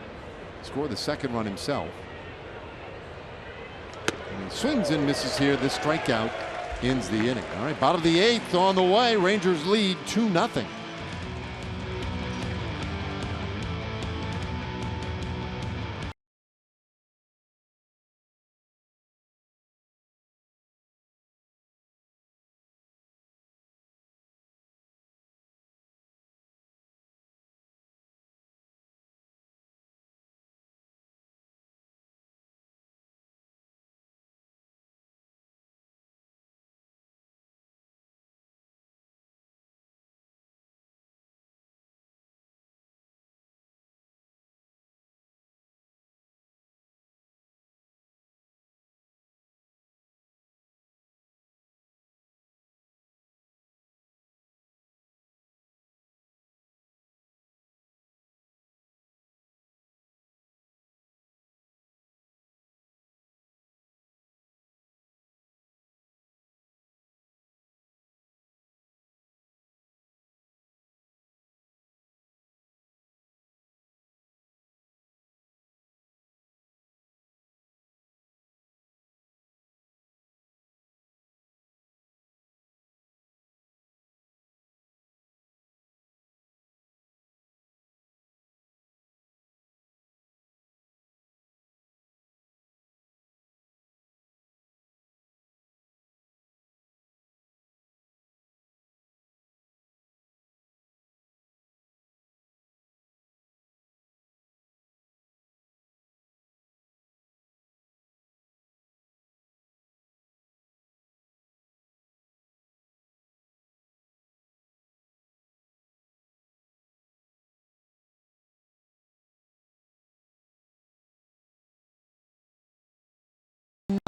score the second run himself. And he swings and misses here. This strikeout ends the inning. All right, bottom of the eighth on the way. Rangers lead 2-0.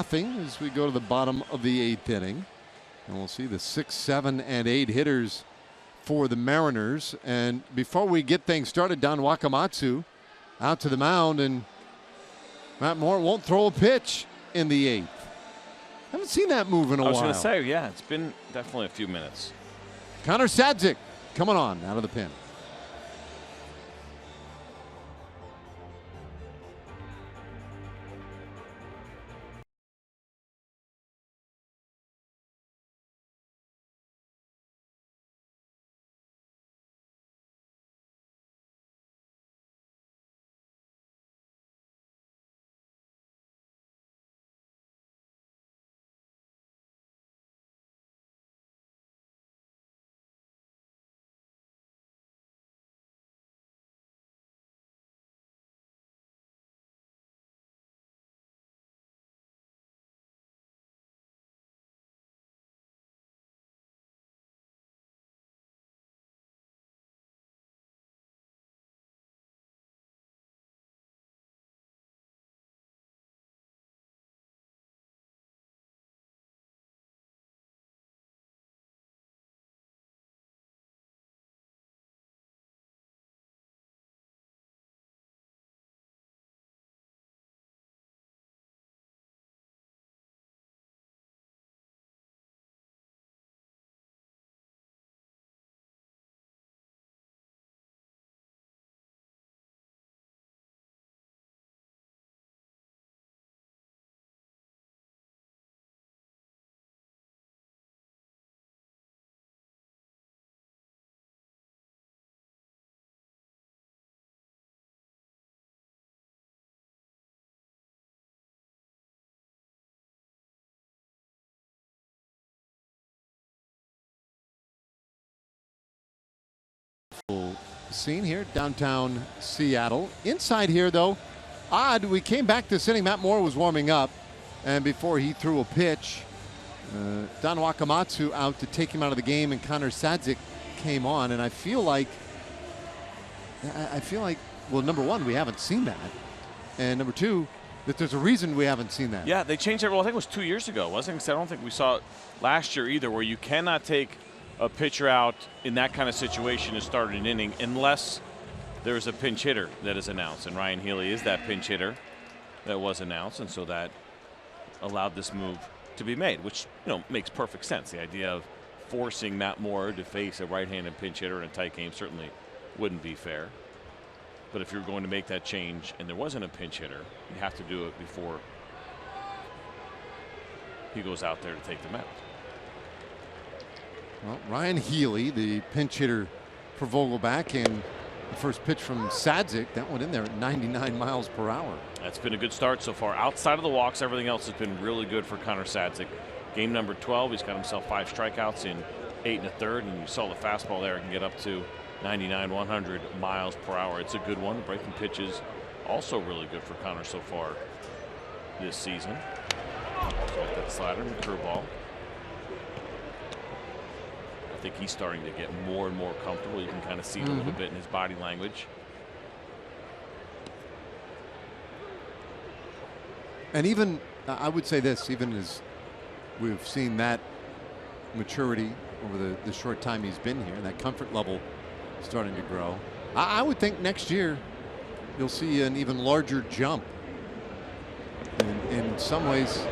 Nothing as we go to the bottom of the eighth inning, and we'll see the 6, 7, and 8 hitters for the Mariners. And before we get things started, Don Wakamatsu out to the mound, and Matt Moore won't throw a pitch in the eighth. Haven't seen that move in a while. I was going to say, yeah, it's been definitely a few minutes. Connor Sadzik coming on out of the pen. Scene here, downtown Seattle. Inside here, though, odd. We came back this inning. Matt Moore was warming up, and before he threw a pitch, Don Wakamatsu out to take him out of the game, and Connor Sadzik came on. And I feel like, well, number one, we haven't seen that, and number two, that there's a reason we haven't seen that. Yeah, they changed it. Well, I think it was 2 years ago, wasn't it? 'Cause I don't think we saw it last year either, where you cannot take a pitcher out in that kind of situation to start an inning unless there's a pinch hitter that is announced. And Ryan Healy is that pinch hitter that was announced, and so that allowed this move to be made, which, you know, makes perfect sense. The idea of forcing Matt Moore to face a right-handed pinch hitter in a tight game certainly wouldn't be fair. But if you're going to make that change and there wasn't a pinch hitter, you have to do it before he goes out there to take the mound. Well, Ryan Healy, the pinch hitter for Vogelback, and the first pitch from Sadzik, that one in there at 99 miles per hour. That's been a good start so far. Outside of the walks, everything else has been really good for Connor Sadzik. Game number 12, he's got himself 5 strikeouts in 8 1/3, and you saw the fastball there can get up to 99, 100 miles per hour. It's a good one. Breaking pitches also really good for Connor so far this season. So like that slider and the curveball. I think he's starting to get more and more comfortable. You can kind of see it a little bit in his body language. And even, I would say this, even as we've seen that maturity over the short time he's been here, and that comfort level starting to grow, I would think next year you'll see an even larger jump. In some ways,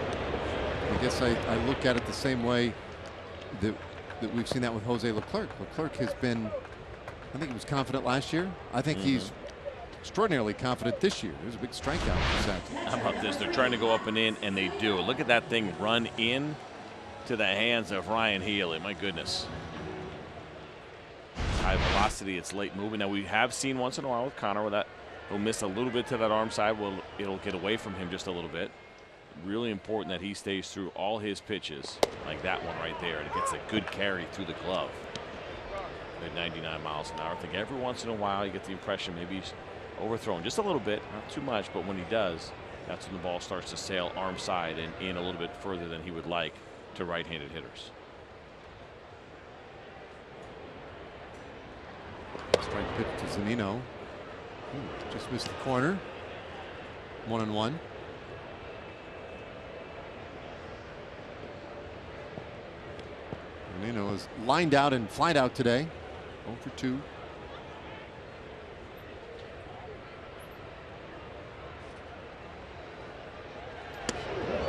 I guess I look at it the same way that we've seen that with Jose Leclerc. Leclerc has been, I think he was confident last year. I think he's extraordinarily confident this year. There's a big strikeout for Sadzik. How about this? They're trying to go up and in, and they do. Look at that thing run in to the hands of Ryan Healy. My goodness. High velocity, it's late moving. Now, we have seen once in a while with Connor where that he'll miss a little bit to that arm side. Well, it'll get away from him just a little bit. Really important that he stays through all his pitches, like that one right there, and it gets a good carry through the glove at 99 miles an hour. I think every once in a while you get the impression maybe he's overthrown just a little bit, not too much, but when he does, that's when the ball starts to sail arm side and in a little bit further than he would like to right-handed hitters. Strike pitch to Zunino. Just missed the corner. 1-1. Zunino is lined out and flied out today. 0 for 2.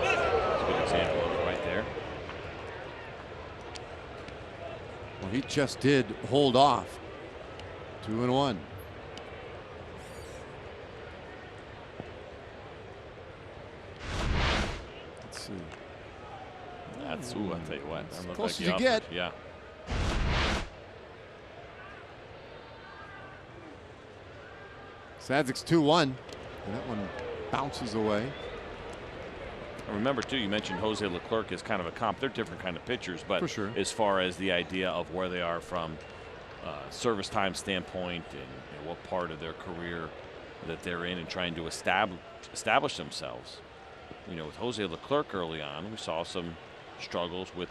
That's a good example of it right there. Well, he just did hold off. 2-1. Let's see. That's, ooh, I'll tell you what. As That looked close like as you get. Yeah. Sadzik's 2-1, and that one bounces away. Remember, too, you mentioned Jose Leclerc is kind of a comp. They're different kind of pitchers, but For sure. as far as the idea of where they are from service time standpoint and what part of their career that they're in and trying to establish themselves. You know, with Jose Leclerc early on, we saw some struggles with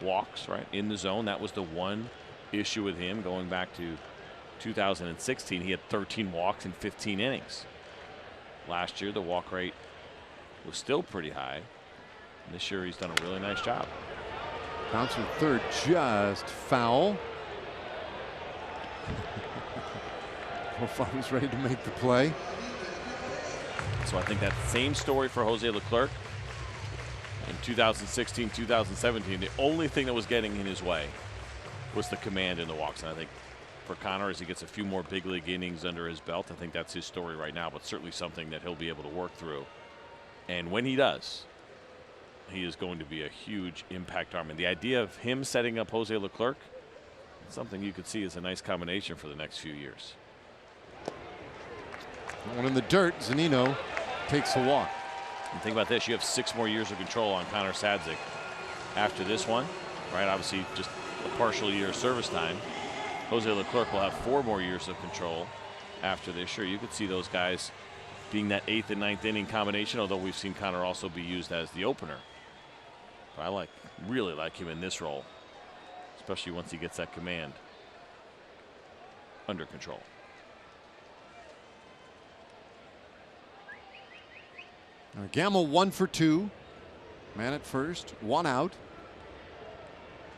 walks, right, in the zone. That was the one issue with him going back to 2016. He had 13 walks in 15 innings. Last year, the walk rate was still pretty high. And this year, he's done a really nice job. Bouncer third, just foul. Profar was ready to make the play. So I think that same story for Jose Leclerc in 2016, 2017. The only thing that was getting in his way was the command in the walks. And I think for Connor, as he gets a few more big league innings under his belt, I think that's his story right now, but certainly something that he'll be able to work through. And when he does, he is going to be a huge impact arm. And the idea of him setting up Jose Leclerc, something you could see as a nice combination for the next few years. One in the dirt, Zunino takes a walk. And think about this, you have 6 more years of control on Connor Sadzik after this one, right? Obviously just a partial year of service time. Jose Leclerc will have 4 more years of control after this. Sure, you could see those guys being that 8th and 9th inning combination, although we've seen Connor also be used as the opener. But I really like him in this role, especially once he gets that command under control. Gamble 1 for 2. Man at first, 1 out.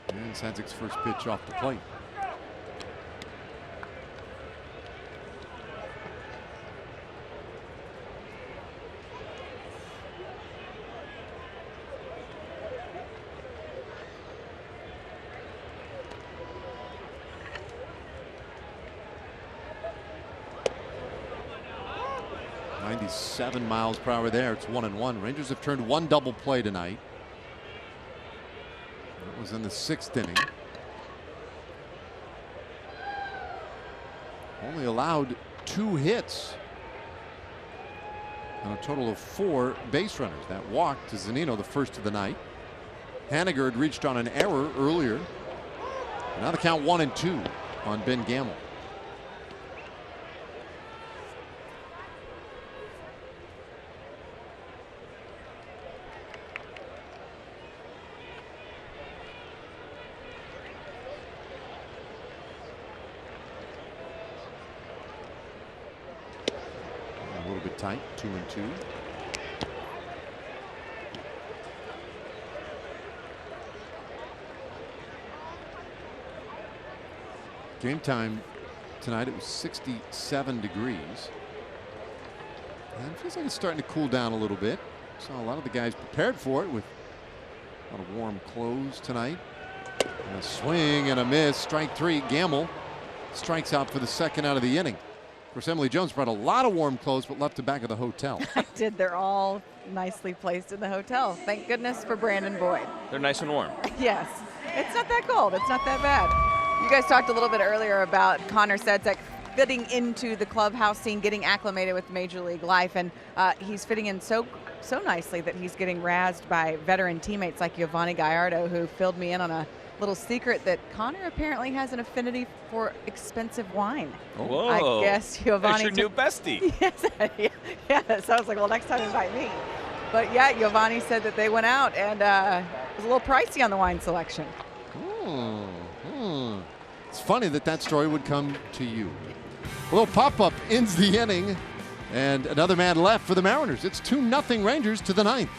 And Sadzik's first pitch off the plate. .97 miles per hour there. It's 1-1. Rangers have turned 1 double play tonight. That was in the 6th inning. Only allowed 2 hits and a total of 4 base runners. That walk to Zunino, the first of the night. Haniger had reached on an error earlier. Now the count 1-2 on Ben Gamble. Tight, 2-2. Game time tonight, it was 67 degrees. And it feels like it's starting to cool down a little bit. Saw a lot of the guys prepared for it with a lot of warm clothes tonight. And a swing and a miss. Strike 3. Gamble strikes out for the 2nd out of the inning. Of course, Emily Jones brought a lot of warm clothes, but left them back at the hotel. I did. They're all nicely placed in the hotel. Thank goodness for Brandon Boyd. They're nice and warm. Yes. It's not that cold. It's not that bad. You guys talked a little bit earlier about Connor Sadzik fitting into the clubhouse scene, getting acclimated with Major League life, and he's fitting in so nicely that he's getting razzed by veteran teammates like Giovanni Gallardo, who filled me in on a little secret that Connor apparently has an affinity for expensive wine. Whoa. I guess Giovanni. That's your new bestie. Yes. So I was like, well, next time invite me. But yeah, Giovanni said that they went out and it was a little pricey on the wine selection. It's funny that story would come to you. A little pop-up ends the inning, and another man left for the Mariners. It's 2-0 Rangers to the 9th.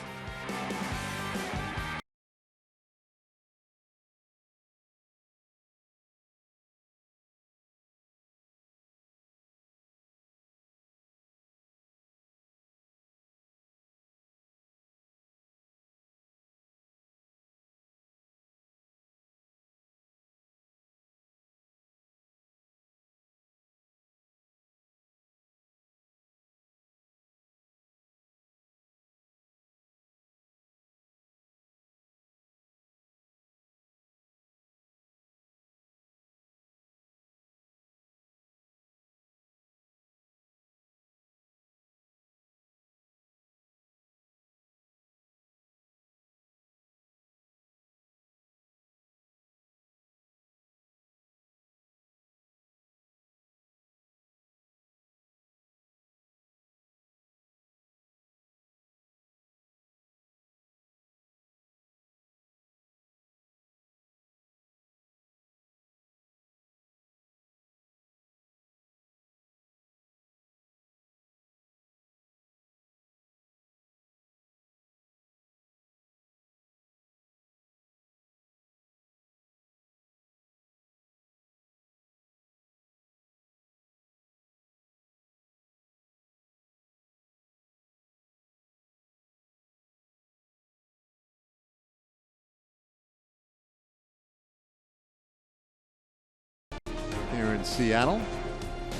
Here in Seattle,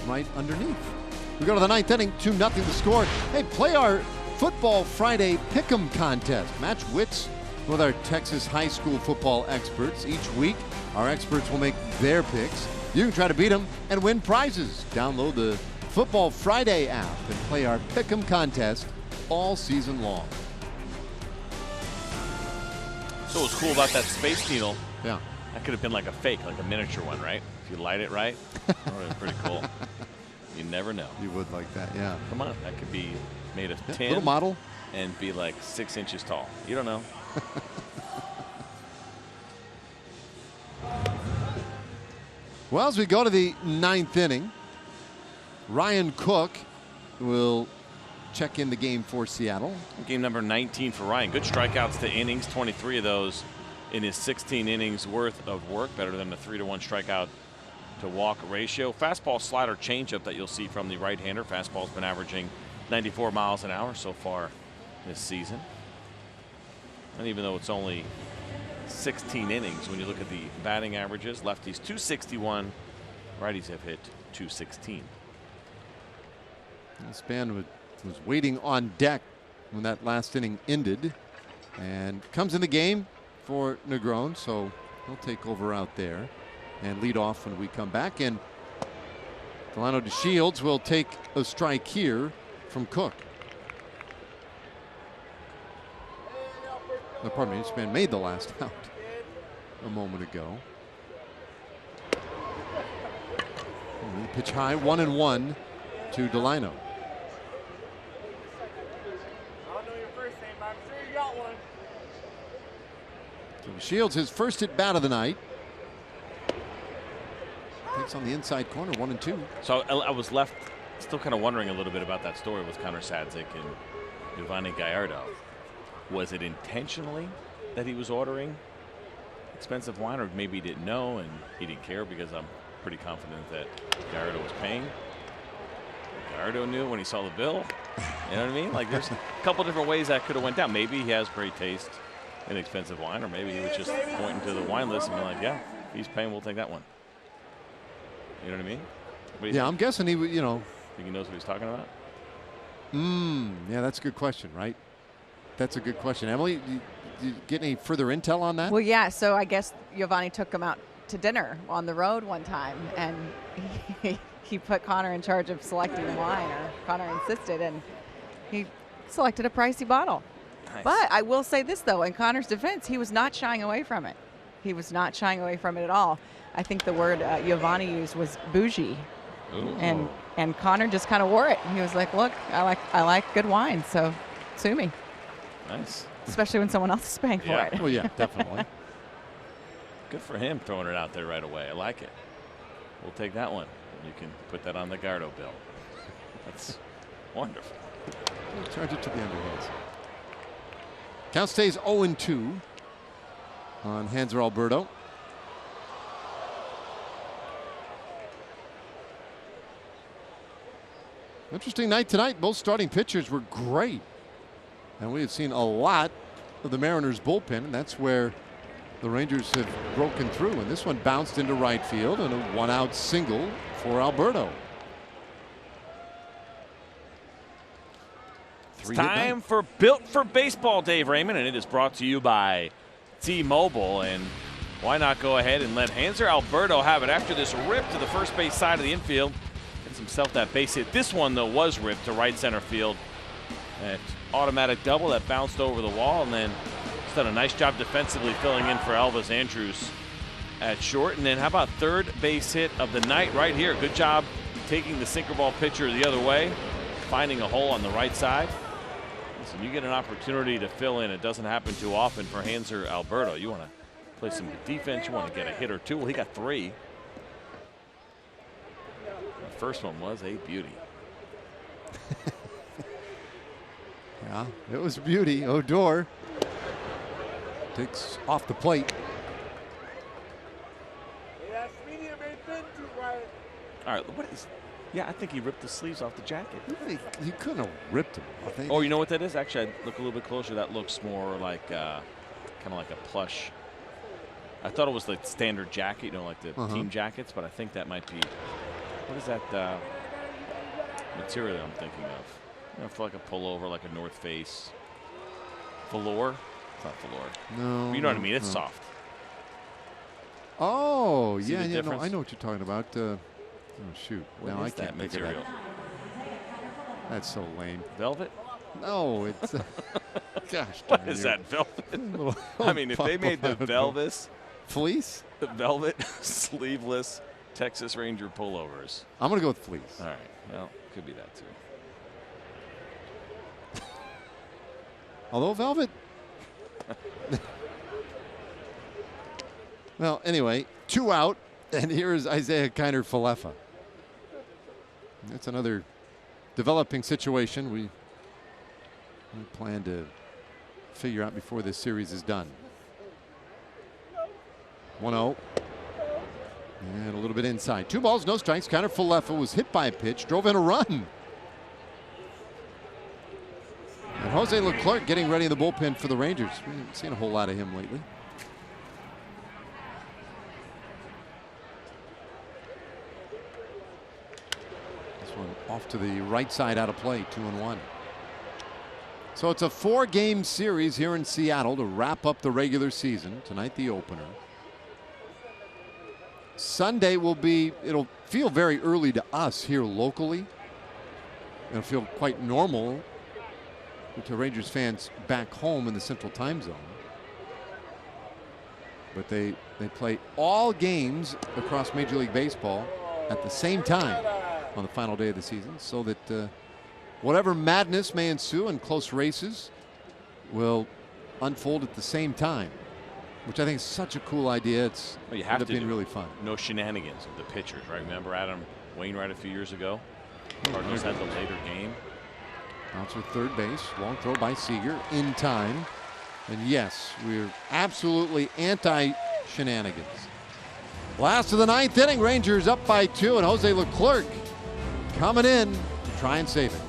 right underneath. We go to the 9th inning, 2-0 the score. Hey, play our Football Friday Pick'em contest. Match wits with our Texas high school football experts. Each week, our experts will make their picks. You can try to beat them and win prizes. Download the Football Friday app and play our Pick'em contest all season long. So what's cool about that Space Needle, Yeah. That could have been like a fake, like a miniature one, right? If you light it right, that would have been pretty cool. You never know. You would like that, yeah. Come on, that could be made of tin. Little model. And be like 6 inches tall. You don't know. Well, as we go to the 9th inning, Ryan Cook will check in the game for Seattle. Game number 19 for Ryan. Good strikeouts to innings, 23 of those in his 16 innings worth of work. Better than the 3-to-1 strikeout to walk ratio. Fastball, slider, changeup that you'll see from the right-hander. Fastball's been averaging 94 miles an hour so far this season. And even though it's only 16 innings, when you look at the batting averages, lefties 261, righties have hit 216. This man was waiting on deck when that last inning ended, and comes in the game for Negron, so he'll take over out there and lead off when we come back. And Delano DeShields will take a strike here from Cook. No, pardon me, this man made the last out a moment ago. Pitch high, 1-1 to Delano. I don't know your first name, but I'm sure you got one. So Shields, his first at bat of the night. Takes on the inside corner, 1-2. So I was left still kind of wondering a little bit about that story with Connor Sadzik and Giovanni Gallardo. Was it intentionally that he was ordering expensive wine, or maybe he didn't know and he didn't care? Because I'm pretty confident that Gallardo was paying. Gallardo knew when he saw the bill. You know what I mean? Like, there's a couple different ways that could have went down. Maybe he has great taste in expensive wine, or maybe he was just pointing to the wine list and be like, yeah, if he's paying, we'll take that one. You know what I mean? Yeah, I'm guessing he would, you know. Think he knows what he's talking about? Yeah, that's a good question, right? That's a good question. Emily, do you get any further intel on that? Well, yeah, so I guess Giovanni took him out to dinner on the road one time, and he put Connor in charge of selecting the wine, or Connor insisted, and he selected a pricey bottle. Nice. But I will say this, though, in Connor's defense, he was not shying away from it. He was not shying away from it at all. I think the word Giovanni used was bougie. Ooh. And Connor just kind of wore it. He was like, look, I like good wine, so sue me. Nice. Especially when someone else is paying for it. Well, yeah, definitely. Good for him throwing it out there right away. I like it. We'll take that one. You can put that on the Gardo bill. That's wonderful. Charge it to the underhoods. Count stays 0-2 on Hanser Alberto. Interesting night tonight. Both starting pitchers were great. And we have seen a lot of the Mariners bullpen, and that's where the Rangers have broken through. And this one bounced into right field, and a one-out single for Alberto. It's time for Built for Baseball, Dave Raymond, and it is brought to you by T-Mobile. And why not go ahead and let Hanser Alberto have it after this rip to the first base side of the infield. Gets himself that base hit. This one, though, was ripped to right center field. That automatic double that bounced over the wall, and then he's done a nice job defensively filling in for Elvis Andrews at short. And then how about third base hit of the night right here? Good job taking the sinker ball pitcher the other way, finding a hole on the right side. Listen, you get an opportunity to fill in. It doesn't happen too often for Hanser Alberto. You want to play some good defense. You want to get a hit or two. Well, he got 3. The first one was a beauty. Yeah, it was a beauty. Odor takes off the plate. Yeah, medium ain't thin too right. All right, what is? Yeah, I think he ripped the sleeves off the jacket. He couldn't have ripped him. I think. Oh, you know what that is? Actually, I look a little bit closer. That looks more like kind of like a plush. I thought it was like standard jacket, you know, like the team jackets, but I think that might be. What is that material I'm thinking of? You know, for like a pullover, like a North Face. Velour? It's not velour. No. You know what I mean? It's soft. Oh, See yeah, the yeah. No, difference? I know what you're talking about. Oh, shoot. What No, is I can't that think of material? that. That's so lame. Velvet? No, it's. Gosh. What is that, velvet? I mean, if they made the Velvis Fleece? Velvet sleeveless Texas Ranger pullovers. I'm going to go with fleece. All right. Well, could be that too. Although velvet. Well, anyway, 2 out, and here's Isaiah Kiner-Falefa. That's another developing situation we plan to figure out before this series is done. 1-0. And a little bit inside. 2 balls, no strikes. Kiner-Falefa was hit by a pitch, drove in a run. And Jose Leclerc getting ready in the bullpen for the Rangers. We haven't seen a whole lot of him lately. This one off to the right side, out of play, 2-1. So it's a 4-game series here in Seattle to wrap up the regular season. Tonight, the opener. Sunday it'll feel very early to us here locally. It'll feel quite normal to Rangers fans back home in the Central Time Zone. But they play all games across Major League Baseball at the same time on the final day of the season, so that whatever madness may ensue in close races will unfold at the same time, which I think is such a cool idea. It's you have to been really fun. No shenanigans with the pitchers, right? Remember Adam Wainwright a few years ago? Cardinals had the later game. Bouncer third base, long throw by Seager in time. And yes, we're absolutely anti-shenanigans. Last of the 9th inning, Rangers up by 2, and Jose Leclerc coming in to try and save it.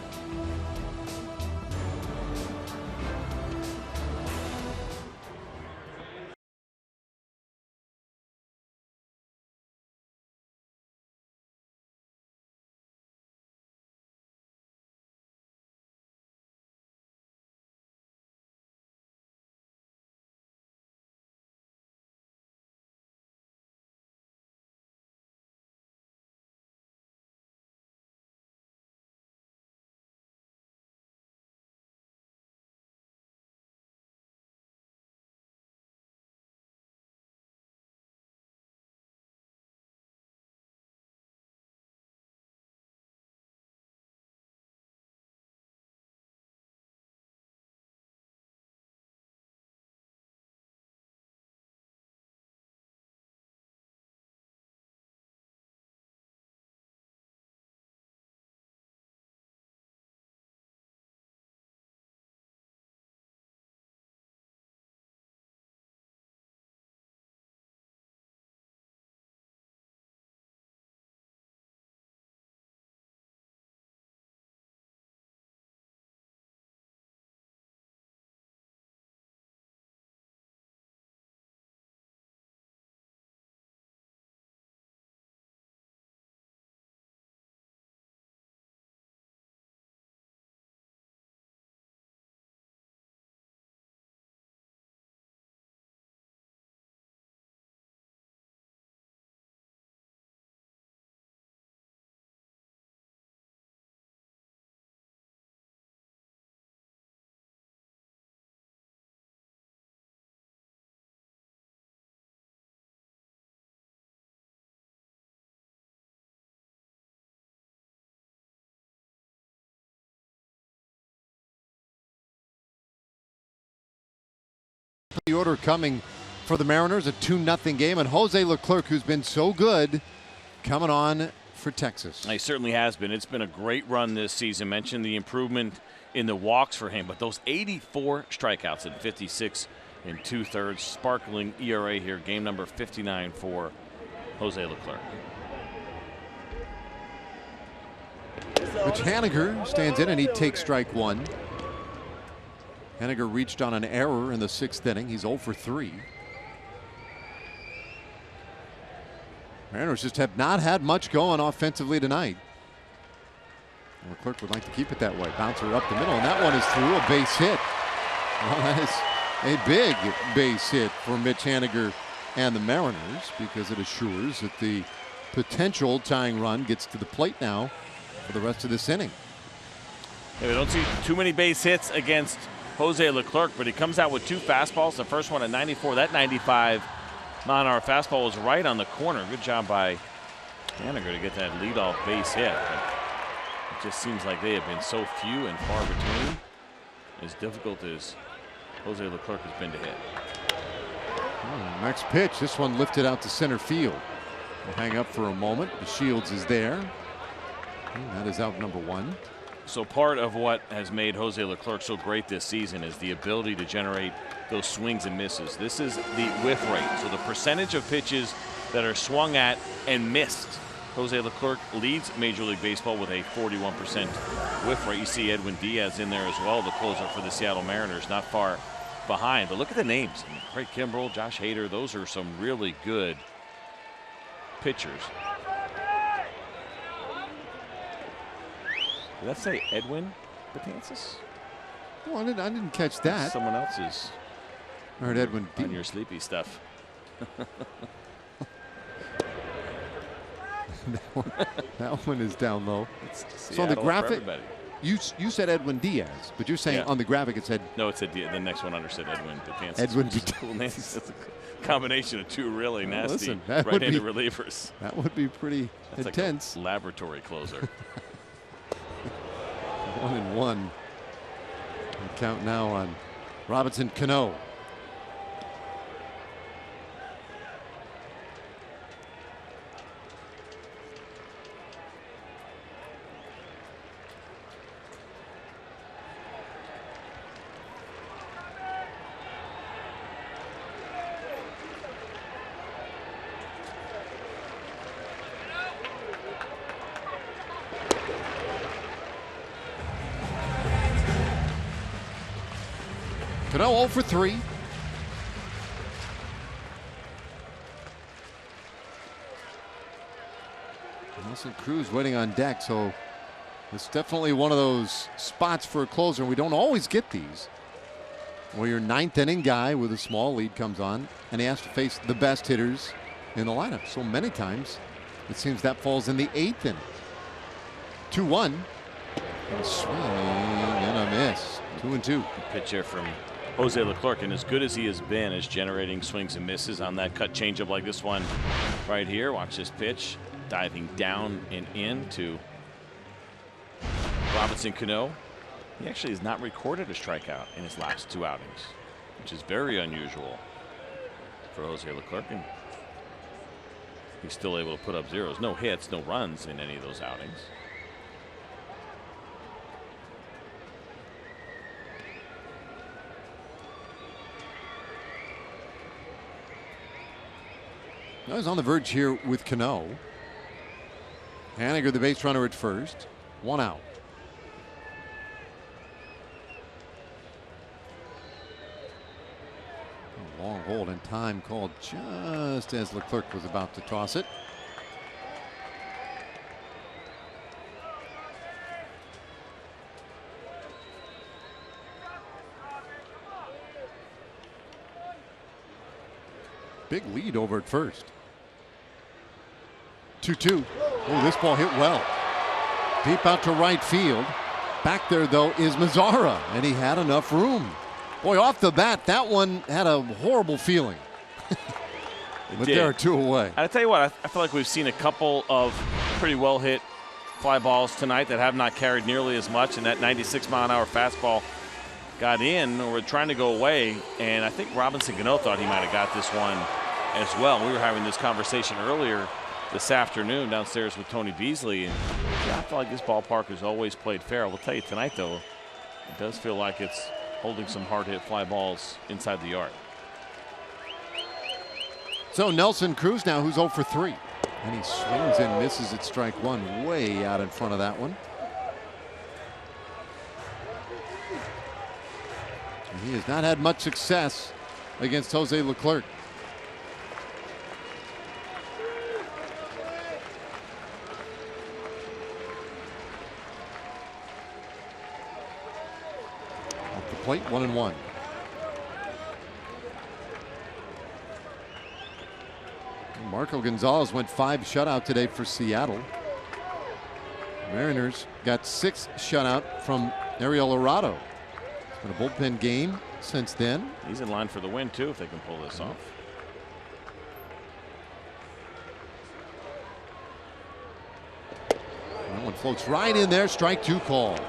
The order coming for the Mariners, a 2-0 game, and Jose Leclerc, who's been so good, coming on for Texas. He certainly has been. It's been a great run this season. Mentioned the improvement in the walks for him, but those 84 strikeouts in 56 2/3, sparkling ERA here, game number 59 for Jose Leclerc. Mitch Haniger stands in, and he takes strike 1. Haniger reached on an error in the 6th inning. He's 0 for 3. Mariners just have not had much going offensively tonight. And Leclerc would like to keep it that way. Bouncer up the middle, and that one is through, a base hit. Well, that is a big base hit for Mitch Haniger and the Mariners, because it assures that the potential tying run gets to the plate now for the rest of this inning. Yeah, we don't see too many base hits against Jose Leclerc, but he comes out with 2 fastballs. The first one at 94, that 95 mile-an-hour fastball was right on the corner. Good job by Haniger to get that leadoff base hit. But it just seems like they have been so few and far between. As difficult as Jose Leclerc has been to hit. Next pitch, this one lifted out to center field. We'll hang up for a moment. The Shields is there. That is out number 1. So part of what has made Jose Leclerc so great this season is the ability to generate those swings and misses. This is the whiff rate. So the percentage of pitches that are swung at and missed. Jose Leclerc leads Major League Baseball with a 41% whiff rate. You see Edwin Diaz in there as well, the closer for the Seattle Mariners, not far behind. But look at the names. Craig Kimbrell, Josh Hader, those are some really good pitchers. Did that say Edwin Betances? Well, I didn't catch that. Someone else's. I heard Edwin on your sleepy stuff. that one is down low. So the graphic, you said Edwin Diaz, but you're saying on the graphic it said. No, it said the next one under said Edwin Betances. Edwin Betances. That's a combination of two really nasty listen, right-handed relievers. That would be pretty intense. Like a laboratory closer. 1-1. The count now on Robinson Cano. Cano 0 for 3. Nelson Cruz waiting on deck, so it's definitely one of those spots for a closer. We don't always get these, where your 9th inning guy with a small lead comes on and he has to face the best hitters in the lineup. So many times it seems that falls in the 8th inning. 2-1. And a swing and a miss. 2-2. Pitch here from Jose Leclerc, and as good as he has been as generating swings and misses on that cut changeup like this one right here. Watch this pitch, diving down and in to Robinson Cano. He actually has not recorded a strikeout in his last 2 outings, which is very unusual for Jose Leclerc, and he's still able to put up zeros. No hits, no runs in any of those outings. Now he's on the verge here with Cano. Haniger, the base runner at first. 1 out. A long hold and time called just as Leclerc was about to toss it. Big lead over at first. 2-2. Oh, this ball hit well. Deep out to right field. Back there, though, is Mazzara, and he had enough room. Boy, off the bat, that one had a horrible feeling. But there are 2 away. I tell you what, I feel like we've seen a couple of pretty well hit fly balls tonight that have not carried nearly as much, and that 96-mile-an-hour fastball got in or trying to go away, and I think Robinson Cano thought he might have got this one as well. We were having this conversation earlier this afternoon downstairs with Tony Beasley, and I feel like this ballpark has always played fair. I will tell you tonight, though, it does feel like it's holding some hard-hit fly balls inside the yard. So Nelson Cruz now, who's 0 for 3. And he swings and misses at strike 1, way out in front of that one. And he has not had much success against Jose Leclerc. Off the plate, 1-1. Marco Gonzalez went 5 shutout today for Seattle. Mariners got 6 shutout from Ariel Arado. It's been a bullpen game since then. He's in line for the win, too, if they can pull this off. Floats right in there, strike 2 call.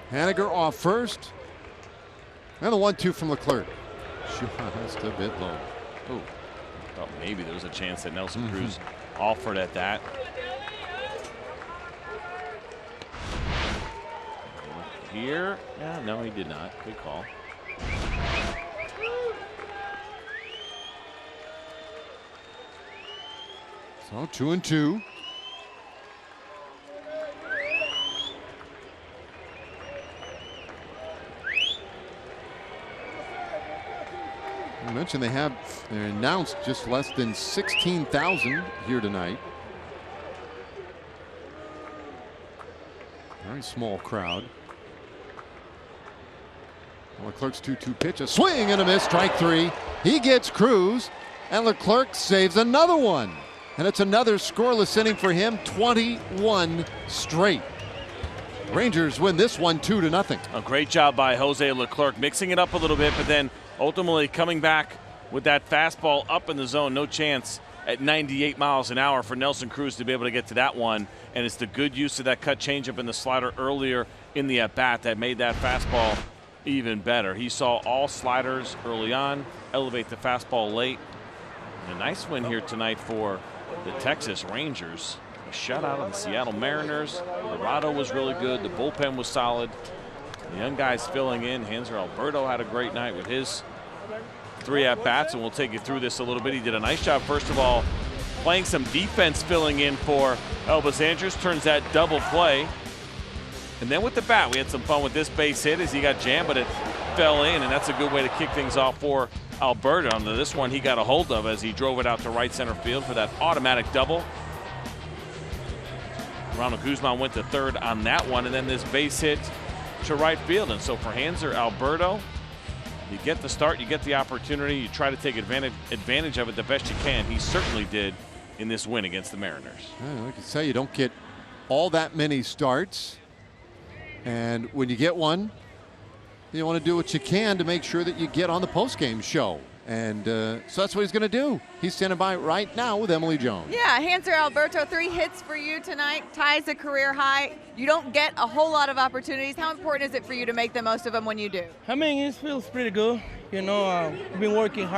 Haniger off first. And the 1-2 from Leclerc. Just a bit low. Ooh. Well, maybe there was a chance that Nelson Cruz offered at that. Here. Yeah, no, he did not. Good call. So 2-2. I mentioned they're announced just less than 16,000 here tonight. Very small crowd. Leclerc's 2-2 pitch, a swing and a miss, strike 3. He gets Cruz, and Leclerc saves another one. And it's another scoreless inning for him, 21 straight. Rangers win this one 2-0. A great job by Jose Leclerc, mixing it up a little bit, but then ultimately coming back with that fastball up in the zone. No chance at 98 miles an hour for Nelson Cruz to be able to get to that one. And it's the good use of that cut changeup in the slider earlier in the at-bat that made that fastball even better. He saw all sliders early on, elevate the fastball late. And a nice win here tonight for the Texas Rangers. A shutout of the Seattle Mariners. Dorado was really good. The bullpen was solid. The young guys filling in. Hanser Alberto had a great night with his 3 at-bats, and we'll take you through this a little bit. He did a nice job, first of all, playing some defense, filling in for Elvis Andrus, turns that double play. And then with the bat, we had some fun with this base hit as he got jammed, but it fell in, and that's a good way to kick things off for Alberto. And this one he got a hold of as he drove it out to right center field for that automatic double. Ronald Guzman went to third on that one, and then this base hit to right field. And so for Hanser Alberto, you get the start, you get the opportunity, you try to take advantage of it the best you can. He certainly did in this win against the Mariners. Yeah, like I say, you don't get all that many starts, and when you get one, you want to do what you can to make sure that you get on the post-game show. And so that's what he's going to do. He's standing by right now with Emily Jones. Yeah, Hanser Alberto, 3 hits for you tonight, ties a career high. You don't get a whole lot of opportunities. How important is it for you to make the most of them when you do? I mean, it feels pretty good. You know, I've been working hard.